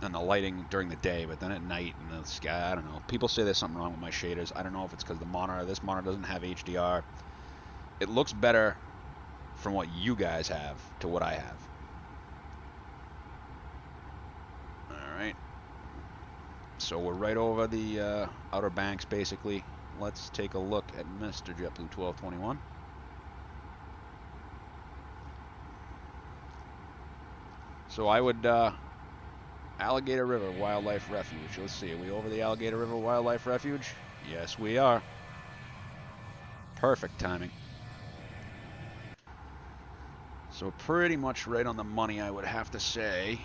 and the lighting during the day, but then at night in the sky, I don't know. People say there's something wrong with my shaders. I don't know if it's because the monitor, this monitor doesn't have HDR. It looks better from what you guys have to what I have. Alright. So we're right over the Outer Banks, basically. Let's take a look at Mr. JetBlue 1221. So I would... Alligator River Wildlife Refuge. Let's see, are we over the Alligator River Wildlife Refuge? Yes, we are. Perfect timing. So pretty much right on the money, I would have to say.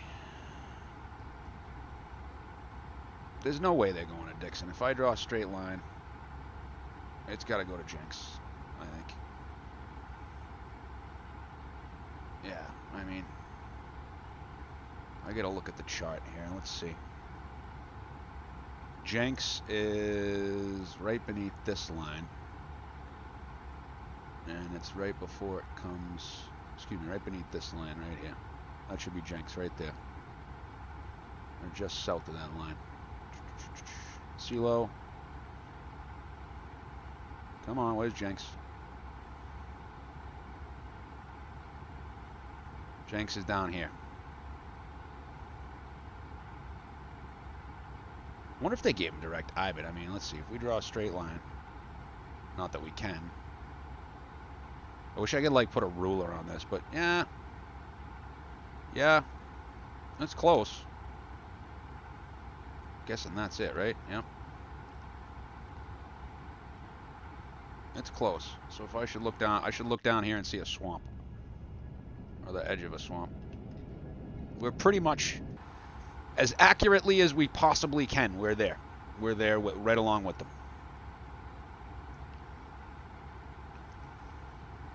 There's no way they're going to Dixon. If I draw a straight line, it's got to go to Jenks, I think. Yeah, I mean... I gotta look at the chart here. Let's see. Jenks is right beneath this line. And it's right before it comes... Excuse me, right beneath this line right here. That should be Jenks right there. Or just south of that line. CeeLo. Come on, where's Jenks? Jenks is down here. I wonder if they gave him direct IBIT. I mean, let's see. If we draw a straight line. Not that we can. I wish I could, like, put a ruler on this, but yeah. Yeah. That's close. Guessing that's it, right? Yep. It's close. So if I should look down here and see a swamp. Or the edge of a swamp. We're pretty much... as accurately as we possibly can, we're there. We're there right along with them.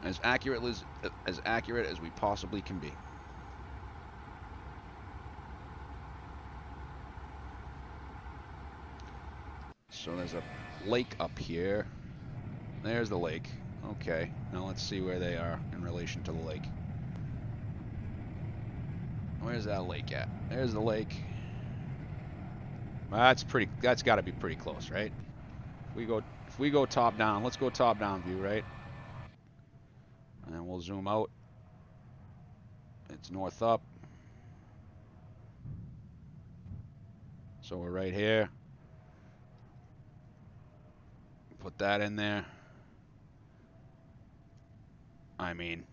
As accurate as we possibly can be. So there's a lake up here. There's the lake. Okay, now let's see where they are in relation to the lake. Where's that lake at? There's the lake. That's got to be pretty close, right? If we go top down, let's go top down view, right? And we'll zoom out. It's north up. So we're right here. Put that in there. I mean,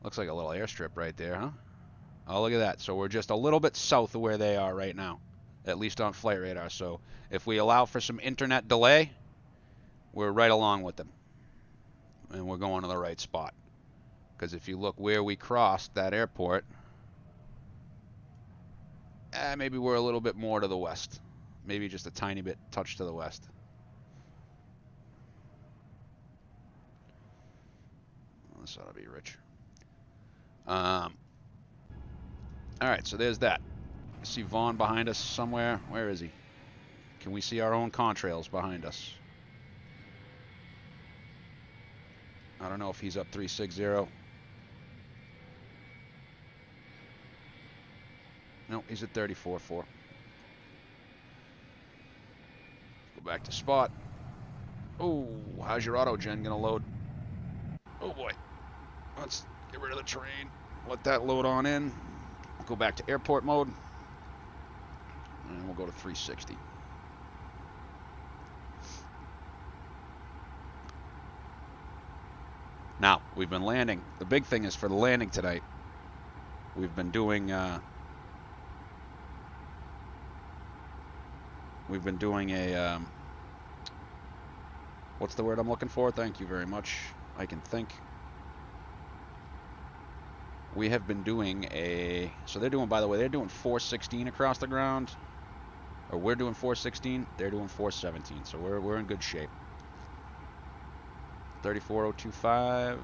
looks like a little airstrip right there, huh? Oh, look at that. So we're just a little bit south of where they are right now, at least on flight radar. So if we allow for some internet delay, we're right along with them. And we're going to the right spot. Because if you look where we crossed that airport, Maybe we're a little bit more to the west. Maybe just a tiny bit touch to the west. Well, this ought to be rich. All right, so there's that. I see Vaughn behind us somewhere. Where is he? Can we see our own contrails behind us? I don't know if he's up 360. No, he's at 34.4. Go back to spot. Oh, how's your auto gen gonna load? Oh boy. Let's get rid of the terrain. Let that load on in. Go back to airport mode. And we'll go to 360. Now, we've been landing. The big thing is for the landing tonight, we've been doing a what's the word I'm looking for? Thank you very much. I can think. We have been doing so they're doing, by the way, they're doing 416 across the ground. Or we're doing 416, they're doing 417. So we're in good shape. 34025,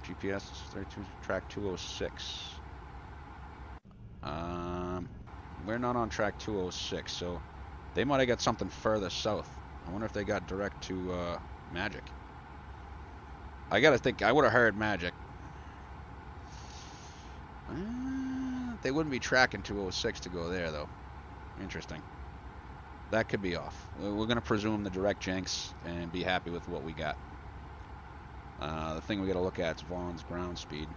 GPS 32, track 206. We're not on track 206, so they might have got something further south. I wonder if they got direct to Magic. I gotta think, I would have heard Magic. They wouldn't be tracking 206 to go there, though. Interesting. That could be off. We're gonna presume the direct Jenks and be happy with what we got. The thing we gotta look at is Vaughn's ground speed.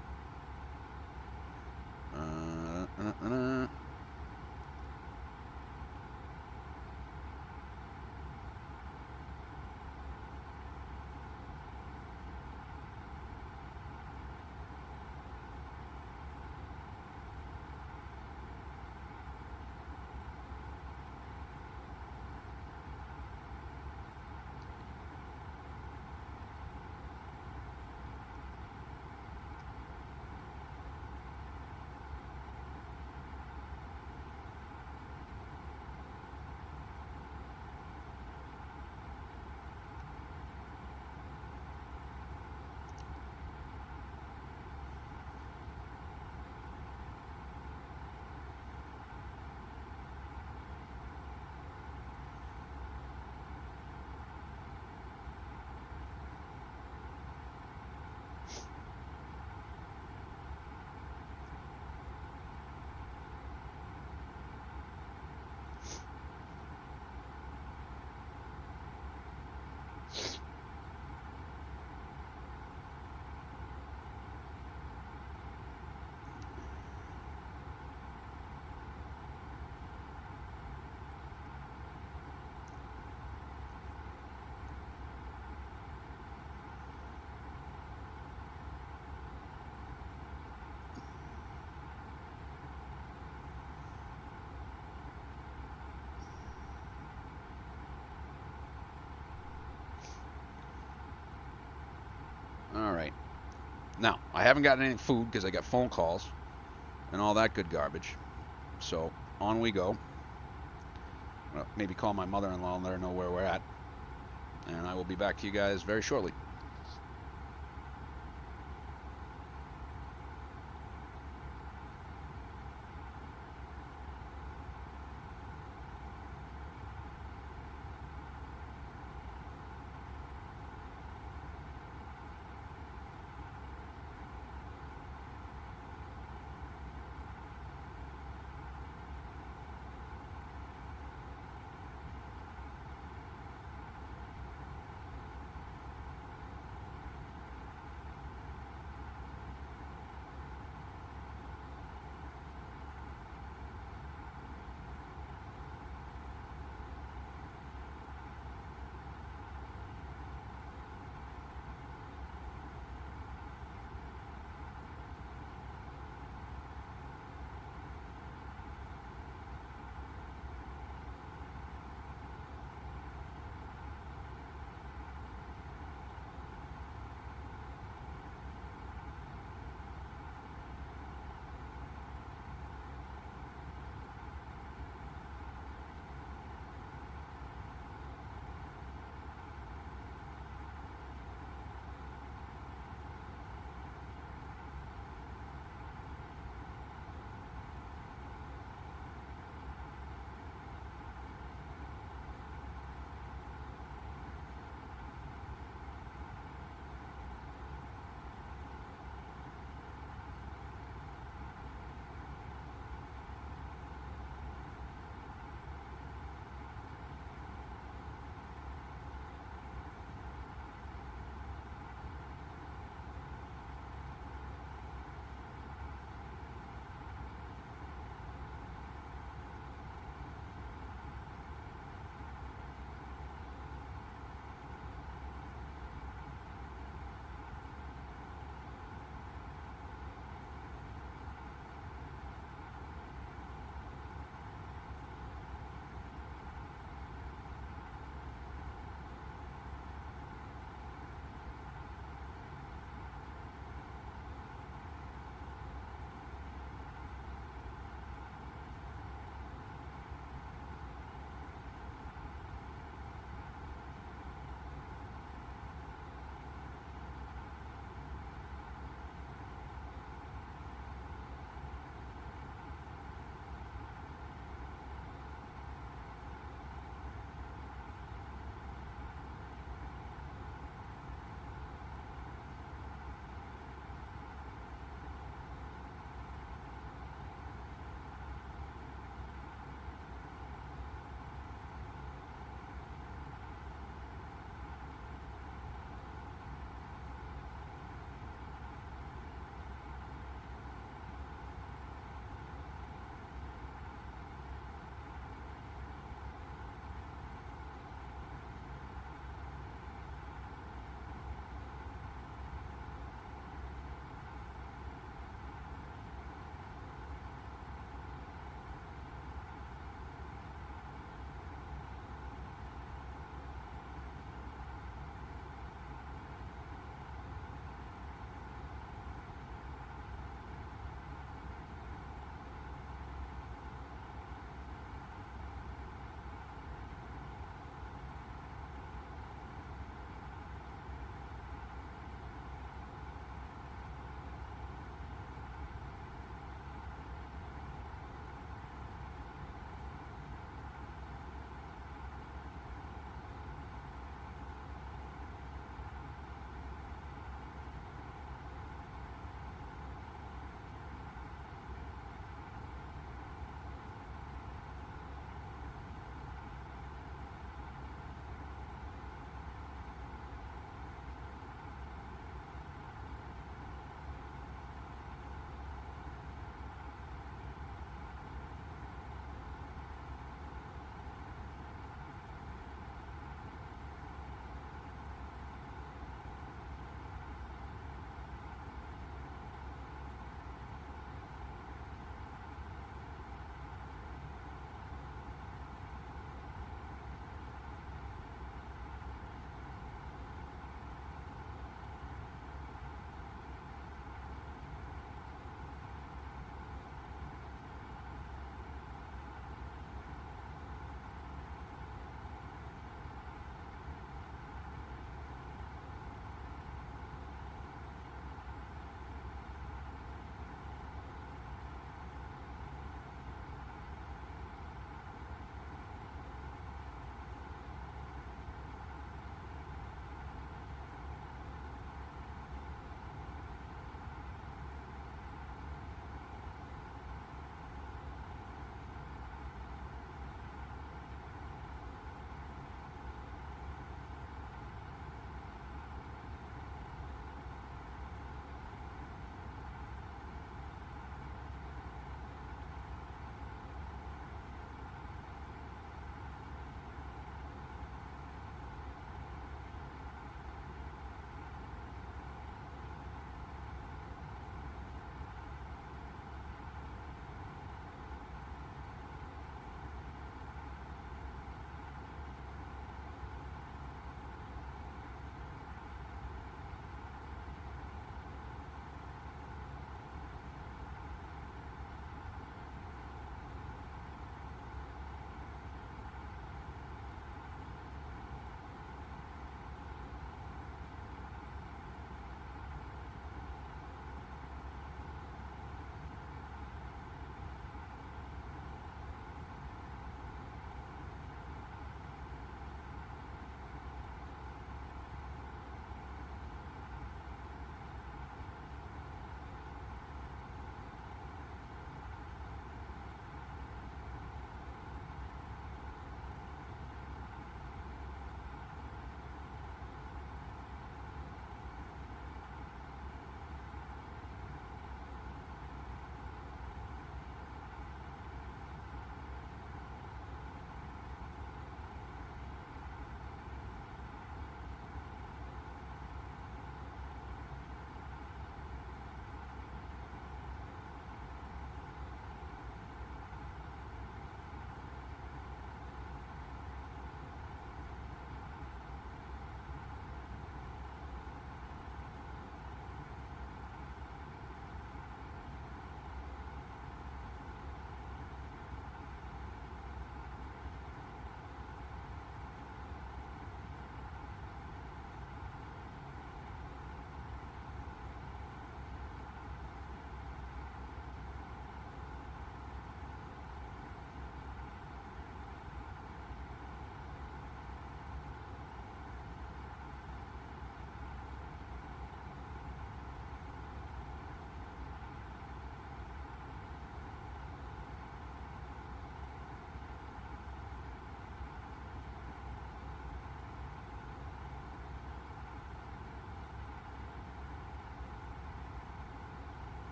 All right. Now, I haven't gotten any food because I got phone calls and all that good garbage. So, on we go. Well, maybe call my mother-in-law and let her know where we're at. And I will be back to you guys very shortly.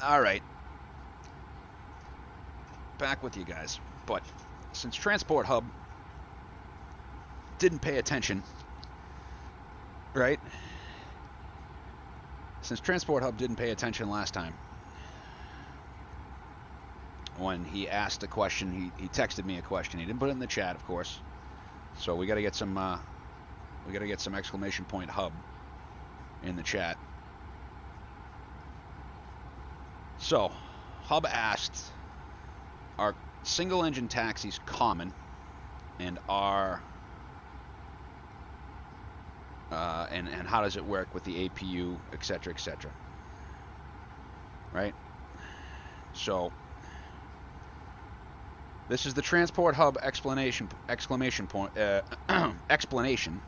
All right. Back with you guys. But since Transport Hub didn't pay attention, right? Since Transport Hub didn't pay attention last time, when he asked a question, he texted me a question. He didn't put it in the chat, of course. So we got to get some exclamation point hub in the chat. So, Hub asked, are single engine taxis common, and and how does it work with the APU, etc., etc. Right? So, this is the Transport Hub exclamation point explanation.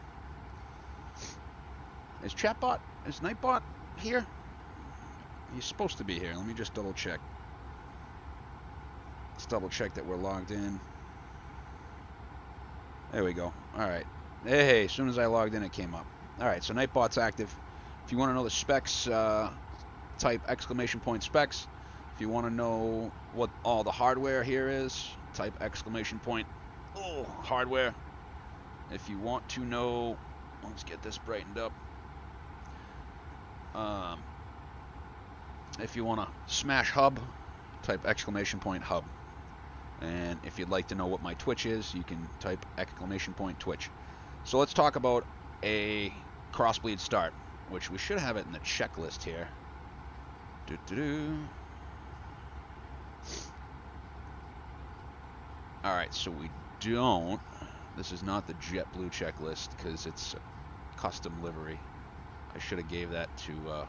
Is Nightbot here? He's supposed to be here. Let me just double check. Let's double check that we're logged in. There we go. All right. Hey, as soon as I logged in, it came up. All right, so Nightbot's active. If you want to know the specs, type exclamation point specs. If you want to know what all the hardware here is, type exclamation point hardware. If you want to know, let's get this brightened up. If you want to smash hub, type exclamation point hub. And if you'd like to know what my Twitch is, you can type exclamation point Twitch. So let's talk about a crossbleed start, which we should have it in the checklist here. Alright, so we don't. This is not the JetBlue checklist because it's a custom livery. I should have gave that to...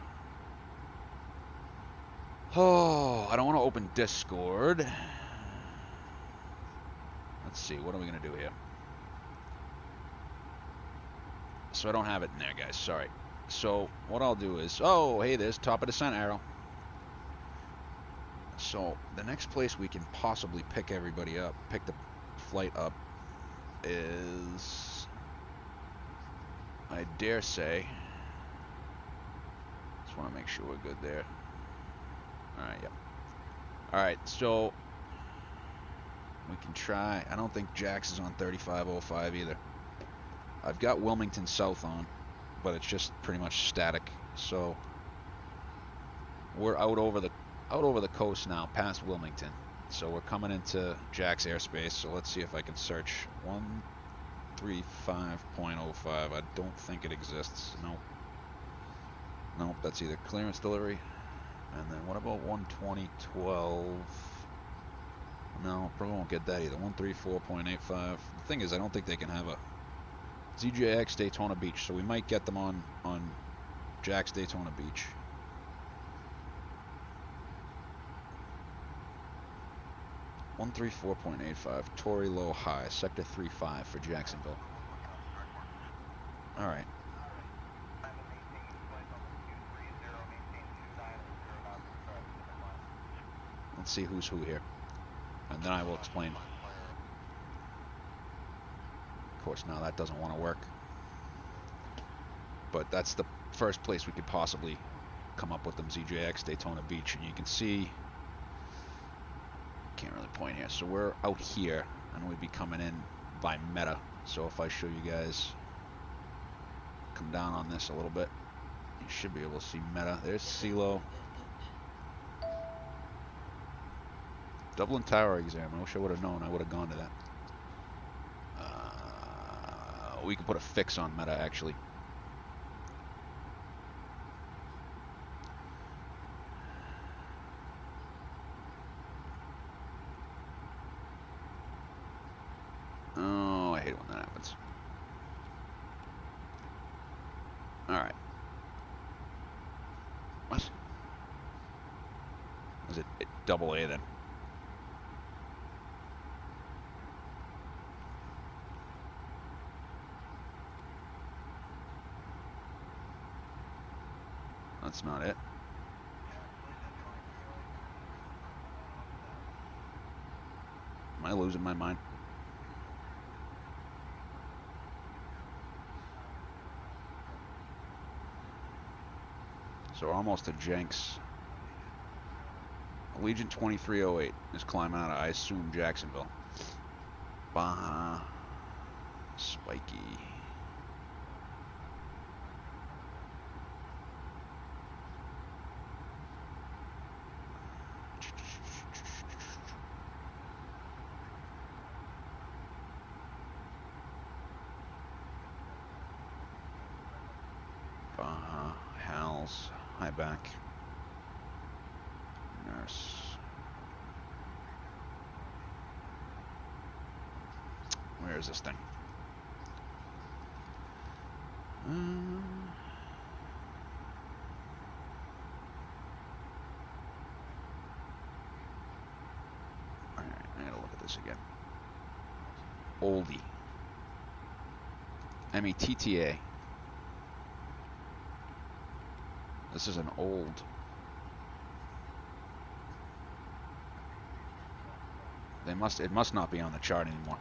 I don't want to open Discord. Let's see, what are we going to do here? So I don't have it in there, guys, sorry. So what I'll do is, hey, there's top of descent arrow. So the next place we can possibly pick everybody up, pick the flight up, is, I dare say, just want to make sure we're good there. Alright, yep. Alright, so we can try. I don't think Jax is on 3505 either. I've got Wilmington South on, but it's just pretty much static. So we're out over the coast now, past Wilmington. So we're coming into Jax airspace. So let's see if I can search 135.05. I don't think it exists. Nope. Nope, that's either clearance delivery. And then what about 120.12? No, probably won't get that either. 134.85. The thing is, I don't think they can have a ZJX Daytona Beach, so we might get them on Jax Daytona Beach. $134.85. Tory low high. Sector 35 for Jacksonville. All right. Let's see who's who here, and then I will explain. Of course, now that doesn't want to work, but that's the first place we could possibly come up with them, ZJX Daytona Beach. And you can see, can't really point here, so we're out here, and we'd be coming in by Meta. So if I show you guys, come down on this a little bit, you should be able to see Meta. There's CeeLo. Dublin Tower exam. I wish I would have known. I would have gone to that. We can put a fix on Meta, actually. Oh, I hate it when that happens. Alright. What? Was it double A then? That's not it. Am I losing my mind? So we're almost to Jenks. Allegiant 2308 is climbing out of, I assume, Jacksonville. Baja. Spiky. Baja. Hals. High back. Nurse. Where is this thing? Alright, I gotta look at this again. Oldie. METTA. This is an old. It must not be on the chart anymore.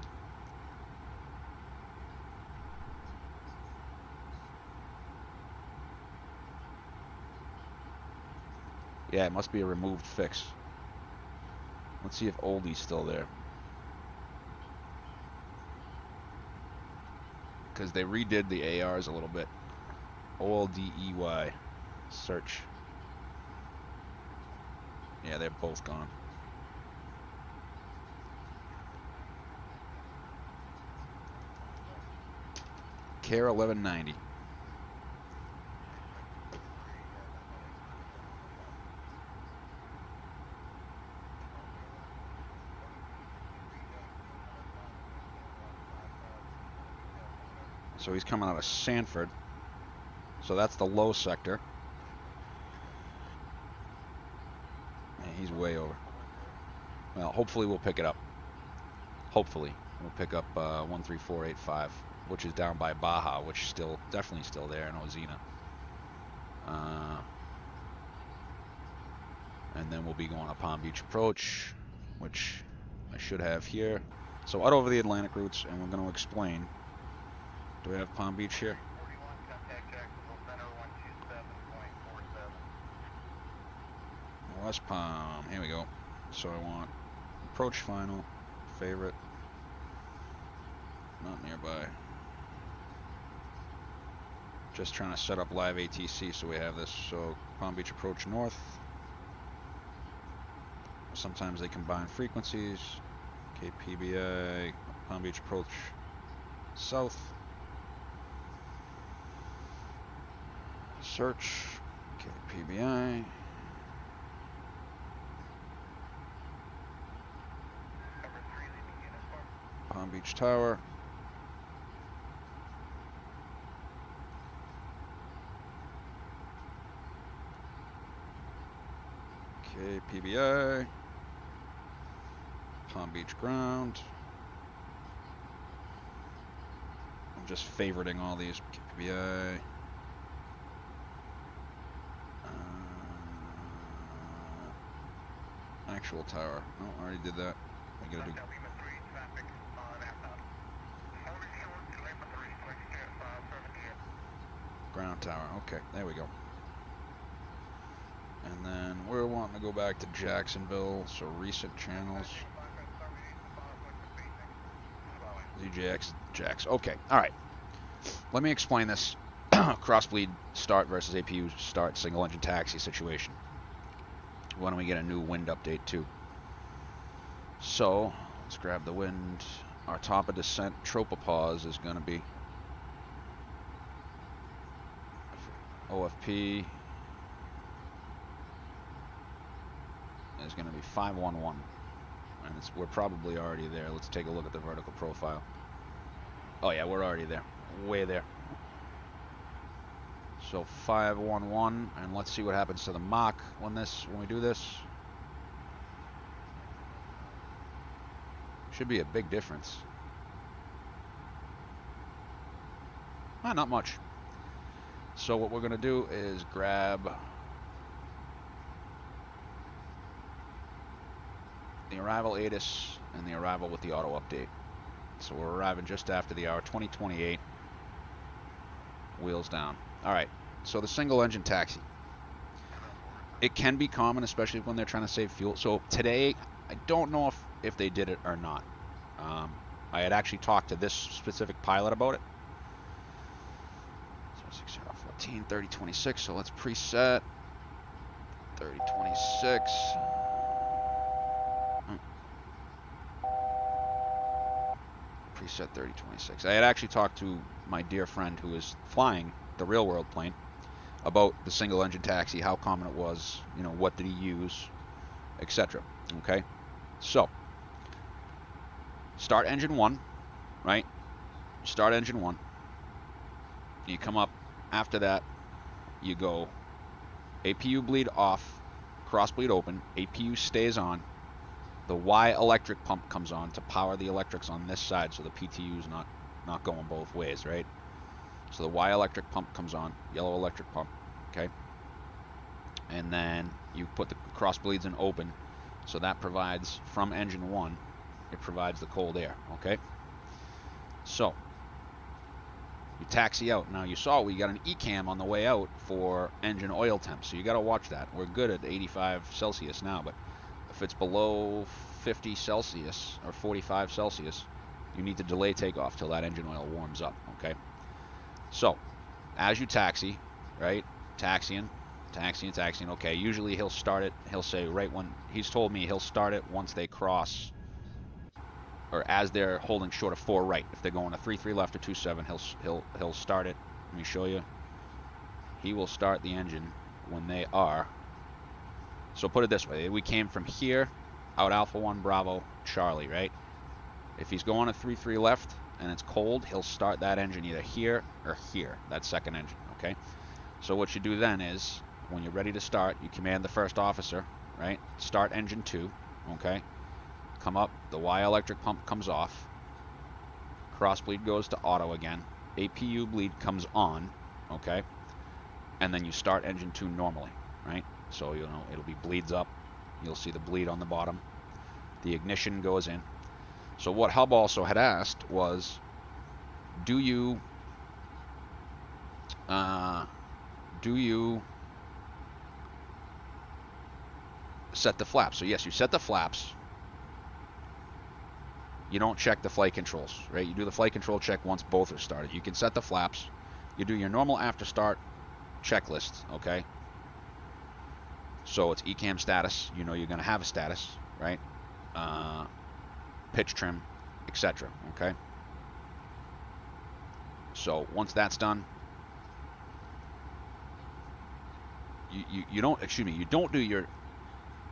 Yeah, it must be a removed fix. Let's see if Oldie's still there. Because they redid the ARs a little bit. OLDEY. Search. Yeah, they're both gone. Care 1190. So he's coming out of Sanford. So that's the low sector. And he's way over. Well, hopefully we'll pick it up. Hopefully we'll pick up 13485, which is down by Baja, which is still definitely still there in Ozina. And then we'll be going to Palm Beach Approach, which I should have here. So out over the Atlantic routes, and we're going to explain. Do we have Palm Beach here? West Palm, here we go. So I want approach final, favorite, not nearby. Just trying to set up live ATC so we have this. So Palm Beach Approach north. Sometimes they combine frequencies. KPBI, Palm Beach Approach south. Search, KPBI. Palm Beach Tower. KPBI. Palm Beach Ground. I'm just favoriting all these. KPBI. Actual tower. Oh, I already did that. I gotta do. Ground tower. Okay, there we go. And then we're wanting to go back to Jacksonville, so recent channels. ZJX, Jax. Okay, alright. Let me explain this crossbleed start versus APU start single engine taxi situation. Why don't we get a new wind update too? So, let's grab the wind. Our top of descent tropopause is going to be OFP is going to be 511, and we're probably already there. Let's take a look at the vertical profile. Oh yeah, we're already there, way there. So 511, and let's see what happens to the Mach when we do this. Should be a big difference. Not much. So what we're going to do is grab the arrival ATIS and the arrival with the auto update. So we're arriving just after the hour, 2028. Wheels down. All right. So the single engine taxi. It can be common, especially when they're trying to save fuel. So today, I don't know if they did it or not. I had actually talked to this specific pilot about it. So 6014, 3026. So let's preset 3026. Preset 3026. I had actually talked to my dear friend who is flying the real world plane about the single engine taxi, how common it was, you know, what did he use, etc. Okay, so start engine 1, right? Start engine 1. You come up after that, you go APU bleed off, cross bleed open, APU stays on, the Y electric pump comes on to power the electrics on this side, so the PTU is not going both ways, right? So the Y electric pump comes on, yellow electric pump, okay? And then you put the cross bleeds in open, so that provides, from engine 1, it provides the cold air, okay? So, you taxi out. Now you saw we got an ECAM on the way out for engine oil temp, so you gotta watch that. We're good at 85 Celsius now, but if it's below 50 Celsius or 45 Celsius, you need to delay takeoff till that engine oil warms up, okay? So, as you taxi, right, taxiing, okay, usually he'll start it, he'll say right when, he's told me he'll start it once they cross, or as they're holding short of 4 right. If they're going a 3-3 left or 2-7, he'll start it. Let me show you. He will start the engine when they are, so put it this way, we came from here, out Alpha 1 Bravo Charlie, right? If he's going a 3-3 left, and it's cold, he'll start that engine either here or here, that second engine, okay? So what you do then is, when you're ready to start, you command the first officer, right? Start engine 2, okay? Come up, the Y electric pump comes off, cross bleed goes to auto again, APU bleed comes on, okay? And then you start engine 2 normally, right? So, you know, it'll be bleeds up, you'll see the bleed on the bottom, the ignition goes in. So what Hub also had asked was, do you set the flaps? So yes, you set the flaps. You don't check the flight controls, right? You do the flight control check once both are started. You can set the flaps. You do your normal after start checklist, okay? So it's ECAM status. You know you're going to have a status, right? Pitch trim, etc. Okay. So once that's done, you don't do your,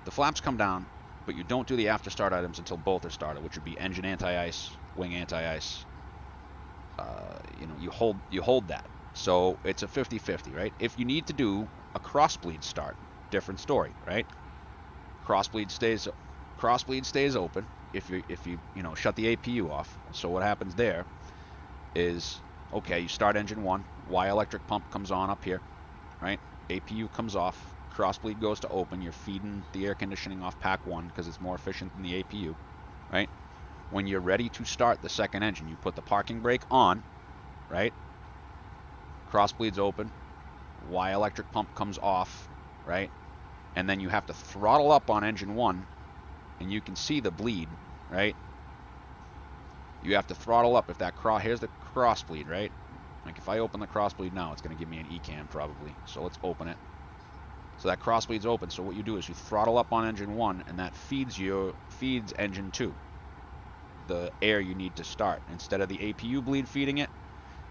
the flaps come down, but you don't do the after start items until both are started, which would be engine anti-ice, wing anti-ice. You know, you hold that. So it's a 50-50, right? If you need to do a cross bleed start, different story, right? Cross bleed stays open if you shut the APU off. So what happens there is, okay, you start engine 1, Y electric pump comes on up here, right? APU comes off, cross bleed goes to open, you're feeding the air conditioning off pack 1 because it's more efficient than the APU, right? When you're ready to start the second engine, you put the parking brake on, right? Cross bleed's open, Y electric pump comes off, right? And then you have to throttle up on engine 1, and you can see the bleed, right? You have to throttle up. If that here's the cross bleed, right? Like if I open the cross bleed now, it's going to give me an ECAM probably. So let's open it. So that cross bleed's open. So what you do is you throttle up on engine 1, and that feeds engine 2 the air you need to start. Instead of the APU bleed feeding it,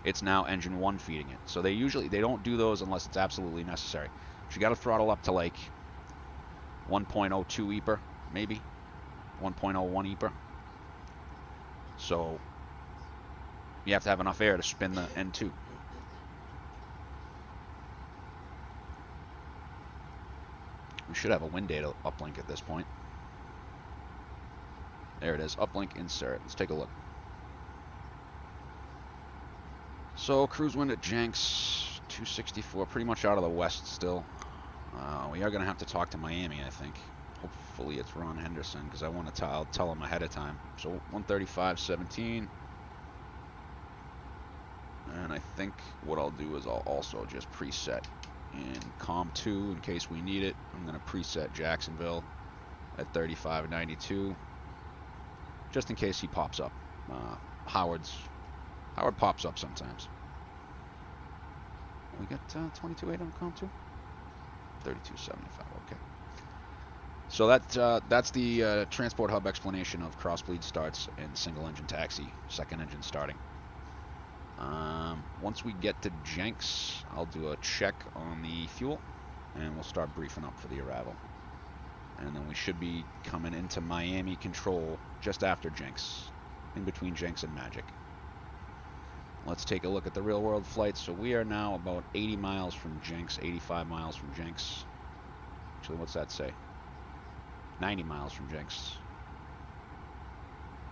it's now engine 1 feeding it. So they don't do those unless it's absolutely necessary. But you got to throttle up to like 1.02 EPR, maybe 1.01 EPR. So you have to have enough air to spin the N2. We should have a wind data uplink at this point. There it is, uplink insert. Let's take a look. So cruise wind at Jenks 264, pretty much out of the west still. We are going to have to talk to Miami, I think. Hopefully it's Ron Henderson, because I want to tell him ahead of time. So 135.17. And I think what I'll do is I'll also just preset in COM 2 in case we need it. I'm going to preset Jacksonville at 3592 just in case he pops up. Howard pops up sometimes. We got 22.8 on COM 2? 32.75, okay. So that's the transport hub explanation of cross-bleed starts and single engine taxi, second engine starting. Once we get to Jenks, I'll do a check on the fuel, and we'll start briefing up for the arrival. And then we should be coming into Miami control just after Jenks, in between Jenks and Magic. Let's take a look at the real-world flight. So we are now about 80 miles from Jenks, 85 miles from Jenks. Actually, what's that say? 90 miles from Jenks.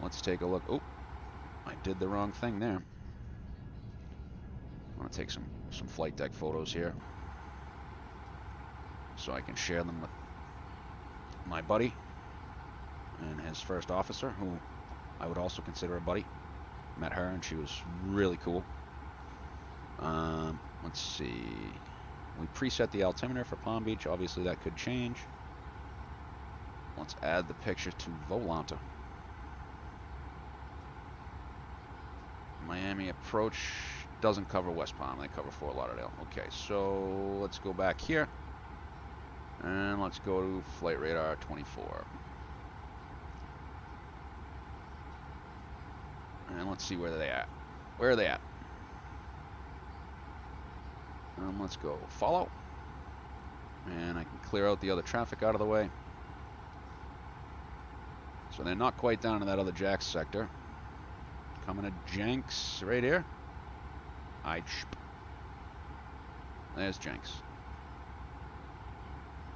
Let's take a look. Oh, I did the wrong thing there. I want to take some flight deck photos here so I can share them with my buddy and his first officer, who I would also consider a buddy. Met her and she was really cool. Let's see. We preset the altimeter for Palm Beach. Obviously that could change. Let's add the picture to Volanta. Miami approach doesn't cover West Palm. They cover Fort Lauderdale. Okay, so let's go back here. And let's go to Flight Radar 24. And let's see where they're at. Where are they at? Let's go follow. And I can clear out the other traffic out of the way. So they're not quite down in that other Jax sector. Coming to Jenks right here. There's Jenks.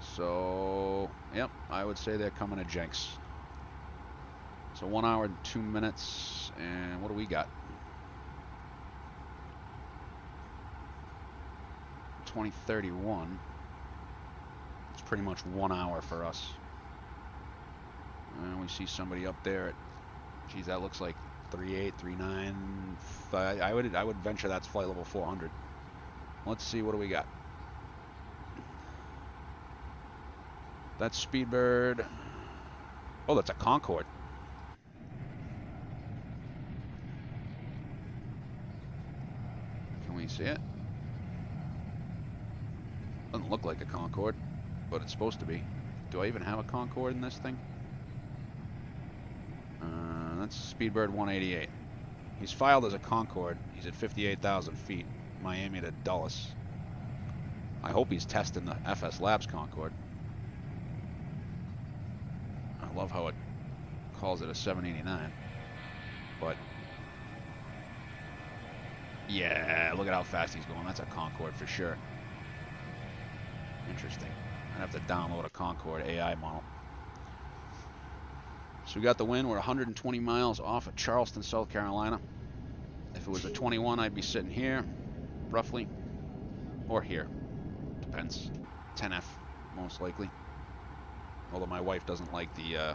So, yep, I would say they're coming to Jenks. So 1 hour and 2 minutes, and what do we got? 2031. It's pretty much 1 hour for us. And we see somebody up there at, geez, that looks like 38, 39. I would venture that's flight level 400. Let's see, what do we got? That's Speedbird. Oh, that's a Concorde. Can we see it? Doesn't look like a Concorde, but it's supposed to be. Do I even have a Concorde in this thing? That's Speedbird 188. He's filed as a Concorde. He's at 58,000 feet. Miami to Dulles. I hope he's testing the FS Labs Concorde. I love how it calls it a 789. But yeah, look at how fast he's going. That's a Concorde for sure. Interesting. I'd have to download a Concorde AI model. So we got the wind. We're 120 miles off of Charleston, South Carolina. If it was a 21, I'd be sitting here, roughly, or here. Depends. 10F, most likely. Although my wife doesn't like the,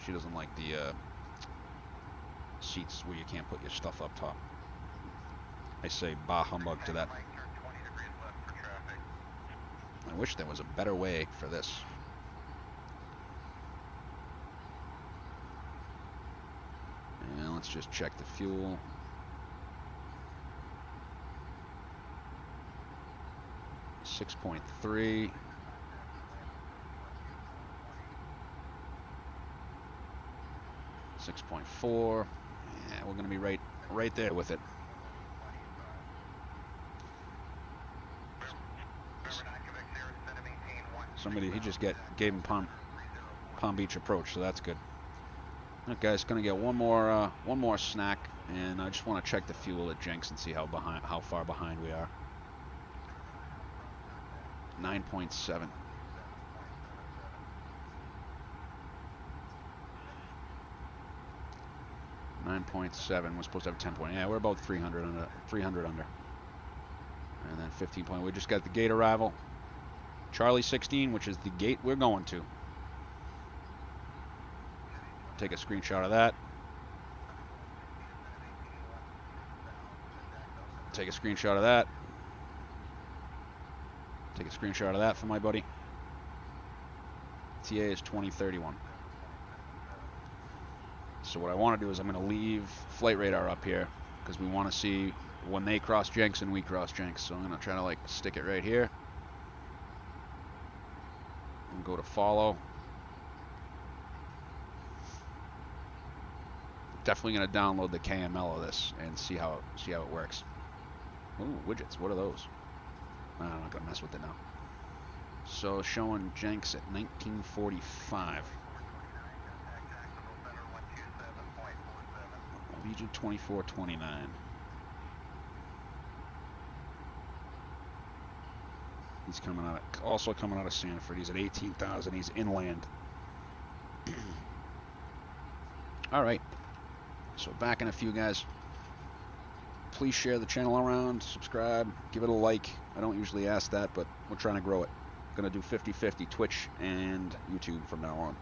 she doesn't like the seats where you can't put your stuff up top. I say bah humbug to that. I wish there was a better way for this. And let's just check the fuel. .3. .4. Yeah, we're gonna be right there with it. Somebody, he just gave him Palm Beach approach, so that's good. That guy's gonna get one more snack, and I just want to check the fuel at Jenks and see how far behind we are. 9.7. We're supposed to have 10 point. Yeah, we're about 300 under. And then 15 point. We just got the gate arrival. Charlie 16, which is the gate we're going to. Take a screenshot of that. Take a screenshot of that. Take a screenshot of that for my buddy. TA is 2031. So what I want to do is I'm going to leave flight radar up here because we want to see when they cross Jenks and we cross Jenks. So I'm going to try to like stick it right here and go to follow. Definitely going to download the KML of this and see how it works. Ooh, widgets. What are those? I'm not going to mess with it now. So showing Jenks at 1945. Region 2429. He's coming out of, also coming out of Sanford. He's at 18,000. He's inland. All right. So back in a few, guys. Please share the channel around, subscribe, give it a like. I don't usually ask that, but we're trying to grow it. Gonna do 50-50 Twitch and YouTube from now on.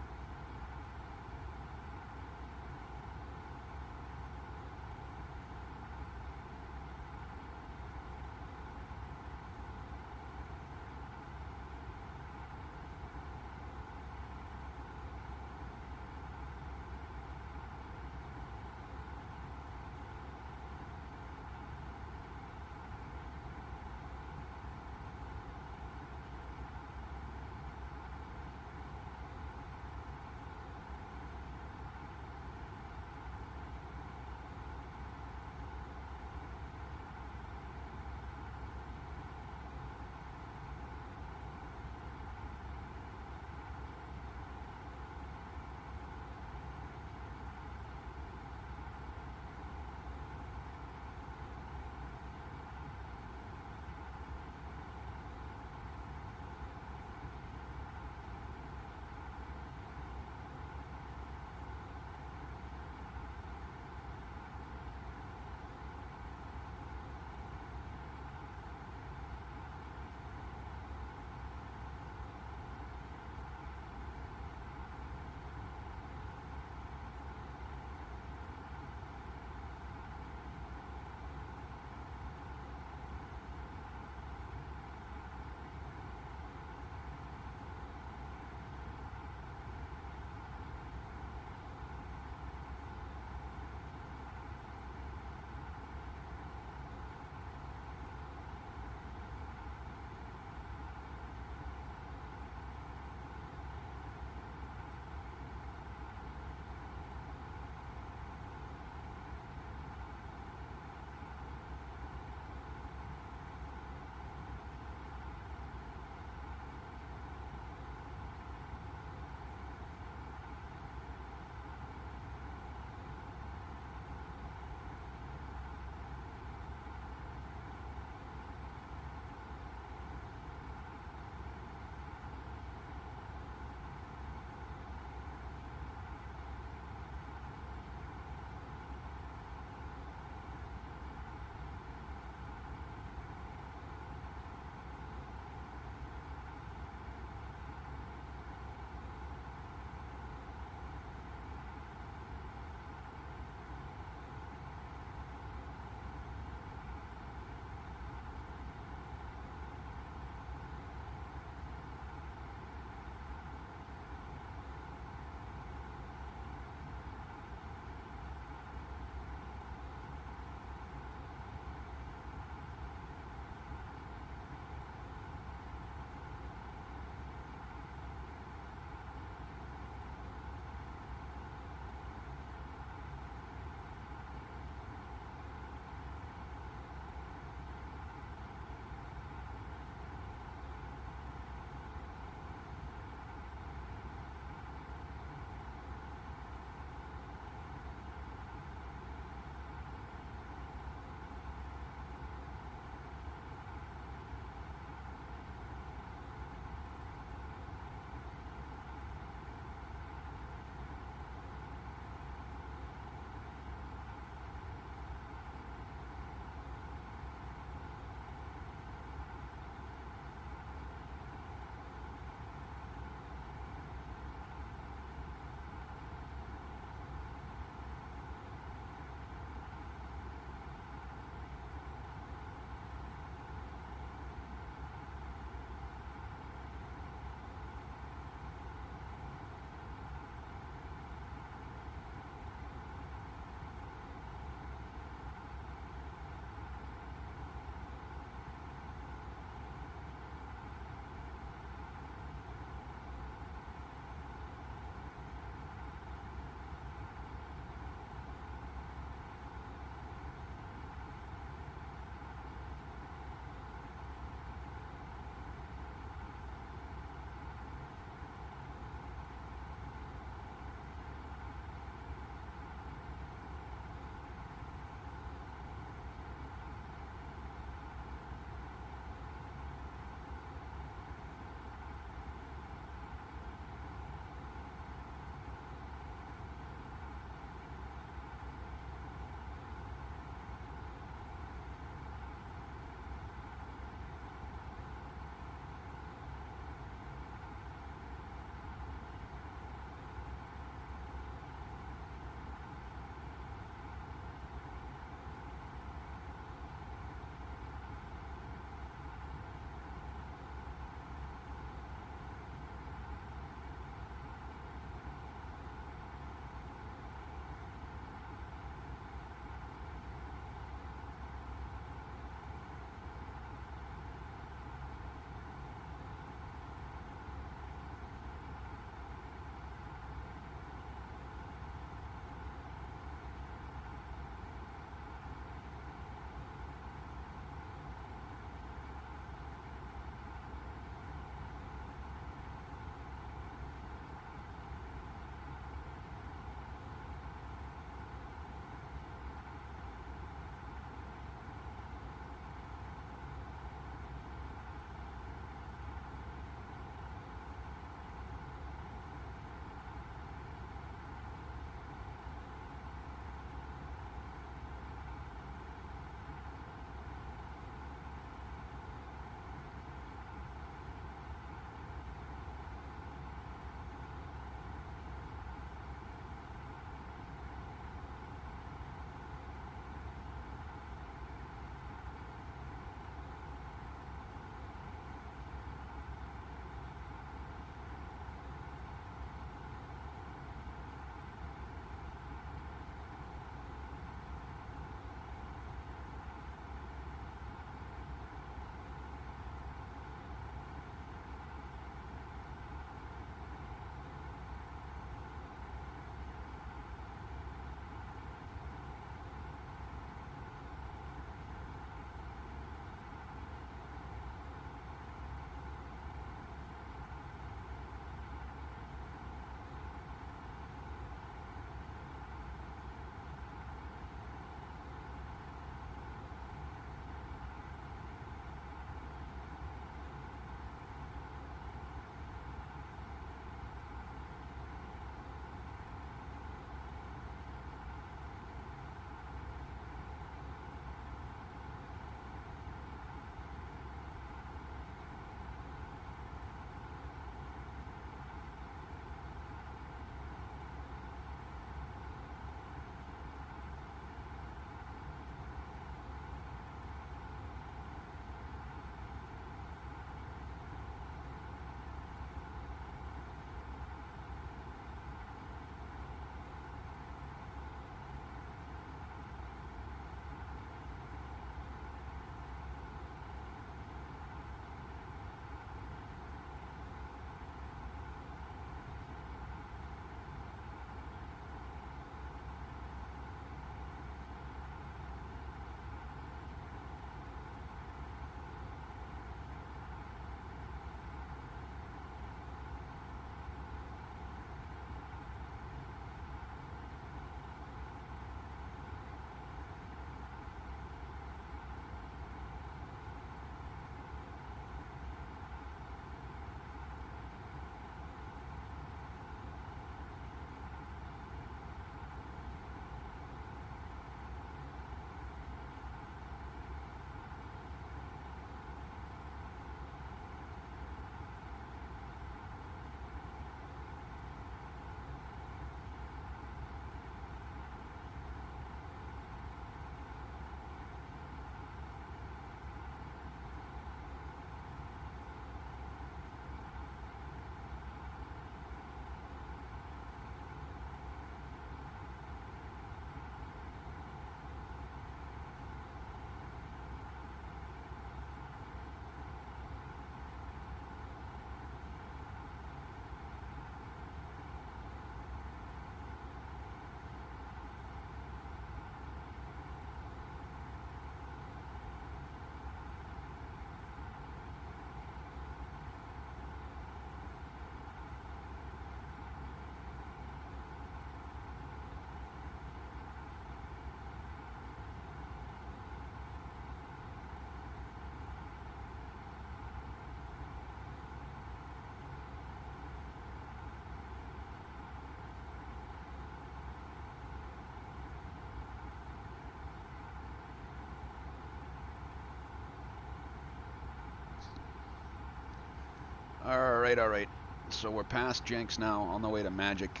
right. So we're past Jenks now, on the way to Magic.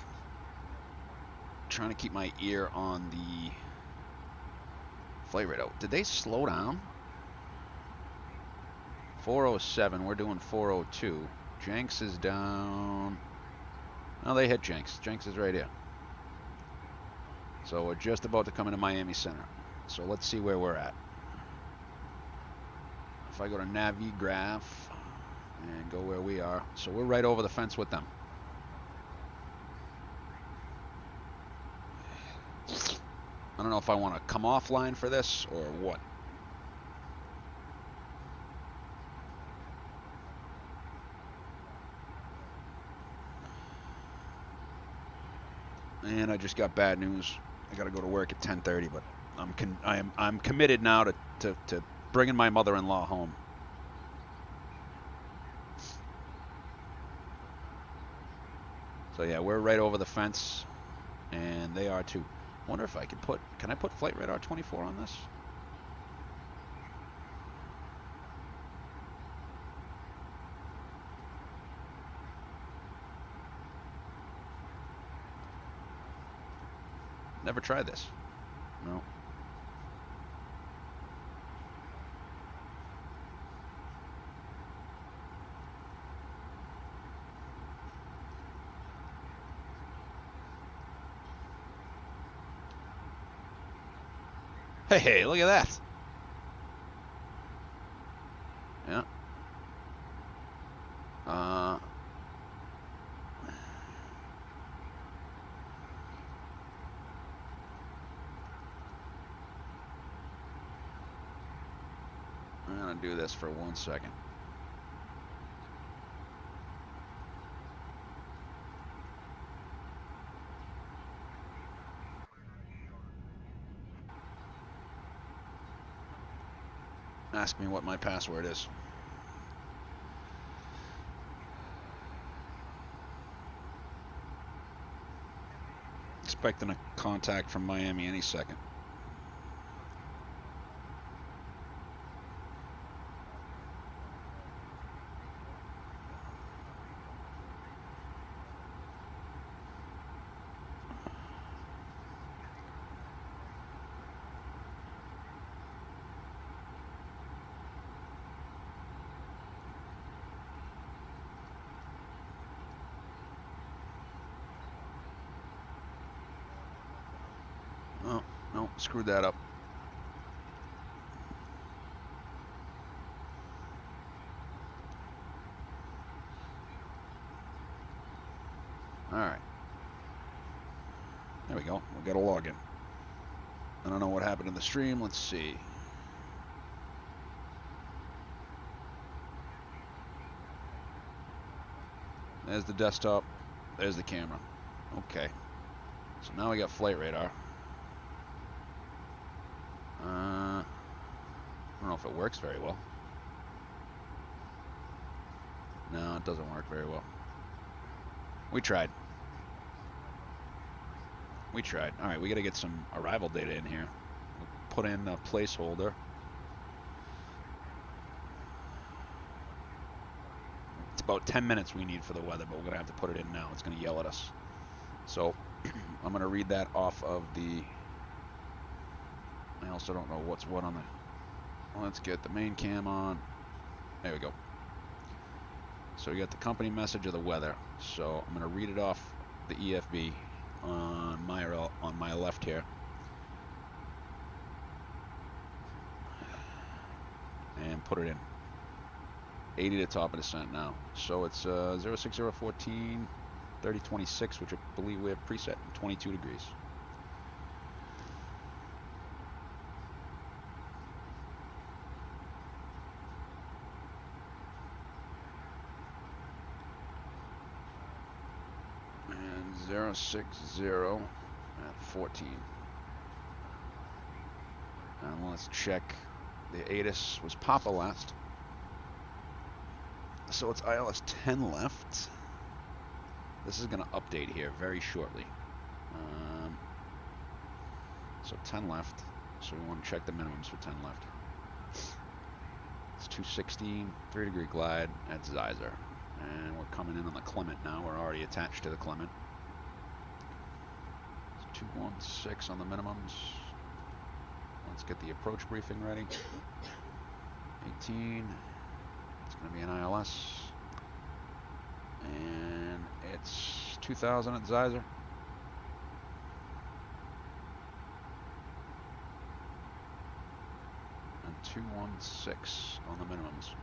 Trying to keep my ear on the flight radar. Did they slow down? 407, we're doing 402. Jenks is down. Oh, they hit Jenks. Jenks is right here. So we're just about to come into Miami Center. So let's see where we're at. If I go to Navigraph and go where we are. So we're right over the fence with them. I don't know if I want to come offline for this or what. And I just got bad news. I got to go to work at 10:30, but I'm committed now to bringing my mother-in-law home. So yeah, we're right over the fence, and they are too. Wonder if I can I put Flight Radar 24 on this? Never tried this. No. Hey, look at that. Yeah. I'm gonna do this for 1 second. Ask me what my password is. Expecting a contact from Miami any second. Oh, no, screwed that up. All right. There we go. We'll get a login. I don't know what happened in the stream. Let's see. There's the desktop. There's the camera. Okay. So now we got flight radar. I don't know if it works very well. No, it doesn't work very well. We tried. We tried. All right, we got to get some arrival data in here. We'll put in a placeholder. It's about 10 minutes we need for the weather, but we're going to have to put it in now. It's going to yell at us. So I'm going to read that off of the... I also don't know what's what on the... Let's get the main cam on. There we go. So we got the company message of the weather. So I'm going to read it off the EFB on my left here. And put it in. 80 to top of descent now. So it's 06014 3026, which I believe we have preset, 22 degrees. And 060 at 14. And let's check. The ATIS was Papa last. So it's ILS 10 left. This is going to update here very shortly. So 10 left. So we want to check the minimums for 10 left. It's 216, 3 degree glide at Zeiser. And we're coming in on the Clement now. We're already attached to the Clement. It's 216 on the minimums. Let's get the approach briefing ready. 18. It's going to be an ILS. And it's 2,000 at Zeiser. And 216 on the minimums.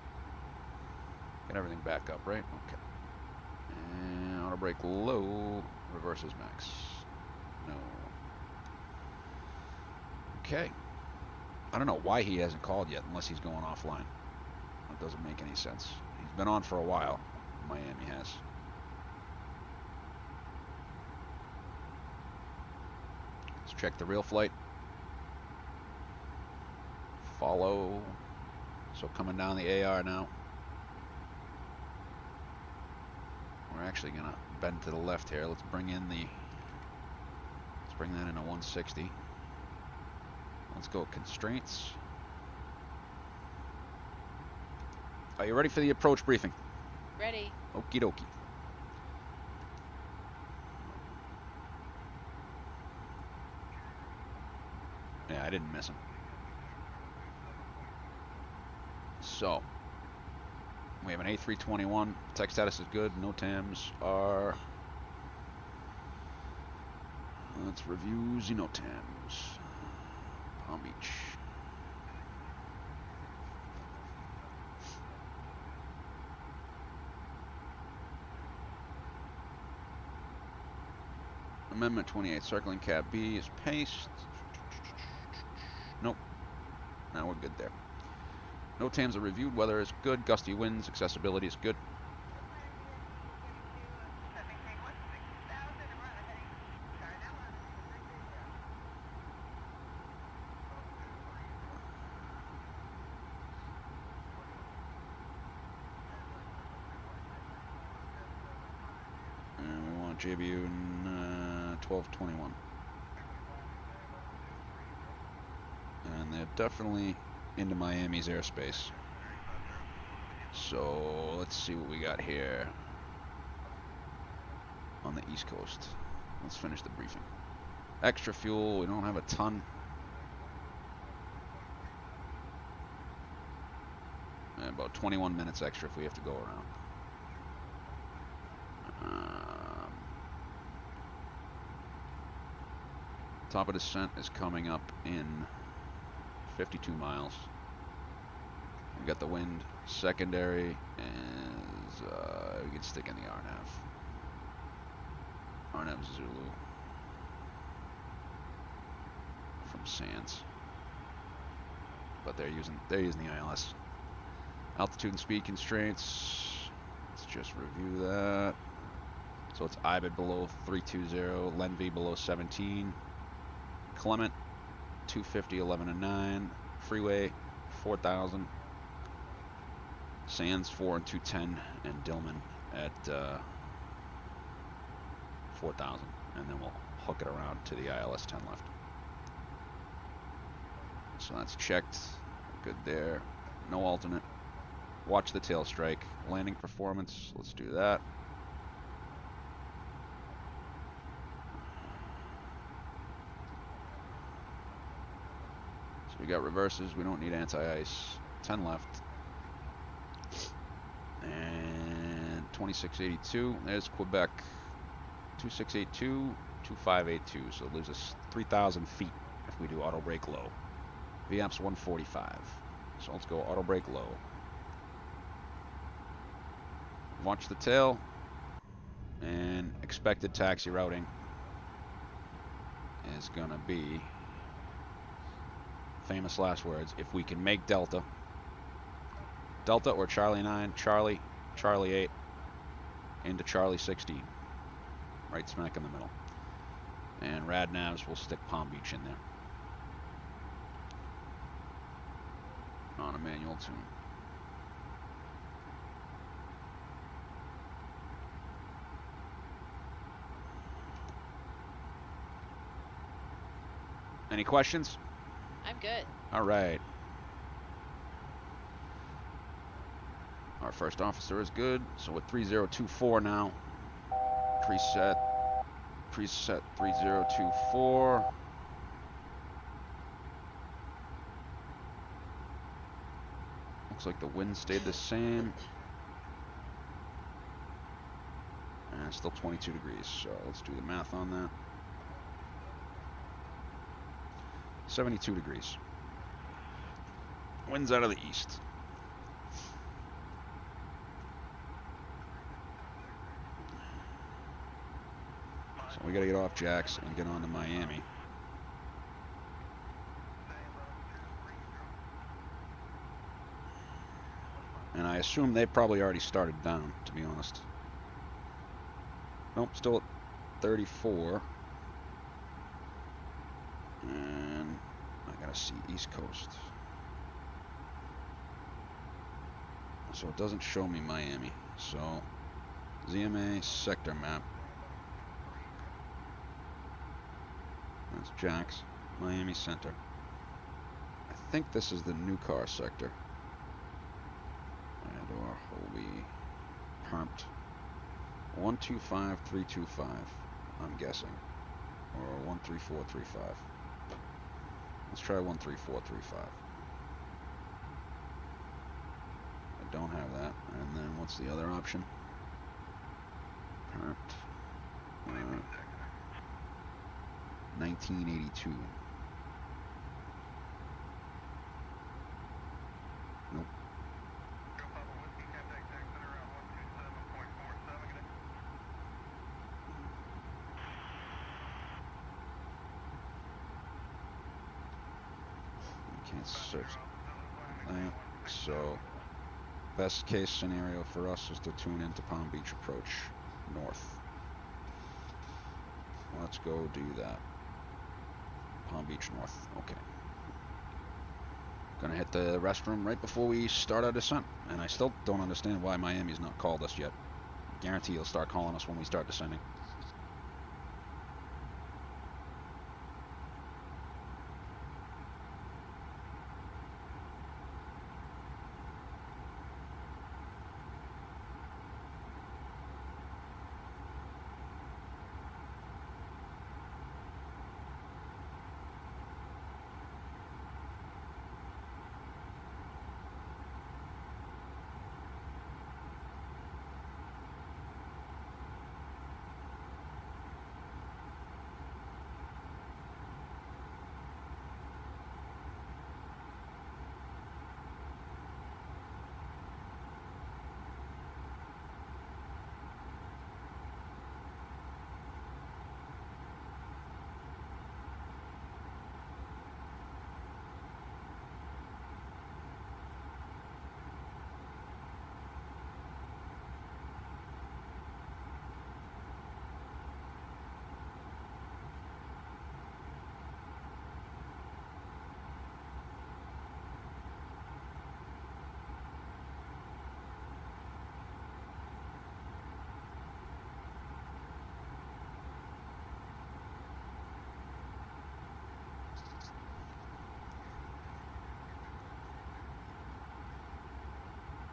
Get everything back up, right? Okay. And auto brake low, reverses max. No. Okay. I don't know why he hasn't called yet, unless he's going offline. That doesn't make any sense. He's been on for a while. Miami has. Let's check the real flight. Follow. So coming down the AR now. We're actually gonna bend to the left here. Let's bring in the. Let's bring that in a 160. Let's go constraints. Are you ready for the approach briefing? Ready. Okie dokie. Yeah, I didn't miss him. So, we have an A321. Tech status is good. No TAMs are. Let's review Xenotams. Palm Beach. Amendment 28, circling cab B is paced. Nope. Now we're good there. No TAMs are reviewed. Weather is good. Gusty winds. Accessibility is good. And we want JBU 1221. And they're definitely into Miami's airspace. So let's see what we got here on the East Coast. Let's finish the briefing. Extra fuel, we don't have a ton. And about 21 minutes extra if we have to go around. Top of descent is coming up in 52 miles. We got the wind. Secondary is we can stick in the RNAV. RNAV Zulu from Sands, but they're using the ILS. Altitude and speed constraints. Let's just review that. So it's IBID below 320, LenV below 17. Clement 250, 11 and 9. Freeway 4,000. Sands 4 and 210, and Dillman at 4,000, and then we'll hook it around to the ILS 10 left. So that's checked. Good there. No alternate. Watch the tail strike. Landing performance. Let's do that. So we got reverses. We don't need anti-ice. 10 left. And 2682. There's Quebec. 2682, 2582. So it leaves us 3,000 feet if we do auto brake low. VAP's 145. So let's go auto brake low. Watch the tail. And expected taxi routing is going to be, famous last words, if we can make Delta. Delta or Charlie 9, Charlie, Charlie 8, into Charlie 16. Right smack in the middle. And rad navs will stick Palm Beach in there. On a manual tune. Any questions? I'm good. All right. Our first officer is good, so we're 3024 now. Preset 3024. Looks like the wind stayed the same. And it's still 22 degrees, so let's do the math on that. 72 degrees. Wind's out of the east. So we gotta get off Jax and get on to Miami. And I assume they probably already started down, to be honest. Nope, still at 34. And I gotta see East Coast. So it doesn't show me Miami. So ZMA sector map. That's Jax, Miami Center. I think this is the new car sector. And or Holby Permped. 125325, I'm guessing. Or 13435. Let's try 13435. I don't have that. And then what's the other option? Permped. 1982. Nope. Can't search that. So best case scenario for us is to tune into Palm Beach approach north. Let's go do that. Palm Beach north. Okay. Gonna hit the restroom right before we start our descent. And I still don't understand why Miami's not called us yet. Guarantee he'll start calling us when we start descending.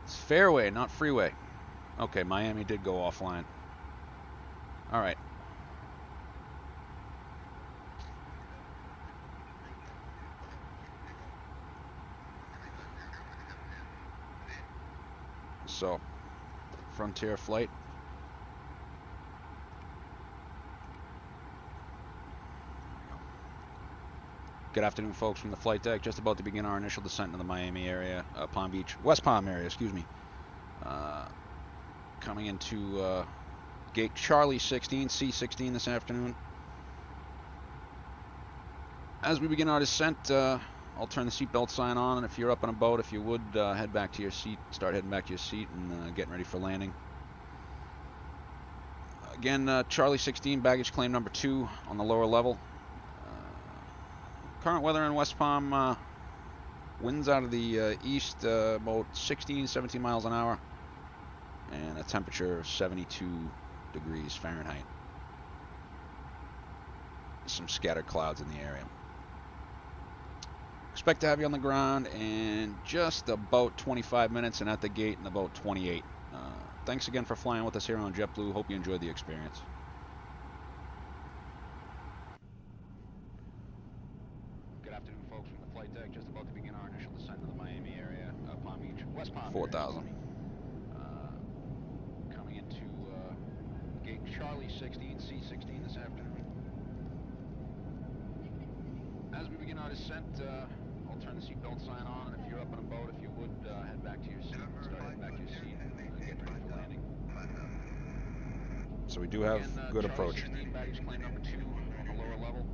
Fairway, not freeway. Okay, Miami did go offline. All right. So, Frontier flight. Good afternoon, folks, from the flight deck. Just about to begin our initial descent into the Miami area, Palm Beach, West Palm area, excuse me. Coming into gate Charlie 16, C16 this afternoon. As we begin our descent, I'll turn the seatbelt sign on, and if you're up on a boat, if you would, head back to your seat, start heading back to your seat and getting ready for landing. Again, Charlie 16, baggage claim number 2 on the lower level. Current weather in West Palm, winds out of the east, about 16, 17 miles an hour, and a temperature of 72 degrees Fahrenheit. Some scattered clouds in the area. Expect to have you on the ground in just about 25 minutes and at the gate in about 28. Thanks again for flying with us here on JetBlue. Hope you enjoyed the experience. Good afternoon, folks, from the flight deck. Just about to begin our initial descent into the Miami area, Palm Beach, West Palm. 4,000. Coming into gate Charlie 16, C16 this afternoon. As we begin our descent, I'll turn the seatbelt sign on, and if you're up on a boat, if you would, head back to your seat. Start heading back to your seat and get ready for landing. So we do have good approach. Charlie 16, baggage claim number 2 on the lower level.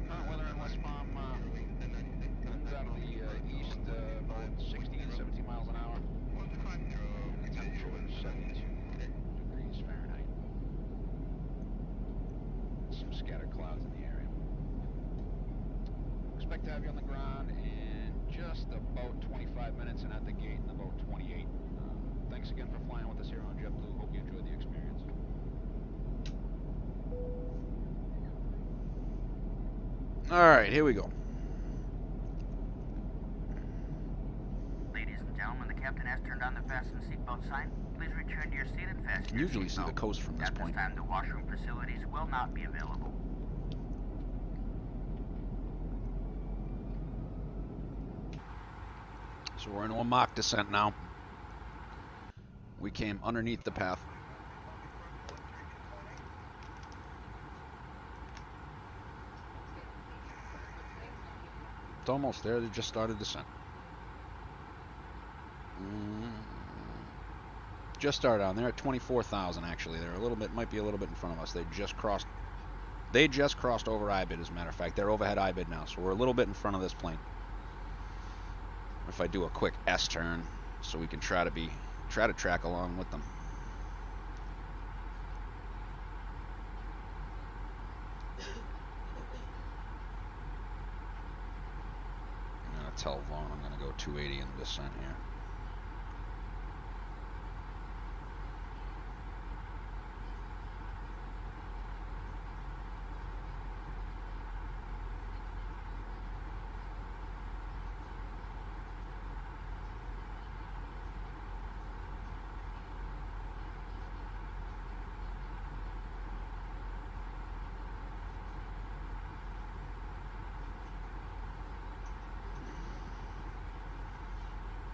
Current weather in West Palm, winds out of the east, about 16, 17 miles an hour. And the temperature is 72 degrees Fahrenheit. Some scattered clouds in the area. Expect to have you on the ground in just about 25 minutes and at the gate in about 28. Thanks again for flying with us here on JetBlue. Hope you enjoyed the experience. Alright, here we go. Ladies and gentlemen, the captain has turned on the fasten seatbelt sign. Please return to your seat and fasten. You can usually see the coast from this point. At this time, the washroom facilities will not be available. So we're into a mock descent now. We came underneath the path. It's almost there. They just started descent. Just started on. They're at 24,000 actually. They're a little bit, might be a little bit in front of us. They just crossed over IBID, as a matter of fact. They're overhead IBID now, so we're a little bit in front of this plane. If I do a quick S turn, so we can try to track along with them. I'm gonna tell Vaughn I'm gonna go 280 in the descent here.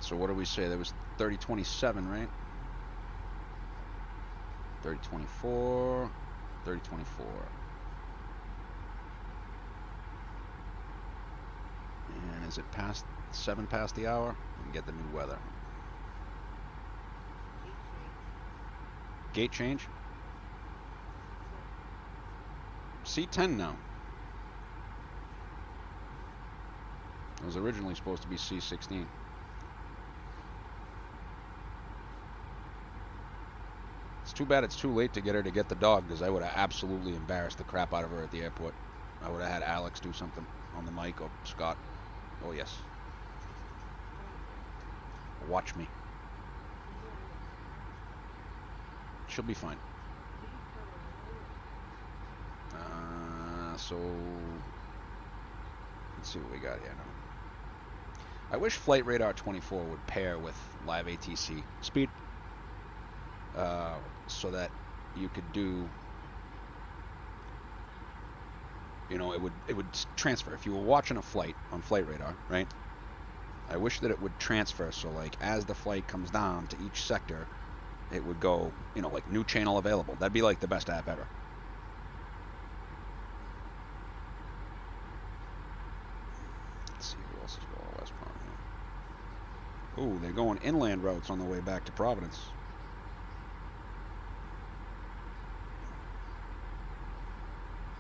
So what did we say? That was 3027, right? 3024, 3024. And is it past 7 past the hour? We can get the new weather. Gate change? C10 now. It was originally supposed to be C16. It's too bad it's too late to get her to get the dog, because I would have absolutely embarrassed the crap out of her at the airport. I would have had Alex do something on the mic, or Scott. Oh yes. Watch me. She'll be fine. So let's see what we got here now. I wish Flight Radar 24 would pair with live ATC speed, so that you could do, you know, it would transfer. If you were watching a flight on Flight Radar, right? I wish that it would transfer, so like as the flight comes down to each sector, it would go, you know, like new channel available. That'd be like the best app ever. Let's see who else is going West Palm here. Ooh, they're going inland routes on the way back to Providence.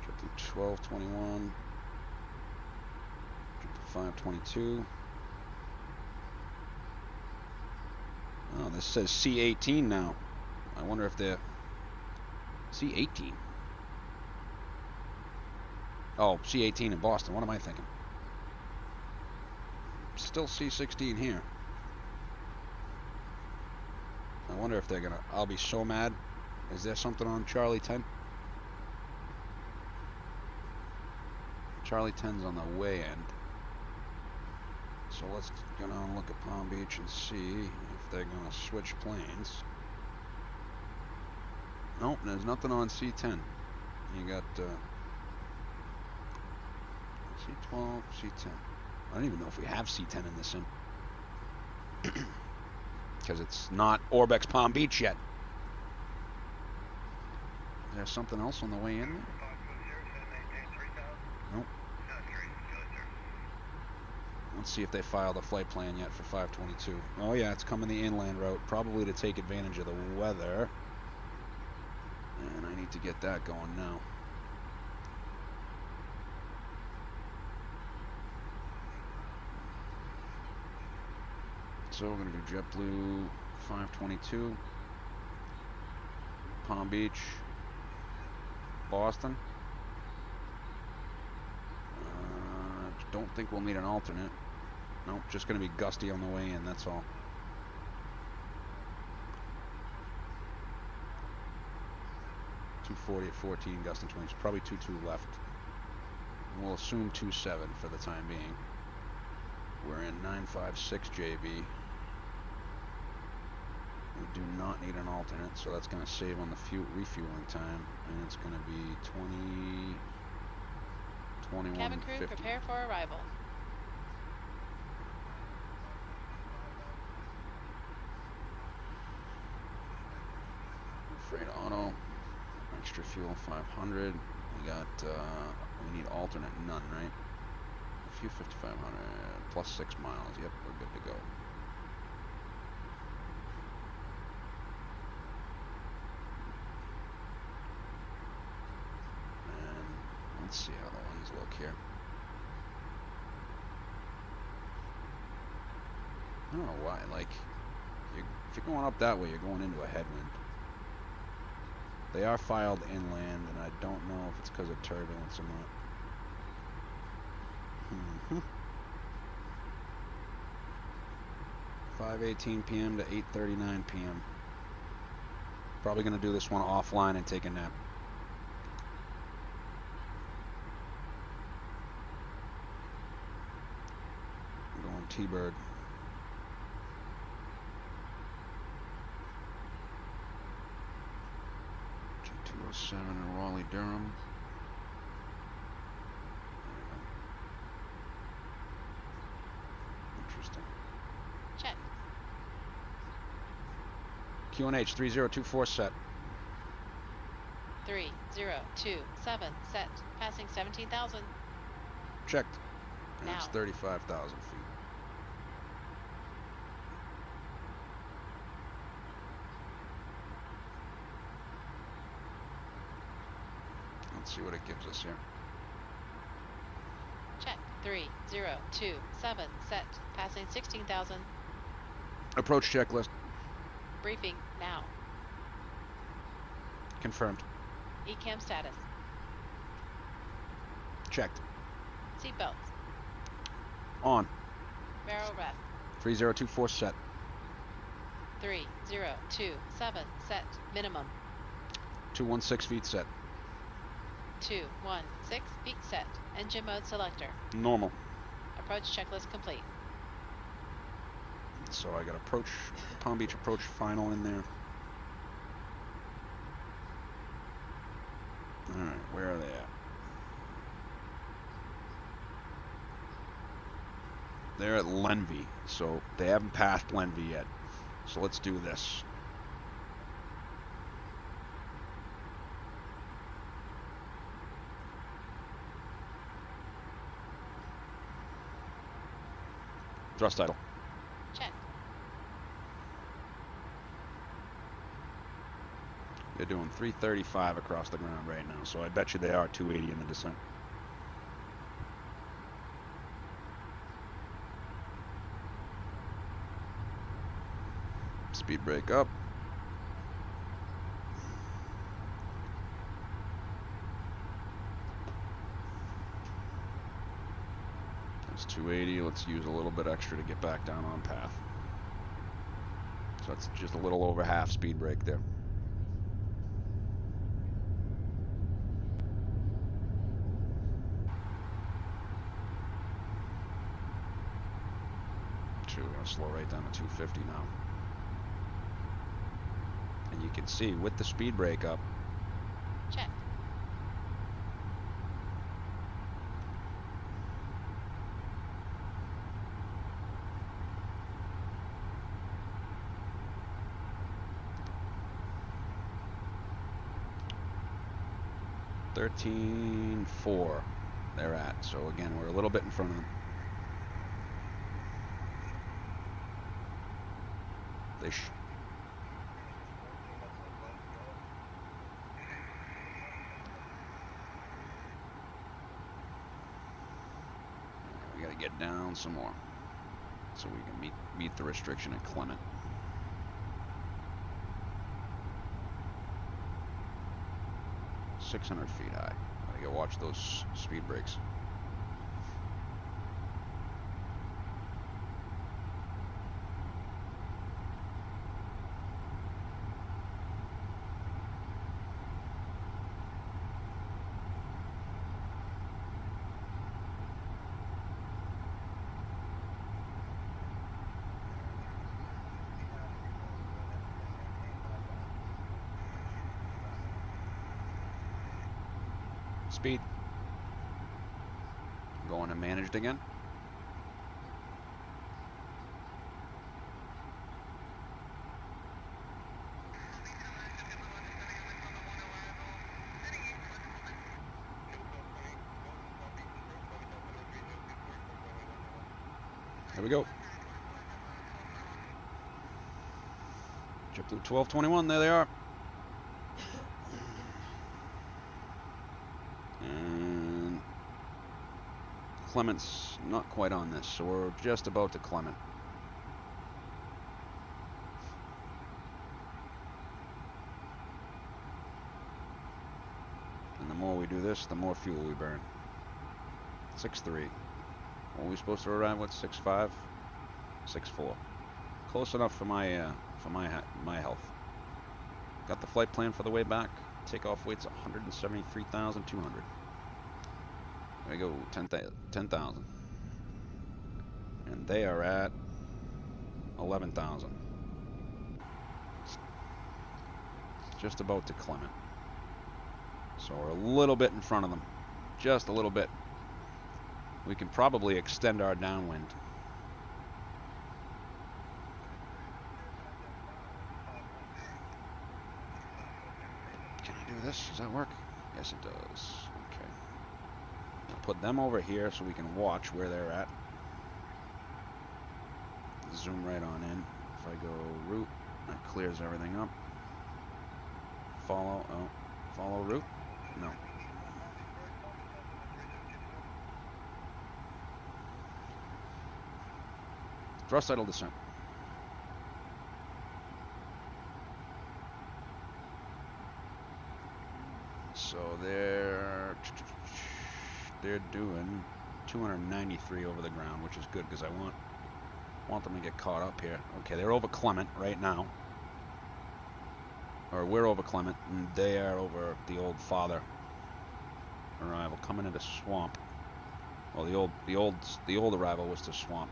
Get to 1221. Get to 522. Oh, this says C18 now. I wonder if they're C18. Oh, C18 in Boston. What am I thinking? Still C16 here. I wonder if they're gonna. I'll be so mad. Is there something on Charlie 10? Charlie 10's on the way end. So let's go down and look at Palm Beach and see if they're gonna switch planes. Nope, there's nothing on C10. You got C12, C10. I don't even know if we have C10 in this sim. Because it's not Orbex Palm Beach yet. Is there something else on the way in there? Nope. Let's see if they filed a flight plan yet for 522. Oh yeah, it's coming the inland route, probably to take advantage of the weather. And I need to get that going now. So we're going to do JetBlue 522, Palm Beach, Boston. Don't think we'll need an alternate. Nope, just going to be gusty on the way in, that's all. .240 at 14, gust and 20. Probably 2.2 left. We'll assume 2.7 for the time being. We're in 956 JB. We do not need an alternate, so that's going to save on the refueling time, and it's going to be 21.50. Cabin crew, prepare for arrival. Freight auto, extra fuel 500. We got, we need alternate none, right? A few 5,500 plus 6 miles. Yep, we're good to go. And let's see how the ones look here. I don't know why, like, if you're going up that way, you're going into a headwind. They are filed inland, and I don't know if it's because of turbulence or not. 5:18 p.m. to 8:39 p.m. Probably going to do this one offline and take a nap. I'm going T-Bird. G207 in Raleigh, Durham. Interesting. Check. QNH 3024 set. 3027 set. Passing 17,000. Checked. And Now. it's 35,000 feet. Let's see what it gives us here. Check. 3027 set. Passing 16,000. Approach checklist. Briefing now. Confirmed. ECAM status. Checked. Seatbelts. On. Barrel rep. 3024 set. 3027 set. Minimum. 216 feet set. 216 feet set. Engine mode selector. Normal. Approach checklist complete. So I got approach, Palm Beach approach final in there. Alright, where are they at? They're at Lenvey, so they haven't passed Lenvey yet. So let's do this. Thrust idle. Check. They're doing 335 across the ground right now, so I bet you they are 280 in the descent. Speed brake up. That's 280. Let's use a little bit extra to get back down on path. So that's just a little over half speed brake there. gonna slow right down to 250 now. And you can see with the speed brake up. Check. $13.4 they're at. So again, we're a little bit in front of them. We gotta get down some more so we can meet the restriction at Clement. .600 feet high. Gotta go watch those speed brakes. Speed. Going to managed again. Here we go. JetBlue 1221, there they are. And Clement's not quite on this, so we're just about to Clement. And the more we do this, the more fuel we burn. 6.3. What are we supposed to arrive with? 6.5? 6.4. Close enough for my health. Got the flight plan for the way back. Takeoff weight's 173,200. There we go, 10,000. And they are at 11,000. Just about to Clement. So we're a little bit in front of them. Just a little bit. We can probably extend our downwind. Can I do this? Does that work? Yes, it does. Okay. I'll put them over here so we can watch where they're at. Zoom right on in. If I go route, that clears everything up. Follow route? No. Thrust idle descent. So they're doing 293 over the ground, which is good because I want them to get caught up here. Okay, they're over Clement right now. Or we're over Clement, and they are over the old father arrival coming into swamp. Well, the old arrival was to swamp.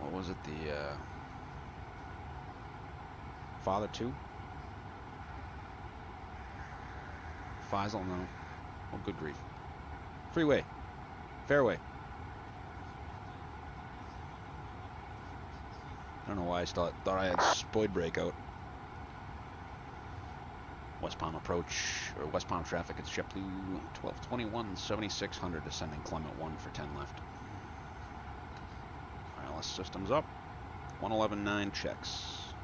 What was it? The father 2? Faisal? No. Oh, good grief. Freeway. Fairway. I don't know why I thought I had spoid brake out. West Palm approach, or West Palm traffic, it's JetBlue 1221, 7600, descending Clement 1 for 10 left. ILS systems up, 111.9 checks.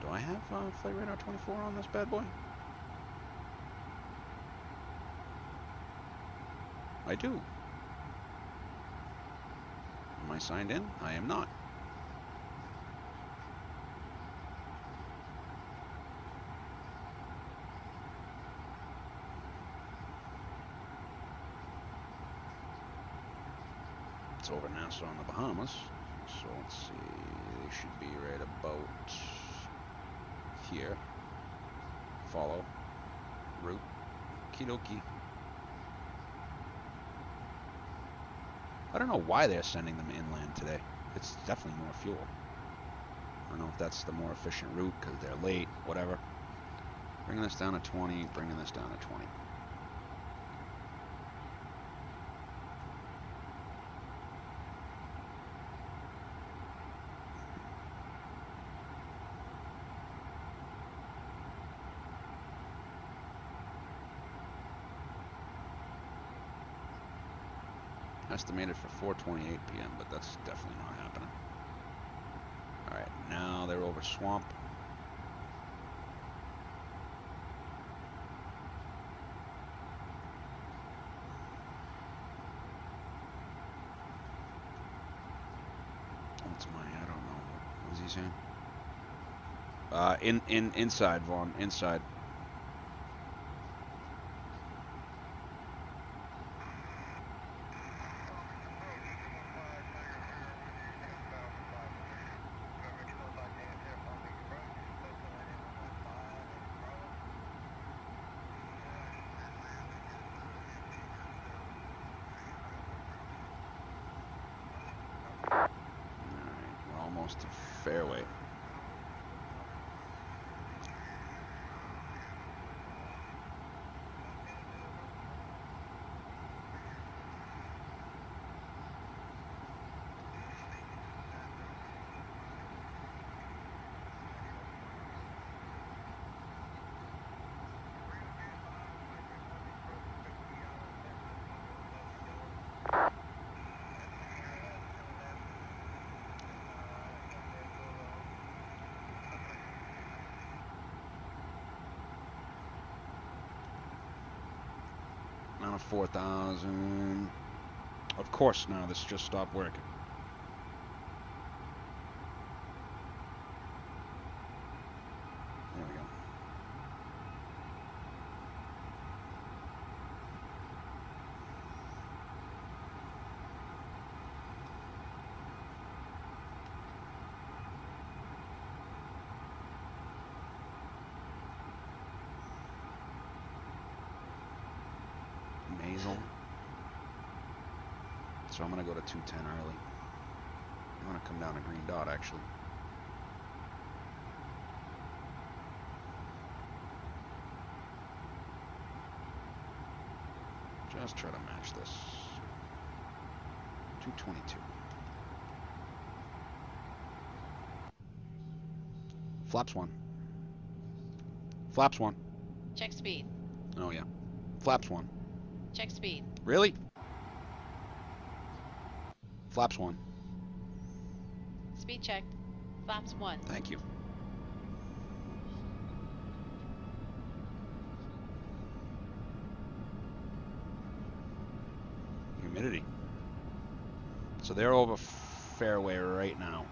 Do I have Flight Radar 24 on this bad boy? I do. Am I signed in? I am not. It's over Nassau in the Bahamas. So let's see, they should be right about here. Follow. Route. Okie dokie. I don't know why they're sending them inland today. It's definitely more fuel. I don't know if that's the more efficient route because they're late, whatever. Bringing this down to 20, bringing this down to 20. Estimated for 4:28 p.m., but that's definitely not happening. All right, now they're over swamp. What's my? I don't know. What was he saying? Inside, Vaughn. Inside. To fairway. Down to 4,000. Of course, now this just stopped working. There we go. Mazel. So I'm going to go to 210 early. I'm going to come down to green dot actually. Just try to match this. 222. Flaps 1. Flaps 1. Check speed. Oh yeah. Flaps 1. Check speed. Really? Flaps 1. Speed checked. Flaps 1. Thank you. Humidity. So they're over fairway right now.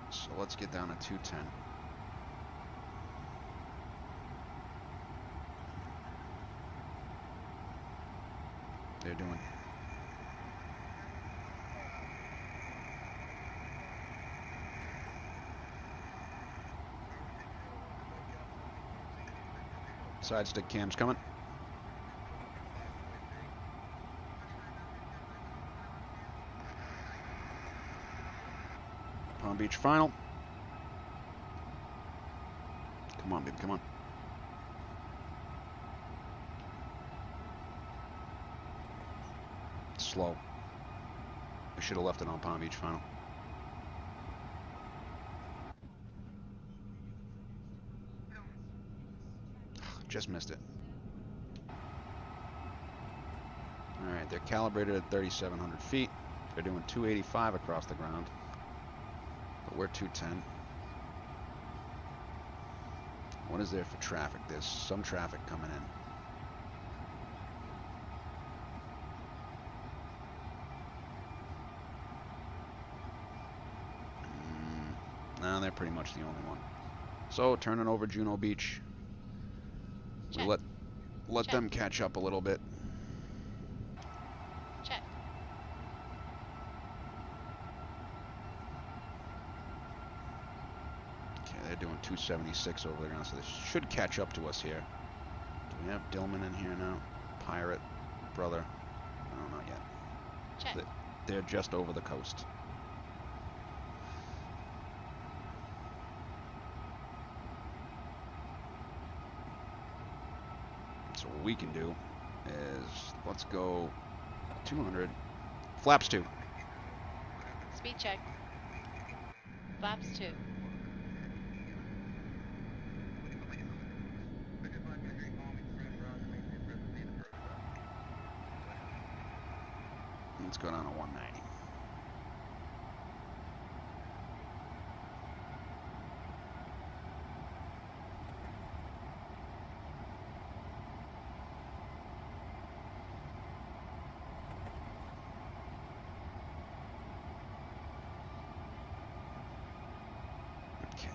So let's get down to 210. They're doing. Side stick cam's coming. Palm Beach final. Come on, babe, come on. Slow. We should have left it on Palm Beach final. Just missed it. Alright, they're calibrated at 3,700 feet. They're doing 285 across the ground. But we're 210. What is there for traffic? There's some traffic coming in. No, they're pretty much the only one. So, turning over Juno Beach. Check. We let them catch up a little bit. Check. Okay, they're doing 276 over there now, so they should catch up to us here. Do we have Dillman in here now? Pirate, brother. No, not yet. Check. They're just over the coast. So what we can do is, let's go 200. Flaps 2. Speed check. Flaps 2. Let's go down to 190. Okay,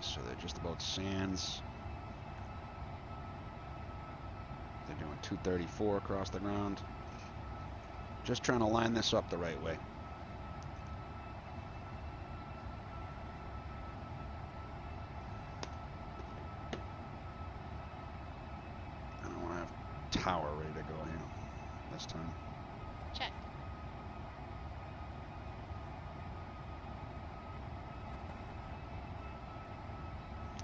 so they're just about sands. They're doing 234 across the ground. Just trying to line this up the right way. I don't want to have tower ready to go here this time. Check.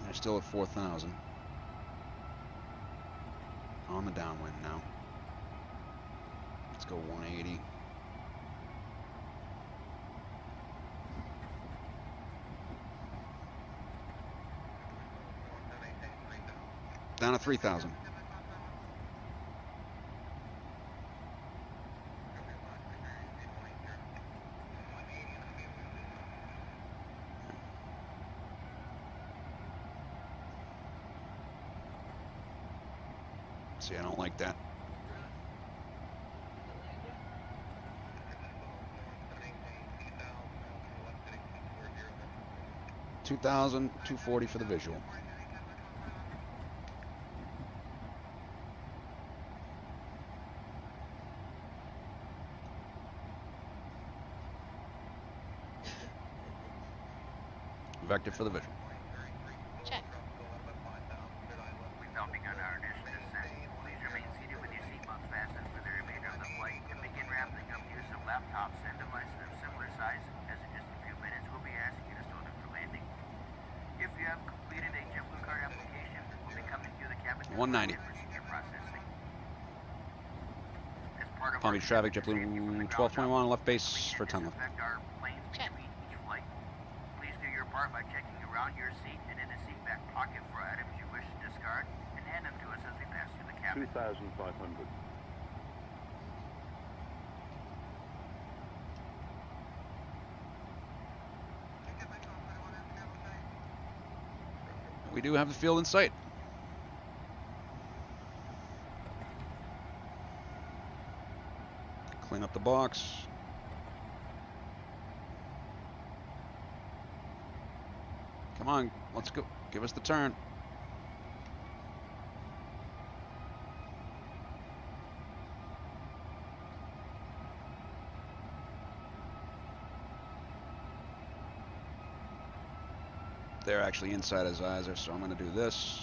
They're still at 4,000. On the downwind now. Let's go 180. Down to 3,000. See, I don't like that. 2,000, 240 for the visual. Vector for the visual. Check. We've now begun our initial descent. Please remain seated with your seatbelts fastened for the remainder of the flight and begin ramping up use of laptops and devices of similar size, as in just a few minutes we'll be asking you to store them for landing. If you have completed a JetBlue card application, we'll be coming to the cabin to 190. procedure processing. As part of Palm our Beach traffic, JetBlue 1221, left base for 10 left. our planes between each flight. Please do your part by checking around your seat and in the seat back pocket for items you wish to discard and hand them to us as we pass through the cabin. 2,500. We do have the field in sight. Clean up the box. Come on, let's go. Give us the turn. They're actually inside his visor, so I'm going to do this.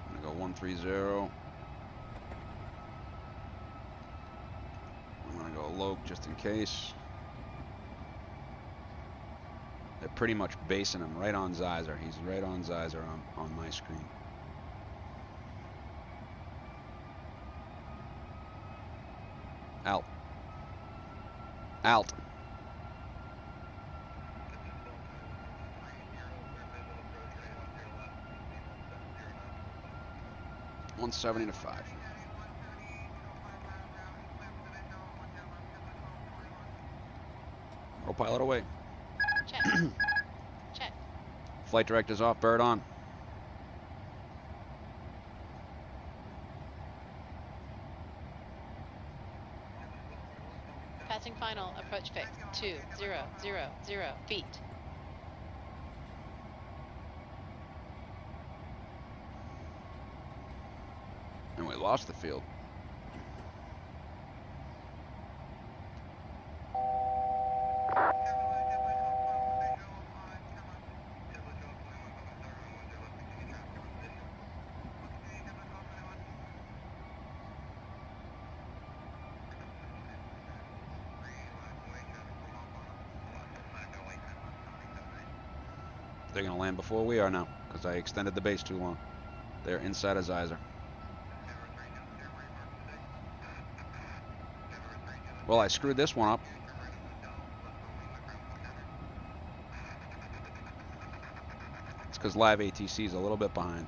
I'm going to go 130. I'm going to go low just in case. They're pretty much basing him right on Zyzer. He's right on Zyzer on my screen. Out. Out. $170 to 5. Pilot away. Check. Check. Flight director's off, bird on. Passing final, approach fix, 2000 feet. And we lost the field. They're going to land before we are now because I extended the base too long. They're inside of Zeiser. Well, I screwed this one up. It's because live ATC is a little bit behind.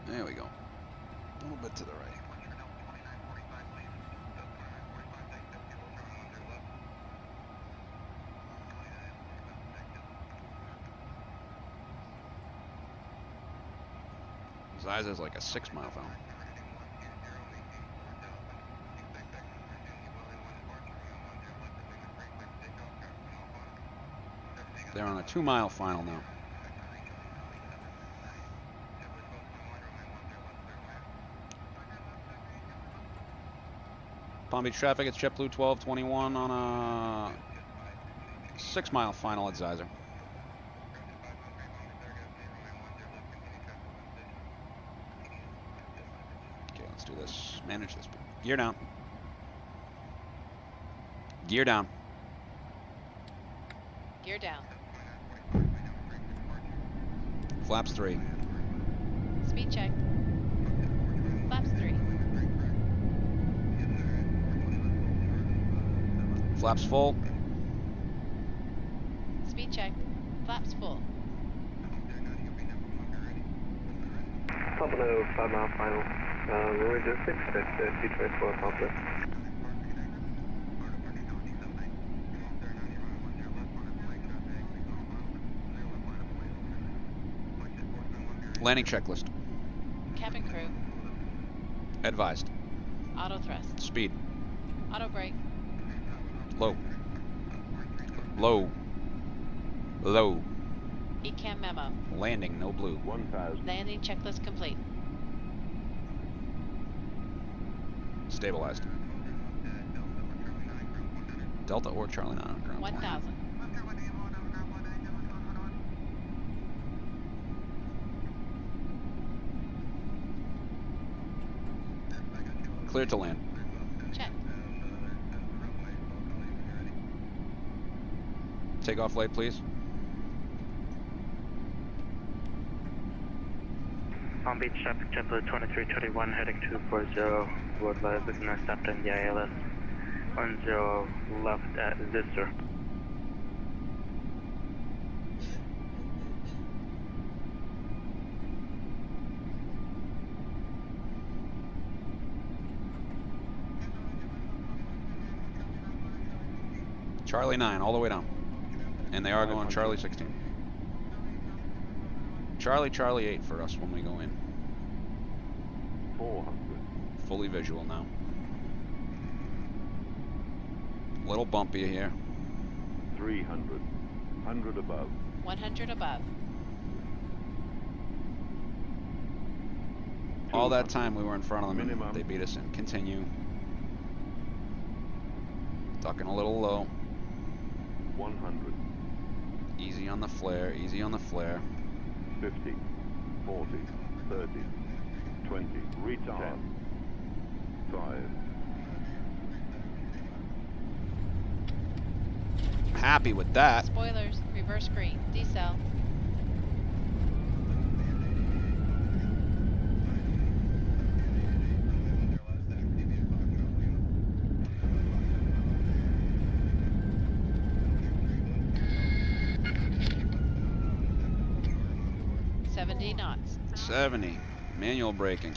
There we go. A little bit to the right. Zeiser's like a 6 mile final. They're on a 2 mile final now. Palm Beach traffic, it's JetBlue 1221 on a 6 mile final at Zeiser. Okay, let's do this. Manage this. Gear down. Gear down. Gear down. Flaps 3. Speed check. Flaps 3. Flaps full. Speed check. Flaps full. Pompano 5 mile final. Runway 06 at T24 Pompano. Landing checklist. Cabin crew. Advised. Auto thrust. Speed. Auto brake. Low. Low. Low. ECAM memo. Landing, no blue. 1000. Landing checklist complete. Stabilized. Delta or Charlie 9 on ground. 1000. Cleared to land. Check. Takeoff light, please. Palm Beach traffic, JetBlue 2321 heading 240. Board live with an stopped in the ILS. 10 left at Zisser. Charlie 9 all the way down. And they are going Charlie 16. Charlie 8 for us when we go in. 400. Fully visual now. Little bumpy here. 300. 100 above. 100 above. All that time we were in front of them Minimum. and they beat us in. Continue. Ducking a little low. 100. Easy on the flare, easy on the flare. 50. 40. 30. 20. Retard. 10. 5. Happy with that. Spoilers. Reverse green. Decel. knots. 70. Manual braking.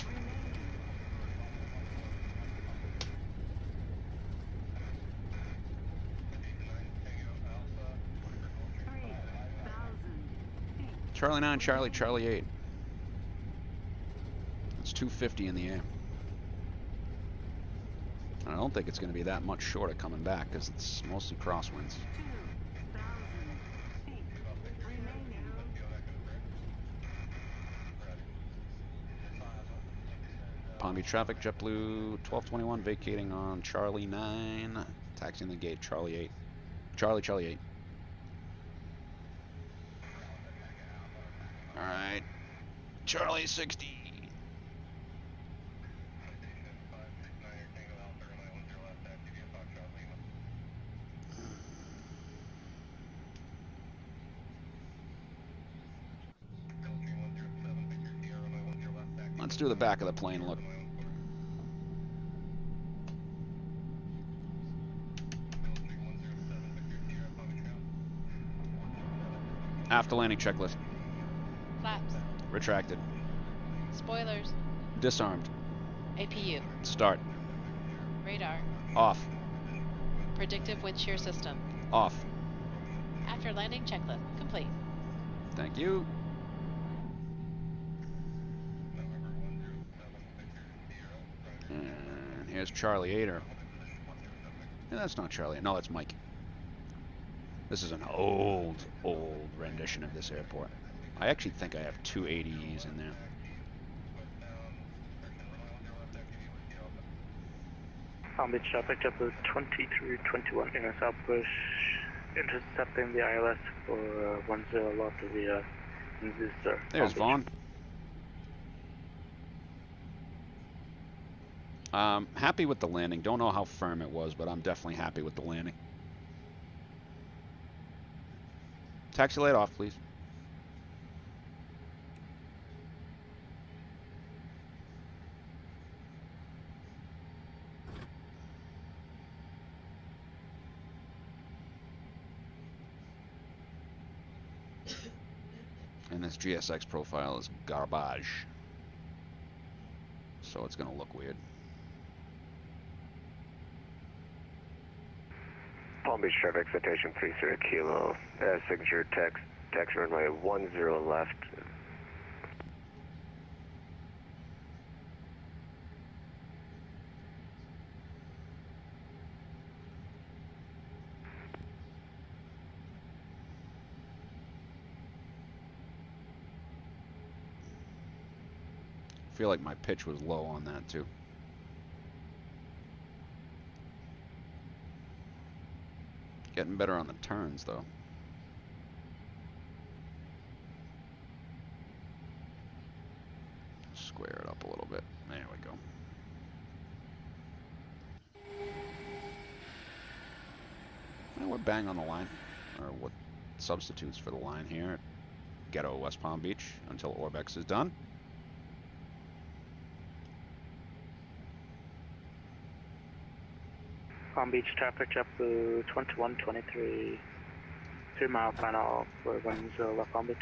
Charlie 9, Charlie 8. It's 250 in the air. I don't think it's going to be that much shorter coming back because it's mostly crosswinds. Palm Beach traffic, JetBlue 1221 vacating on Charlie 9, taxiing the gate, Charlie 8. Charlie 8. Alright, Charlie 60. Let's do the back of the plane look. After landing checklist. Flaps. Retracted. Spoilers. Disarmed. APU. Start. Radar. Off. Predictive wind shear system. Off. After landing checklist complete. Thank you. And here's Charlie 8. Yeah, that's not Charlie. No, that's Mike. This is an old rendition of this airport. I actually think I have 2 80s in there. Palm Beach traffic, JetBlue 2321 in Southbush, intercepting the ILS for 10 Latvia in Zooster. There's Vaughn. Happy with the landing. Don't know how firm it was, but I'm definitely happy with the landing. Taxi light off, please. And this GSX profile is garbage. So it's going to look weird. Palm Beach traffic, citation 30 kilo, signature text runway 10 left. I feel like my pitch was low on that too. Getting better on the turns though. Square it up a little bit. There we go. Well, we're bang on the line. Or what substitutes for the line here at Ghetto West Palm Beach until Orbex is done. Palm Beach traffic, JetBlue 2123, 3 mile final for 10 left Palm Beach.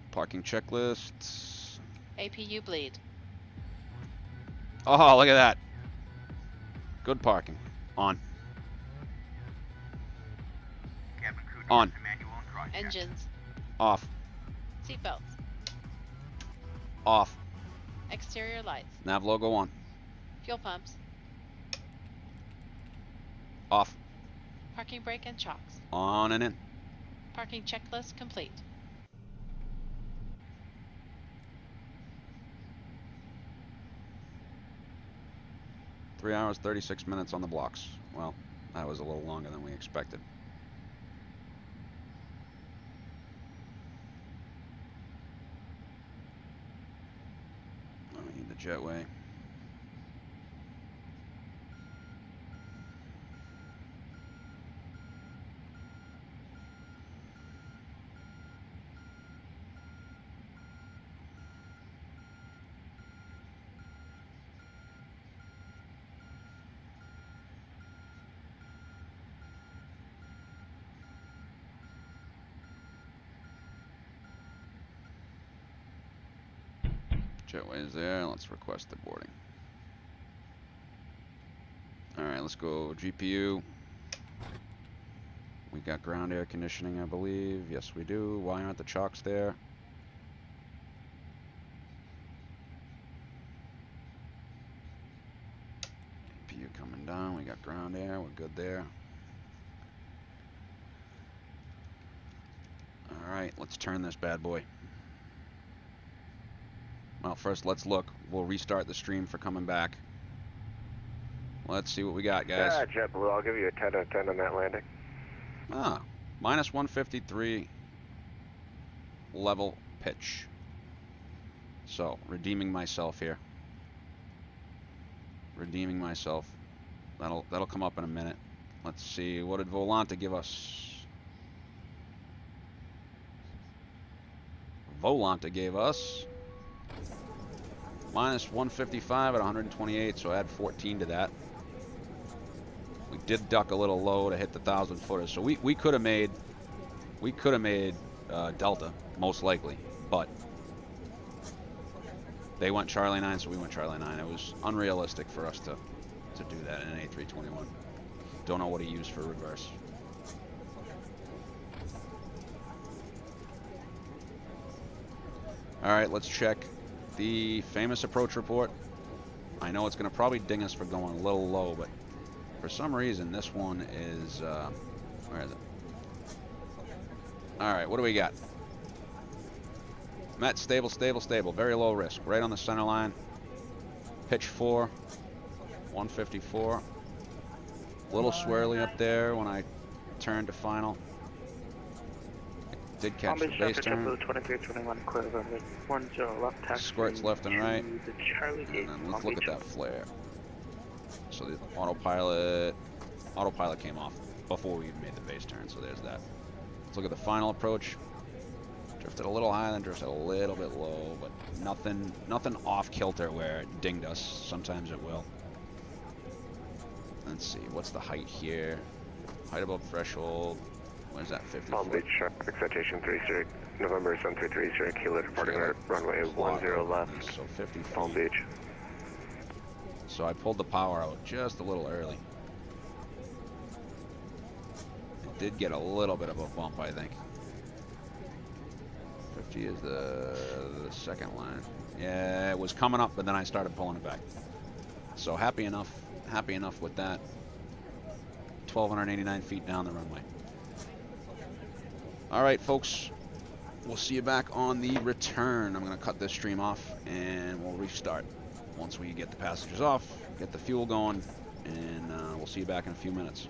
Parking checklists. APU bleed. Oh, look at that. Good parking. On. On. Engines. Off. Seatbelts. Off. Exterior lights. Nav logo on. Fuel pumps. Off. Parking brake and chocks. On and in. Parking checklist complete. Three hours, 36 minutes on the blocks. Well, that was a little longer than we expected. I need the jetway. Jetway is there. Let's request the boarding. Alright, let's go GPU. We got ground air conditioning, I believe. Yes, we do. Why aren't the chocks there? GPU coming down. We got ground air. We're good there. Alright, let's turn this bad boy. Well, first let's look. We'll restart the stream for coming back. Let's see what we got, guys. Yeah, JetBlue, I'll give you a 10 out of 10 on that landing. Ah, minus 153 level pitch. So, redeeming myself here. Redeeming myself. That'll come up in a minute. Let's see, what did Volante give us? Volanta gave us minus 155 at 128, so add 14 to that. We did duck a little low to hit the 1,000 footers, so we could have made Delta most likely, but they went Charlie 9, so we went Charlie 9. It was unrealistic for us to do that in an A321. Don't know what he used for reverse. All right, let's check the famous approach report. I know it's going to probably ding us for going a little low, but for some reason this one is, where is it? All right, what do we got? Met, stable, stable, stable. Very low risk. Right on the center line. Pitch 4. 154. A little swirly up there when I turned to final. Did catch the base turn. 2321, clear runway 10 left, taxi. Squirts left and right. The Charlie gate. And then let's look at that flare. So the autopilot came off before we even made the base turn, so there's that. Let's look at the final approach. Drifted a little high, then drifted a little bit low, but nothing off kilter where it dinged us. Sometimes it will. Let's see, what's the height here? Height above threshold. What is that, 50 Palm Beach, traffic citation 30, November 7330, Kilo departing runway 10 left. So 50 feet. Palm Beach. So I pulled the power out just a little early. It did get a little bit of a bump, I think. 50 is the second line. Yeah, it was coming up, but then I started pulling it back. So happy enough with that. 1,289 feet down the runway. All right, folks, we'll see you back on the return. I'm going to cut this stream off, and we'll restart once we get the passengers off, get the fuel going, and we'll see you back in a few minutes.